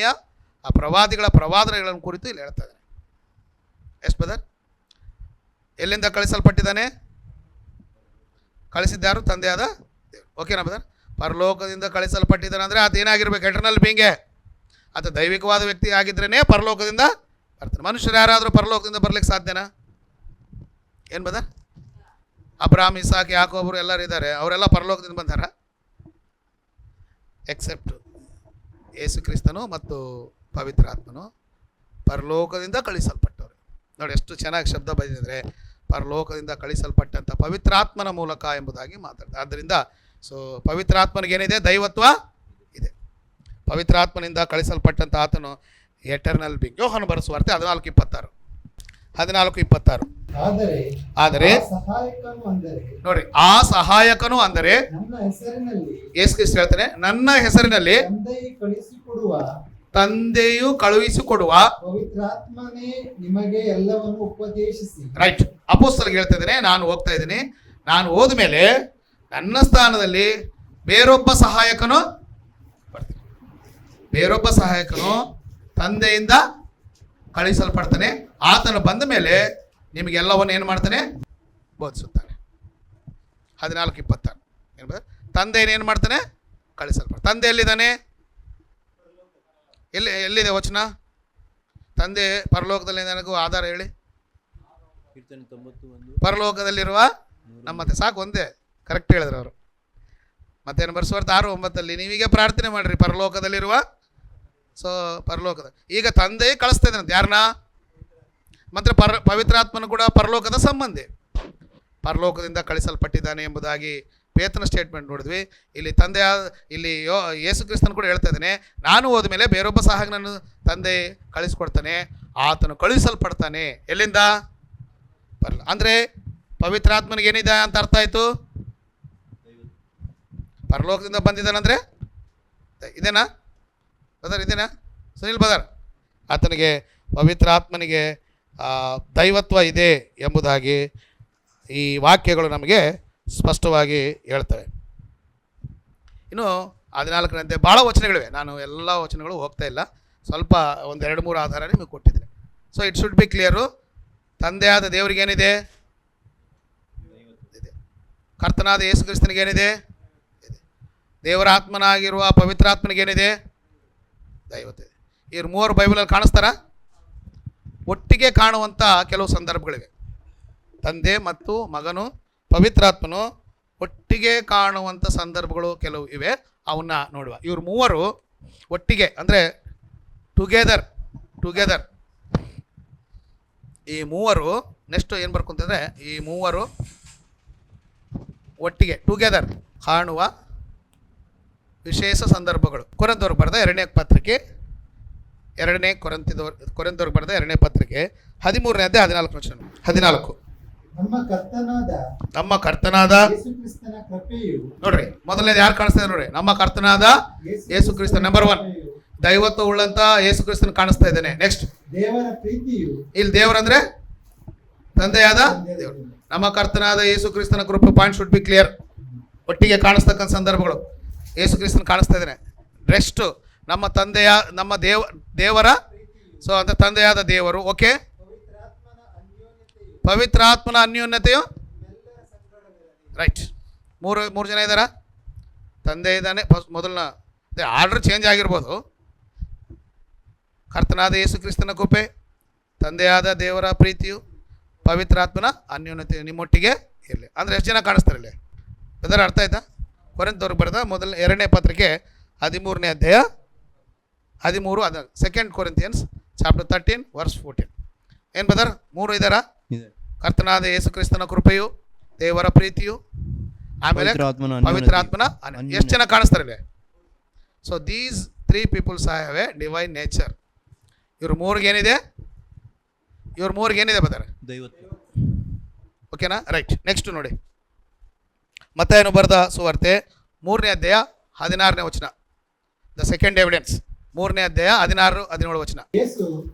S1: ಆ ಪ್ರವಾದಿಗಳ ಪ್ರವಾದನೆಗಳನ್ನು ಕುರಿತು ಇಲ್ಲಿ ಹೇಳ್ತಾ ಇದ್ದಾನೆ. ಎಸ್ ಬದರ್? ಎಲ್ಲಿಂದ ಕಳಿಸಲ್ಪಟ್ಟಿದ್ದಾನೆ? ಕಳಿಸಿದ್ದಾರು? ತಂದೆಯಾದ ದೇವರು. ಓಕೆನಾ ಬದರ್? ಪರಲೋಕದಿಂದ ಕಳಿಸಲ್ಪಟ್ಟಿದ್ದಾನೆ ಅಂದರೆ ಅದೇನಾಗಿರ್ಬೇಕು? ಎಟರ್ನಲ್ ಬೀಂಗೆ, ಆತ ದೈವಿಕವಾದ ವ್ಯಕ್ತಿ ಆಗಿದ್ರೇ ಪರಲೋಕದಿಂದ ಬರ್ತಾನೆ. ಮನುಷ್ಯರು ಯಾರಾದರೂ ಪರಲೋಕದಿಂದ ಬರ್ಲಿಕ್ಕೆ ಸಾಧ್ಯನಾ? ಏನು ಬದರ್? ಅಬ್ರಾಮ್, ಇಸಾಕ್, ಯಾಕೋಬರು ಎಲ್ಲರೂ ಇದ್ದಾರೆ, ಅವರೆಲ್ಲ ಪರಲೋಕದಿಂದ ಬಂದಾರ? ಎಕ್ಸೆಪ್ಟ್ ಯೇಸು ಕ್ರಿಸ್ತನು ಮತ್ತು ಪವಿತ್ರಾತ್ಮನು ಪರಲೋಕದಿಂದ ಕಳಿಸಲ್ಪಟ್ಟವರು. ನೋಡಿ ಎಷ್ಟು ಚೆನ್ನಾಗಿ ಶಬ್ದ ಬಂದಿದ್ರೆ, ಪರಲೋಕದಿಂದ ಕಳಿಸಲ್ಪಟ್ಟಂಥ ಪವಿತ್ರಾತ್ಮನ ಮೂಲಕ ಎಂಬುದಾಗಿ ಮಾತಾಡ್ತಾರೆ. ಆದ್ದರಿಂದ ಪವಿತ್ರಾತ್ಮನಿಗೇನಿದೆ? ದೈವತ್ವ ಇದೆ. ಪವಿತ್ರಾತ್ಮನಿಂದ ಕಳಿಸಲ್ಪಟ್ಟಂಥ ಆತನು ಎಟರ್ನಲ್ ಬೀಯಿಂಗ್. ಯೋಹಾನ ಬರೆಸುವಾರ್ತೆ 14:26. ಆದರೆ ನೋಡಿ, ಆ ಸಹಾಯಕನು ಅಂದರೆ ಯೇಸು ಕ್ರಿಸ್ತ ಹೇಳ್ತಾನೆ, ನನ್ನ ಹೆಸರಿನಲ್ಲಿ ತಂದೆಯು ಕಳುಹಿಸಿಕೊಡುವ
S4: ಪವಿತ್ರಾತ್ಮನೇ ನಿಮಗೆ ಎಲ್ಲವನ್ನು ಉಪದೇಶಿಸಿ.
S1: ರೈಟ್. ಅಪೊಸ್ತಲರಿಗೆ ಹೇಳ್ತಾ ಇದ್ದೇನೆ, ನಾನು ಹೋಗ್ತಾ ಇದ್ದೀನಿ, ನಾನು ಹೋದ ಮೇಲೆ ನನ್ನ ಸ್ಥಾನದಲ್ಲಿ ಬೇರೊಬ್ಬ ಸಹಾಯಕನು ಬರ್ತಾನೆ. ಬೇರೊಬ್ಬ ಸಹಾಯಕನು ತಂದೆಯಿಂದ ಕಳಿಸಲ್ಪಡ್ತಾನೆ. ಆತನು ಬಂದ ಮೇಲೆ ನಿಮಗೆಲ್ಲವನ್ನು ಏನು ಮಾಡ್ತಾನೆ? ಬೋಧಿಸುತ್ತಾನೆ. 14:26. ತಂದೆಯೇನು ಮಾಡ್ತಾನೆ? ಕಳಿಸಲ್ಪಡ್ತಾನೆ. ತಂದೆ ಎಲ್ಲಿದ್ದಾನೆ? ಎಲ್ಲಿದೆ ವಚನ? ತಂದೆ ಪರಲೋಕದಲ್ಲಿ ನನಗೂ ಆಧಾರ ಹೇಳಿ. ಪರಲೋಕದಲ್ಲಿರುವ ನಮ್ಮತ್ತೆ. ಸಾಕು, ಒಂದೇ ಕರೆಕ್ಟ್ ಹೇಳಿದ್ರು ಅವರು. ಮತ್ತೇನು ಬರ್ಸುವಾರ್ತೆ 6:9 ನೀವೀಗ ಪ್ರಾರ್ಥನೆ ಮಾಡಿರಿ, ಪರಲೋಕದಲ್ಲಿರುವ. ಪರಲೋಕದ ಈಗ ತಂದೆ ಕಳಿಸ್ತಾ ಇದ್ದಾನೆ ಯಾರನ್ನ? ಮಾತ್ರ ಪವಿತ್ರಾತ್ಮನು ಕೂಡ ಪರಲೋಕದ ಸಂಬಂಧಿ. ಪರಲೋಕದಿಂದ ಕಳಿಸಲ್ಪಟ್ಟಿದ್ದಾನೆ ಎಂಬುದಾಗಿ ಪೇತ್ರನ ಸ್ಟೇಟ್ಮೆಂಟ್ ನೋಡಿದ್ವಿ. ಇಲ್ಲಿ ಇಲ್ಲಿ ಯೇಸು ಕ್ರಿಸ್ತನು ಕೂಡ ಹೇಳ್ತಾ ಇದ್ದಾನೆ, ನಾನು ಹೋದ ಮೇಲೆ ಬೇರೊಬ್ಬ ಸಹಾಯಕನನ್ನು ತಂದೆ ಕಳಿಸ್ಕೊಡ್ತಾನೆ, ಆತನು ಕಳಿಸಲ್ಪಡ್ತಾನೆ. ಎಲ್ಲಿಂದ? ಅಂದರೆ ಪವಿತ್ರಾತ್ಮನಿಗೆ ಏನಿದೆ ಅಂತ ಅರ್ಥ ಆಯಿತು? ಪರಲೋಕದಿಂದ ಬಂದಿದ್ದಾನಂದರೆ ಇದೇನಾ ಬದರ್? ಇದೇನಾ ಸುನಿಲ್ ಬದರ್? ಆತನಿಗೆ ಪವಿತ್ರಾತ್ಮನಿಗೆ ದೈವತ್ವ ಇದೆ ಎಂಬುದಾಗಿ ಈ ವಾಕ್ಯಗಳು ನಮಗೆ ಸ್ಪಷ್ಟವಾಗಿ ಹೇಳ್ತವೆ. ಇನ್ನು 14 ಭಾಳ ವಚನಗಳಿವೆ. ನಾನು ಎಲ್ಲ ವಚನಗಳು ಹೋಗ್ತಾ ಇಲ್ಲ, ಸ್ವಲ್ಪ 1-2-3 ಆಧಾರ ನಿಮಗೆ ಕೊಟ್ಟಿದ್ದೇನೆ. It should B clear. ತಂದೆಯಾದ ದೇವರಿಗೇನಿದೆ? ಇದೆ. ಕರ್ತನಾದ ಯೇಸು ಕ್ರಿಸ್ತನಿಗೇನಿದೆ? ಇದೆ. ದೇವರ ಆತ್ಮನಾಗಿರುವ ಪವಿತ್ರಾತ್ಮನಿಗೇನಿದೆ? ದೈವತ್ವ ಇದೆ. ಇವ್ರು 3 ಬೈಬಲಲ್ಲಿ ಕಾಣಿಸ್ತಾರ? ಒಟ್ಟಿಗೆ ಕಾಣುವಂಥ ಕೆಲವು ಸಂದರ್ಭಗಳಿವೆ. ತಂದೆ ಮತ್ತು ಮಗನು ಪವಿತ್ರಾತ್ಮನು ಒಟ್ಟಿಗೆ ಕಾಣುವಂಥ ಸಂದರ್ಭಗಳು ಕೆಲವು ಇವೆ. ಅವನ್ನ ನೋಡುವ. ಇವ್ರು 3 ಒಟ್ಟಿಗೆ ಅಂದರೆ ಟುಗೆದರ್. ಈ 3 ನೆಕ್ಸ್ಟ್ ಏನು ಬರ್ಕೊಂತಂದರೆ, ಈ 3 ಒಟ್ಟಿಗೆ ಟುಗೆದರ್ ಕಾಣುವ ವಿಶೇಷ ಸಂದರ್ಭಗಳು. ಕೊರಿಂಥದವರಿಗೆ ಬರೆದ 2ನೇ ಪತ್ರಿಕೆ 2ನೇ ಕೊರಿಂಥದವರಿಗೆ ಬರೆದ 2ನೇ ಪತ್ರಿಕೆ 13ನೇ ಅಧ್ಯಾಯ 14 ವಚನ. 14
S4: ನಮ್ಮ ಕರ್ತನಾದ
S1: ನಮ್ಮ ಕರ್ತನಾದ
S4: ಯೇಸು ಕ್ರಿಸ್ತನ ಕೃಪೆಯು
S1: ನೋಡ್ರಿ, ಮೊದಲನೇದು ಯಾರು ಕಾಣಿಸ್ತಾ ಇದೆ ನೋಡ್ರಿ, ನಮ್ಮ ಕರ್ತನಾದ ಯೇಸು ಕ್ರಿಸ್ತ. ನಂಬರ್ 1 ದೈವತ್ವ ಉಳ್ಳಂತ ಯೇಸು ಕ್ರಿಸ್ತನ ಕಾಣಿಸ್ತಾ ಇದ್ದೇನೆ. ನೆಕ್ಸ್ಟ್,
S4: ದೇವರ ಪ್ರೀತಿಯು
S1: ಇಲ್ಲಿ ದೇವರಂದ್ರೆ ತಂದೆಯಾದ ದೇವರು. ನಮ್ಮ ಕರ್ತನಾದ ಯೇಸು ಕ್ರಿಸ್ತನ ಕೃಪೆ, ಪಾಯಿಂಟ್ ಶುಡ್ ಬಿ ಕ್ಲಿಯರ್. ಒಟ್ಟಿಗೆ ಕಾಣಿಸ್ತಕ್ಕಂಥ ಸಂದರ್ಭಗಳು ಯೇಸು ಕ್ರಿಸ್ತನ ಕಾಣಿಸ್ತಾ ಇದ್ದೇನೆ. ನೆಕ್ಸ್ಟ್, ನಮ್ಮ ತಂದೆಯ ನಮ್ಮ ದೇವರ ಸೊ ಅಂತ ತಂದೆಯಾದ ದೇವರು. ಓಕೆ, ಪವಿತ್ರಾತ್ಮನ ಅನ್ಯೋನ್ಯತೆಯು ರೈಟ್. ಮೂರು ಜನ ಇದ್ದಾರಾ? ತಂದೆ ಇದ್ದಾನೆ ಮೊದಲನ, ಆರ್ಡರ್ ಚೇಂಜ್ ಆಗಿರ್ಬೋದು. ಕರ್ತನಾದ ಯೇಸು ಕ್ರಿಸ್ತನ ಕೃಪೆ, ತಂದೆಯಾದ ದೇವರ ಪ್ರೀತಿಯು, ಪವಿತ್ರಾತ್ಮನ ಅನ್ಯೋನ್ಯತೆಯು ನಿಮ್ಮೊಟ್ಟಿಗೆ ಇರಲಿ. ಅಂದರೆ ಎಷ್ಟು ಜನ ಕಾಣಿಸ್ತಾರೆ ಇಲ್ಲಿ? ಅದರ ಅರ್ಥ ಆಯ್ತಾ? ಕೊರಿಂಥದವರಿಗೆ ಬರೆದ ಎರಡನೇ ಪತ್ರಿಕೆ 13ನೇ ಅಧ್ಯಾಯ 13, ಅದ 2 ಕೊರಿಂಥಿಯನ್ಸ್ ಚಾಪ್ಟರ್ 13 ವರ್ಸ್ 14. ಏನು ಬದರ್? 3 ಇದ್ದಾರಾ?
S2: ಇದೆ.
S1: ಕರ್ತನಾದ ಯೇಸು ಕ್ರಿಸ್ತನ ಕೃಪೆಯು, ದೇವರ ಪ್ರೀತಿಯು, ಆಮೇಲೆ ಪವಿತ್ರಾತ್ಮನ ಎಷ್ಟು ಜನ ಕಾಣಿಸ್ತಾರೆ ಇಲ್ಲಿ? So these 3 peoples have a divine nature. ಇವ್ರ ಮೂರಿಗೆ ಏನಿದೆ ಬರ್ತಾರೆ?
S2: ದೈವತ್ವ.
S1: ಓಕೆನಾ? ರೈಟ್. ನೆಕ್ಸ್ಟ್ ನೋಡಿ, ಮತ್ತಾಯನು ಬರೆದ ಸುವಾರ್ತೆ 3ನೇ ಅಧ್ಯಾಯ 16ನೇ ವಚನ. ದ ಸೆಕೆಂಡ್ ಎವಿಡೆನ್ಸ್ 3ನೇ ಅಧ್ಯಾಯ 16-17 ವಚನ.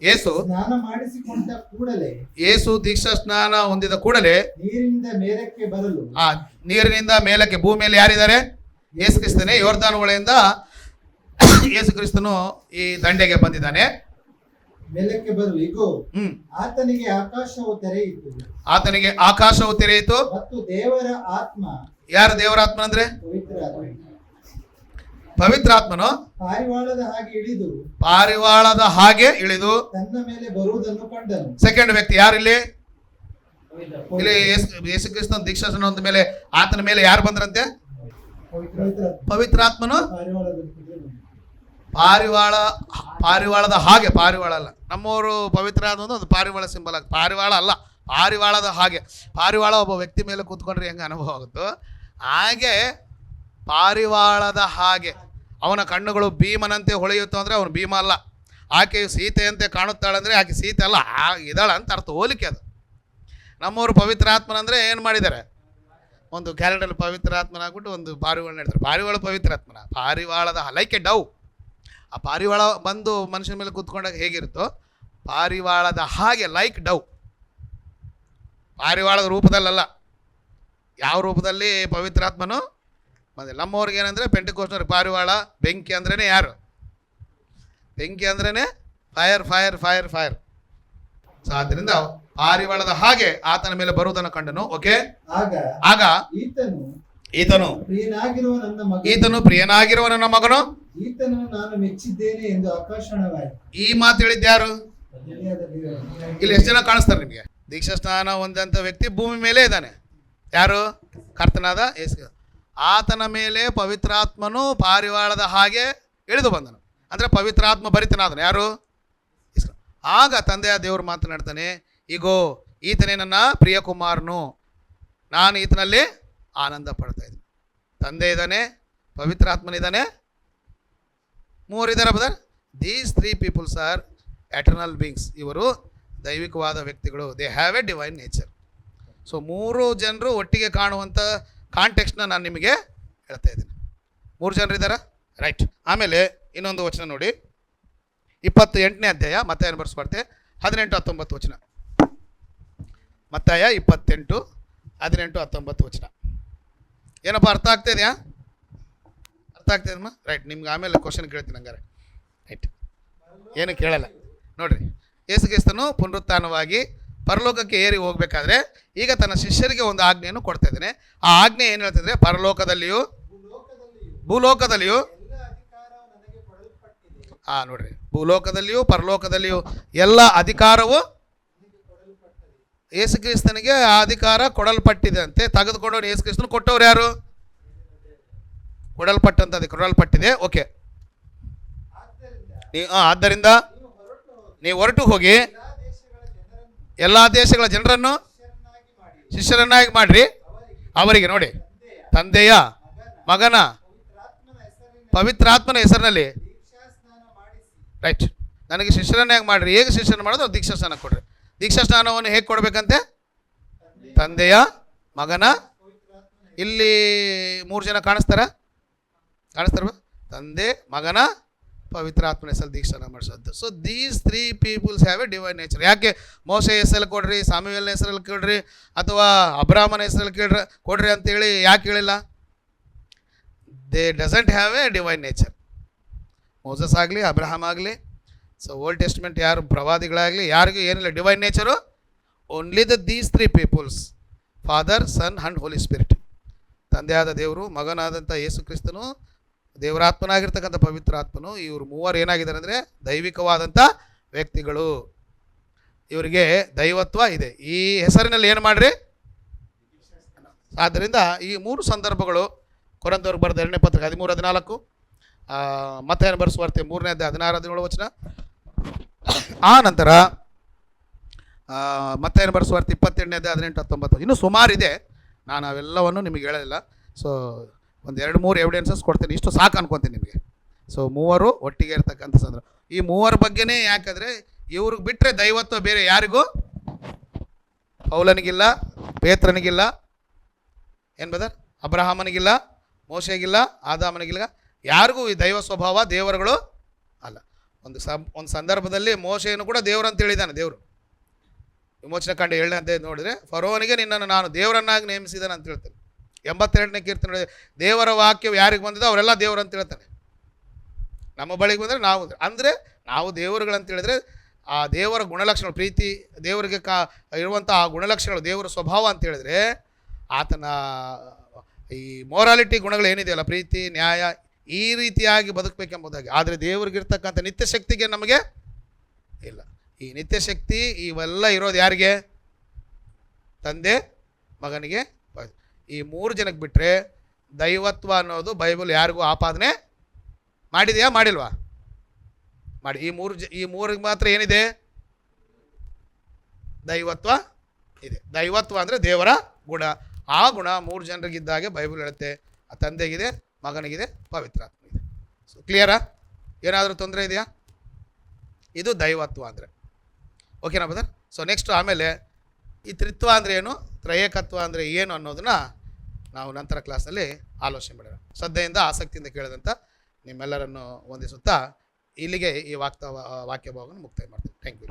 S1: ಯೇಸು
S4: ಸ್ನಾನ ಮಾಡಿಸಿಕೊಂಡ ಕೂಡಲೇ,
S1: ಯೇಸು ದೀಕ್ಷಾ ಸ್ನಾನ ಹೊಂದಿದ ಕೂಡಲೇ
S4: ನೀರಿನಿಂದ ಮೇಲಕ್ಕೆ ಬರಲು,
S1: ಆ ನೀರಿನಿಂದ ಮೇಲಕ್ಕೆ, ಭೂಮಿಯಲ್ಲಿ ಯಾರಿದ್ದಾರೆ? ಯೇಸು ಕ್ರಿಸ್ತನೇ. ಯೋರ್ದಾನ್ ಹೊಳೆಯಿಂದ ಯೇಸು ಕ್ರಿಸ್ತನು ಈ ದಂಡೆಗೆ ಬಂದಿದ್ದಾನೆ.
S4: ಮೇಲಕ್ಕೆ ಬರಲು ಇಗೋ, ಆತನಿಗೆ ಆಕಾಶವು ತೆರೆಯಿತು,
S1: ಆತನಿಗೆ ಆಕಾಶವು ತೆರೆಯಿತು.
S4: ಮತ್ತು ದೇವರ ಆತ್ಮ,
S1: ಯಾರು ದೇವರ ಆತ್ಮ ಅಂದ್ರೆ? ಪವಿತ್ರಾತ್ಮನು
S4: ಪಾರಿವಾಳದ
S1: ಹಾಗೆ ಇಳಿದು
S4: ತನ್ನ ಮೇಲೆ ಬರುವುದನ್ನು ಕಂಡನು.
S1: ಸೆಕೆಂಡ್ ವ್ಯಕ್ತಿ ಯಾರು ಇಲ್ಲಿ? ಇಲ್ಲಿ ಯೇಸು ಕ್ರಿಸ್ತನ ದೀಕ್ಷಾ ಸ್ನಾನ ಹೊಂದ ಮೇಲೆ ಆತನ ಮೇಲೆ ಯಾರು ಬಂದ್ರಂತೆ? ಪವಿತ್ರಾತ್ಮನು ಪಾರಿವಾಳದ ಹಾಗೆ. ಪಾರಿವಾಳ ಅಲ್ಲ, ನಮ್ಮವರು ಪವಿತ್ರ ಆದ ಒಂದು ಪಾರಿವಾಳ ಸಿಂಬಲ್ ಆಗುತ್ತೆ. ಪಾರಿವಾಳ ಅಲ್ಲ, ಪಾರಿವಾಳದ ಹಾಗೆ. ಪಾರಿವಾಳ ಒಬ್ಬ ವ್ಯಕ್ತಿ ಮೇಲೆ ಕೂತ್ಕೊಂಡ್ರೆ ಹೆಂಗೆ ಅನುಭವ ಆಗುತ್ತೋ ಹಾಗೆ ಪಾರಿವಾಳದ ಹಾಗೆ ಅವನ ಕಣ್ಣುಗಳು ಭೀಮನಂತೆ ಹೊಳೆಯುತ್ತೋ ಅಂದರೆ ಅವನು ಭೀಮ ಅಲ್ಲ. ಆಕೆಯು ಸೀತೆಯಂತೆ ಕಾಣುತ್ತಾಳಂದರೆ ಆಕೆ ಸೀತೆ ಅಲ್ಲ, ಇದ್ದಾಳ ಅಂತ ಅರ್ಥ, ಹೋಲಿಕೆ ಅದು. ನಮ್ಮವರು ಪವಿತ್ರಾತ್ಮನಂದರೆ ಏನು ಮಾಡಿದ್ದಾರೆ? ಒಂದು ಕ್ಯಾಲೆಂಡರ್ ಪವಿತ್ರಾತ್ಮನ ಆಗ್ಬಿಟ್ಟು ಒಂದು ಪಾರಿವಾಳ ಹೇಳ್ತಾರೆ. ಪಾರಿವಾಳ ಪವಿತ್ರಾತ್ಮನ, ಪಾರಿವಾಳದ ಲೈಕ್ ಎ ಡವ್. ಆ ಪಾರಿವಾಳ ಬಂದು ಮನುಷ್ಯನ ಮೇಲೆ ಕೂತ್ಕೊಂಡಾಗ ಹೇಗಿರುತ್ತೋ ಪಾರಿವಾಳದ ಹಾಗೆ, ಲೈಕ್ ಡವ್. ಪಾರಿವಾಳದ ರೂಪದಲ್ಲಲ್ಲ, ಯಾವ ರೂಪದಲ್ಲಿ ಪವಿತ್ರಾತ್ಮನು ಬಂದಿಲ್ಲ. ನಮ್ಮವ್ರಿಗೆ ಏನಂದರೆ ಪೆಂಟಿಕೋಸ್ಟ್ನವ್ರಿಗೆ ಪಾರಿವಾಳ, ಬೆಂಕಿ ಅಂದ್ರೇ ಯಾರು? ಬೆಂಕಿ ಅಂದ್ರೇ fire fire fire fire. So ಆದ್ದರಿಂದ ಪಾರಿವಾಳದ ಹಾಗೆ ಆತನ ಮೇಲೆ ಬರುವುದನ್ನು ಕಂಡನು. ಓಕೆ, ಆಗ ಈತನು ಪ್ರಿಯನಾಗಿರುವ ನನ್ನ ಮಗನು,
S4: ಈತನು ನಾನು ಮೆಚ್ಚಿದ್ದೇನೆ ಎಂದು ಆಕಾಶವಾಣಿಯಾಯಿತು.
S1: ಈ ಮಾತು ಹೇಳಿದ್ಯಾರು? ಇಲ್ಲಿ ಎಷ್ಟು ಜನ ಕಾಣಿಸ್ತಾರೆ ನಿಮಗೆ? ದೀಕ್ಷಾ ಸ್ನಾನ ಹೊಂದಂತ ವ್ಯಕ್ತಿ ಭೂಮಿ ಮೇಲೆ ಇದ್ದಾನೆ. ಯಾರು? ಕರ್ತನಾದ ಯೇಸು. ಆತನ ಮೇಲೆ ಪವಿತ್ರಾತ್ಮನು ಪಾರಿವಾಳದ ಹಾಗೆ ಇಳಿದು ಬಂದನು. ಅಂದರೆ ಪವಿತ್ರಾತ್ಮ ಭರಿತನಾದನು. ಯಾರು? ಆಗ ತಂದೆಯ ದೇವರು ಮಾತನಾಡ್ತಾನೆ, ಈಗೋ ಈತನೇ ನನ್ನ ಪ್ರಿಯ ಕುಮಾರನು, ನಾನು ಈತನಲ್ಲಿ ಆನಂದ ಪಡ್ತಾ ಇದ್ದೀನಿ. ತಂದೆ ಇದ್ದಾನೆ, ಪವಿತ್ರಾತ್ಮನಿದ್ದಾನೆ, 3 ಇದ್ದಾರೆ brother. These 3 peoples are eternal beings. ಇವರು ದೈವಿಕವಾದ ವ್ಯಕ್ತಿಗಳು. They have a divine nature. So 3 ಜನರು ಒಟ್ಟಿಗೆ ಕಾಣುವಂಥ ಕಾಂಟೆಕ್ಸ್ಟ್ನ ನಾನು ನಿಮಗೆ ಹೇಳ್ತಾ ಇದ್ದೀನಿ. 3 ಜನರು ಇದ್ದಾರಾ? ರೈಟ್. ಆಮೇಲೆ ಇನ್ನೊಂದು ವಚನ ನೋಡಿ, 28ನೇ ಅಧ್ಯಾಯ ಮತ್ತಾಯನ ಬರೆಸ್ಬಾರ್ತೆ 18-19 ವಚನ. ಮತ್ತಾಯ 28-18-19 ವಚನ. ಏನಪ್ಪ ಅರ್ಥ ಆಗ್ತಾ ಇದೆಯಾ? ಅರ್ಥ ಆಗ್ತಾಯಿದಮ್ಮ? ರೈಟ್. ನಿಮ್ಗೆ ಆಮೇಲೆ ಕ್ವಶನ್ ಕೇಳ್ತೀನಿ ಹಂಗಾರೆ. ರೈಟ್, ಏನು ಕೇಳಲ್ಲ ನೋಡ್ರಿ. ಯೇಸು ಕ್ರಿಸ್ತನು ಪುನರುತ್ಥಾನವಾಗಿ ಪರಲೋಕಕ್ಕೆ ಏರಿ ಹೋಗ್ಬೇಕಾದ್ರೆ ಈಗ ತನ್ನ ಶಿಷ್ಯರಿಗೆ ಒಂದು ಆಜ್ಞೆಯನ್ನು ಕೊಡ್ತಾ ಇದ್ದಾನೆ. ಆ ಆಜ್ಞೆ ಏನು ಹೇಳ್ತಿದ್ರೆ, ಪರಲೋಕದಲ್ಲಿಯೂ ಭೂಲೋಕದಲ್ಲಿಯೂ, ನೋಡ್ರಿ, ಭೂಲೋಕದಲ್ಲಿಯೂ ಪರಲೋಕದಲ್ಲಿಯೂ ಎಲ್ಲ ಅಧಿಕಾರವು ಯೇಸು ಕ್ರಿಸ್ತನಿಗೆ ಆ ಅಧಿಕಾರ ಕೊಡಲ್ಪಟ್ಟಿದೆ ಅಂತೆ. ತೆಗೆದುಕೊಂಡು ಯೇಸು ಕ್ರಿಸ್ತನು ಕೊಟ್ಟವ್ರು ಯಾರು? ಕೊಡಲ್ಪಟ್ಟಿದೆ. ಓಕೆ, ಆದ್ದರಿಂದ ನೀವು ಹೊರಟು ಹೋಗಿ ಎಲ್ಲ ದೇಶಗಳ ಜನರನ್ನು ಶಿಷ್ಯರನ್ನಾಗಿ ಮಾಡ್ರಿ. ಅವರಿಗೆ ನೋಡಿ, ತಂದೆಯ, ಮಗನ, ಪವಿತ್ರಾತ್ಮನ ಹೆಸರಿನಲ್ಲಿ ರೈಟ್ ನನಗೆ ಶಿಷ್ಯರನ್ನಾಗಿ ಮಾಡ್ರಿ. ಹೇಗೆ ಶಿಷ್ಯನ ಮಾಡೋದು? ದೀಕ್ಷಾ ಸ್ನಾನ ಕೊಡ್ರಿ. ದೀಕ್ಷಾ ಸ್ನಾನವನ್ನು ಹೇಗೆ ಕೊಡಬೇಕಂತೆ? ತಂದೆಯ, ಮಗನ, ಇಲ್ಲಿ 3 ಜನ ಕಾಣಿಸ್ತಾರ? ತಂದೆ, ಮಗನ, ಪವಿತ್ರಾತ್ಮನ ಹೆಸರಲ್ಲಿ ದೀಕ್ಷಾನ ಮಾಡಿಸೋದು. So these 3 peoples have a divine nature. ಯಾಕೆ ಮೋಶೆ ಹೆಸರಲ್ಲಿ ಕೊಡ್ರಿ, ಸಾಮುವೇಲನ ಹೆಸರಲ್ಲಿ ಕೊಡ್ರಿ, ಅಥವಾ ಅಬ್ರಾಹ್ಮನ ಹೆಸರಲ್ಲಿ ಕೊಡ್ರಿ ಅಂತೇಳಿ ಯಾಕೆ ಹೇಳಿಲ್ಲ? They doesn't have a divine nature. Moses ಆಗಲಿ, ಅಬ್ರಹಾಮ್ ಆಗಲಿ, ಸೊ ಓಲ್ಡ್ ಟೆಸ್ಟ್ಮೆಂಟ್ ಯಾರು ಪ್ರವಾದಿಗಳಾಗಲಿ ಯಾರಿಗೂ ಏನಿಲ್ಲ divine nature. Only these 3 peoples, Father, Son and Holy Spirit. ತಂದೆಯಾದ ದೇವರು, ಮಗನಾದಂಥ ಯೇಸು ಕ್ರಿಸ್ತನು, ದೇವರಾತ್ಮನಾಗಿರ್ತಕ್ಕಂಥ ಪವಿತ್ರಾತ್ಮನು, ಇವರು 3 ಏನಾಗಿದ್ದಾರೆ ಅಂದರೆ ದೈವಿಕವಾದಂಥ ವ್ಯಕ್ತಿಗಳು. ಇವರಿಗೆ ದೈವತ್ವ ಇದೆ. ಈ ಹೆಸರಿನಲ್ಲಿ ಏನು ಮಾಡಿರಿ? ಆದ್ದರಿಂದ ಈ 3 ಸಂದರ್ಭಗಳು ಕೊರಿಂಥದವರಿಗೆ ಬರೆದ 2ನೇ ಪತ್ರಿಕೆ 13:14, ಮತ್ತಾಯನ ಬರೆದ ಸುವಾರ್ತೆ 3ನೇ ಅಧ್ಯಾಯ 16-17 ವಚನ, ಆ ನಂತರ ಮತ್ತಾಯನ ಬರೆದ ಸುವಾರ್ತೆ 28ನೇ ಅಧ್ಯಾಯ 18-19. ಇನ್ನೂ ಸುಮಾರಿದೆ, ನಾನು ಅವೆಲ್ಲವನ್ನು ನಿಮಗೆ ಹೇಳಲಿಲ್ಲ. ಸೊ ಒಂದು 2-3 ಎವಿಡೆನ್ಸಸ್ ಕೊಡ್ತೀನಿ, ಇಷ್ಟು ಸಾಕು ಅನ್ಕೊತೀನಿ ನಿಮಗೆ. ಸೊ 3 ಒಟ್ಟಿಗೆ ಇರ್ತಕ್ಕಂಥ ಸಂದರ್ಭ. ಈ 3 ಬಗ್ಗೆನೇ ಯಾಕಂದರೆ ಇವ್ರಿಗೆ ಬಿಟ್ಟರೆ ದೈವತ್ವ ಬೇರೆ ಯಾರಿಗೂ, ಪೌಲನಿಗಿಲ್ಲ, ಪೇತ್ರನಿಗಿಲ್ಲ, ಏನು ಬದರ್, ಅಬ್ರಹಾಮನಿಗಿಲ್ಲ, ಮೋಶೆಗಿಲ್ಲ, ಆದಾಮನಿಗಿಲ್ಲ, ಯಾರಿಗೂ ಈ ದೈವ ಸ್ವಭಾವ ದೇವರುಗಳು ಅಲ್ಲ. ಒಂದು ಸಂದರ್ಭದಲ್ಲಿ ಮೋಶೆಯನ್ನು ಕೂಡ ದೇವರಂತ ಹೇಳಿದ್ದಾನೆ. ದೇವರು ವಿಮೋಚನೆ ಕಂಡು 7ನೇ ಅಂತ ನೋಡಿದರೆ, ಫರೋವನಿಗೆ ನಿನ್ನನ್ನು ನಾನು ದೇವರನ್ನಾಗಿ ನೇಮಿಸಿದ್ದಾನೆ ಅಂತ ಹೇಳ್ತಾನೆ. 82ನೇ ಕೀರ್ತನೆ ದೇವರ ವಾಕ್ಯವು ಯಾರಿಗೆ ಬಂದಿದೆ ಅವರೆಲ್ಲ ದೇವರು ಅಂತ ಹೇಳ್ತಾನೆ. ನಮ್ಮ ಬಳಿಗೆ ಬಂದರೆ ನಾವು ಅಂದರೆ ನಾವು ದೇವರುಗಳಂತ ಹೇಳಿದ್ರೆ ಆ ದೇವರ ಗುಣಲಕ್ಷಣಗಳು, ಪ್ರೀತಿ, ದೇವರಿಗೆ ಇರುವಂಥ ಆ ಗುಣಲಕ್ಷಣಗಳು, ದೇವರ ಸ್ವಭಾವ ಅಂತ ಹೇಳಿದ್ರೆ ಆತನ ಈ ಮೊರಾಲಿಟಿ ಗುಣಗಳು ಏನಿದೆಯಲ್ಲ, ಪ್ರೀತಿ, ನ್ಯಾಯ, ಈ ರೀತಿಯಾಗಿ ಬದುಕಬೇಕೆಂಬುದಾಗಿ. ಆದರೆ ದೇವರಿಗಿರ್ತಕ್ಕಂಥ ನಿತ್ಯ ಶಕ್ತಿಗೆ ನಮಗೆ ಇಲ್ಲ. ಈ ನಿತ್ಯ ಶಕ್ತಿ ಇವೆಲ್ಲ ಇರೋದು ಯಾರಿಗೆ? ತಂದೆ, ಮಗನಿಗೆ. ಈ 3 ಜನಕ್ಕೆ ಬಿಟ್ಟರೆ ದೈವತ್ವ ಅನ್ನೋದು ಬೈಬಲ್ ಯಾರಿಗೂ ಆಪಾದನೆ ಮಾಡಿದೆಯಾ, ಮಾಡಿಲ್ವಾ? ಮಾಡಿ. ಈ ಮೂರಿಗೆ ಮಾತ್ರ ಏನಿದೆ? ದೈವತ್ವ ಇದೆ. ದೈವತ್ವ ಅಂದರೆ ದೇವರ ಗುಣ. ಆ ಗುಣ 3 ಜನರಿಗಿದ್ದಾಗೆ ಬೈಬಲ್ ಹೇಳುತ್ತೆ. ಆ ತಂದೆಗಿದೆ, ಮಗನಿಗಿದೆ, ಪವಿತ್ರಾತ್ಮಗಿದೆ. ಸೊ ಕ್ಲಿಯರಾ? ಏನಾದರೂ ತೊಂದರೆ ಇದೆಯಾ? ಇದು ದೈವತ್ವ ಅಂದರೆ. ಓಕೆನಾ ಬ್ರದರ್? ಸೊ ನೆಕ್ಸ್ಟ್ ಆಮೇಲೆ ಈ ತ್ರಿತ್ವ ಅಂದರೆ ಏನು, ತ್ರಯೇಕತ್ವ ಅಂದರೆ ಏನು ಅನ್ನೋದನ್ನು ನಾವು ನಂತರ ಕ್ಲಾಸ್ನಲ್ಲಿ ಆಲೋಚನೆ ಮಾಡೋಣ. ಶ್ರದ್ಧೆಯಿಂದ ಆಸಕ್ತಿಯಿಂದ ಕೇಳಿದಂಥ ನಿಮ್ಮೆಲ್ಲರನ್ನು ವಂದಿಸುತ್ತಾ ಇಲ್ಲಿಗೆ ಈ ವಾಕ್ಯ ಭಾಗವನ್ನು ಮುಕ್ತಾಯ ಮಾಡ್ತೀನಿ. Thank you.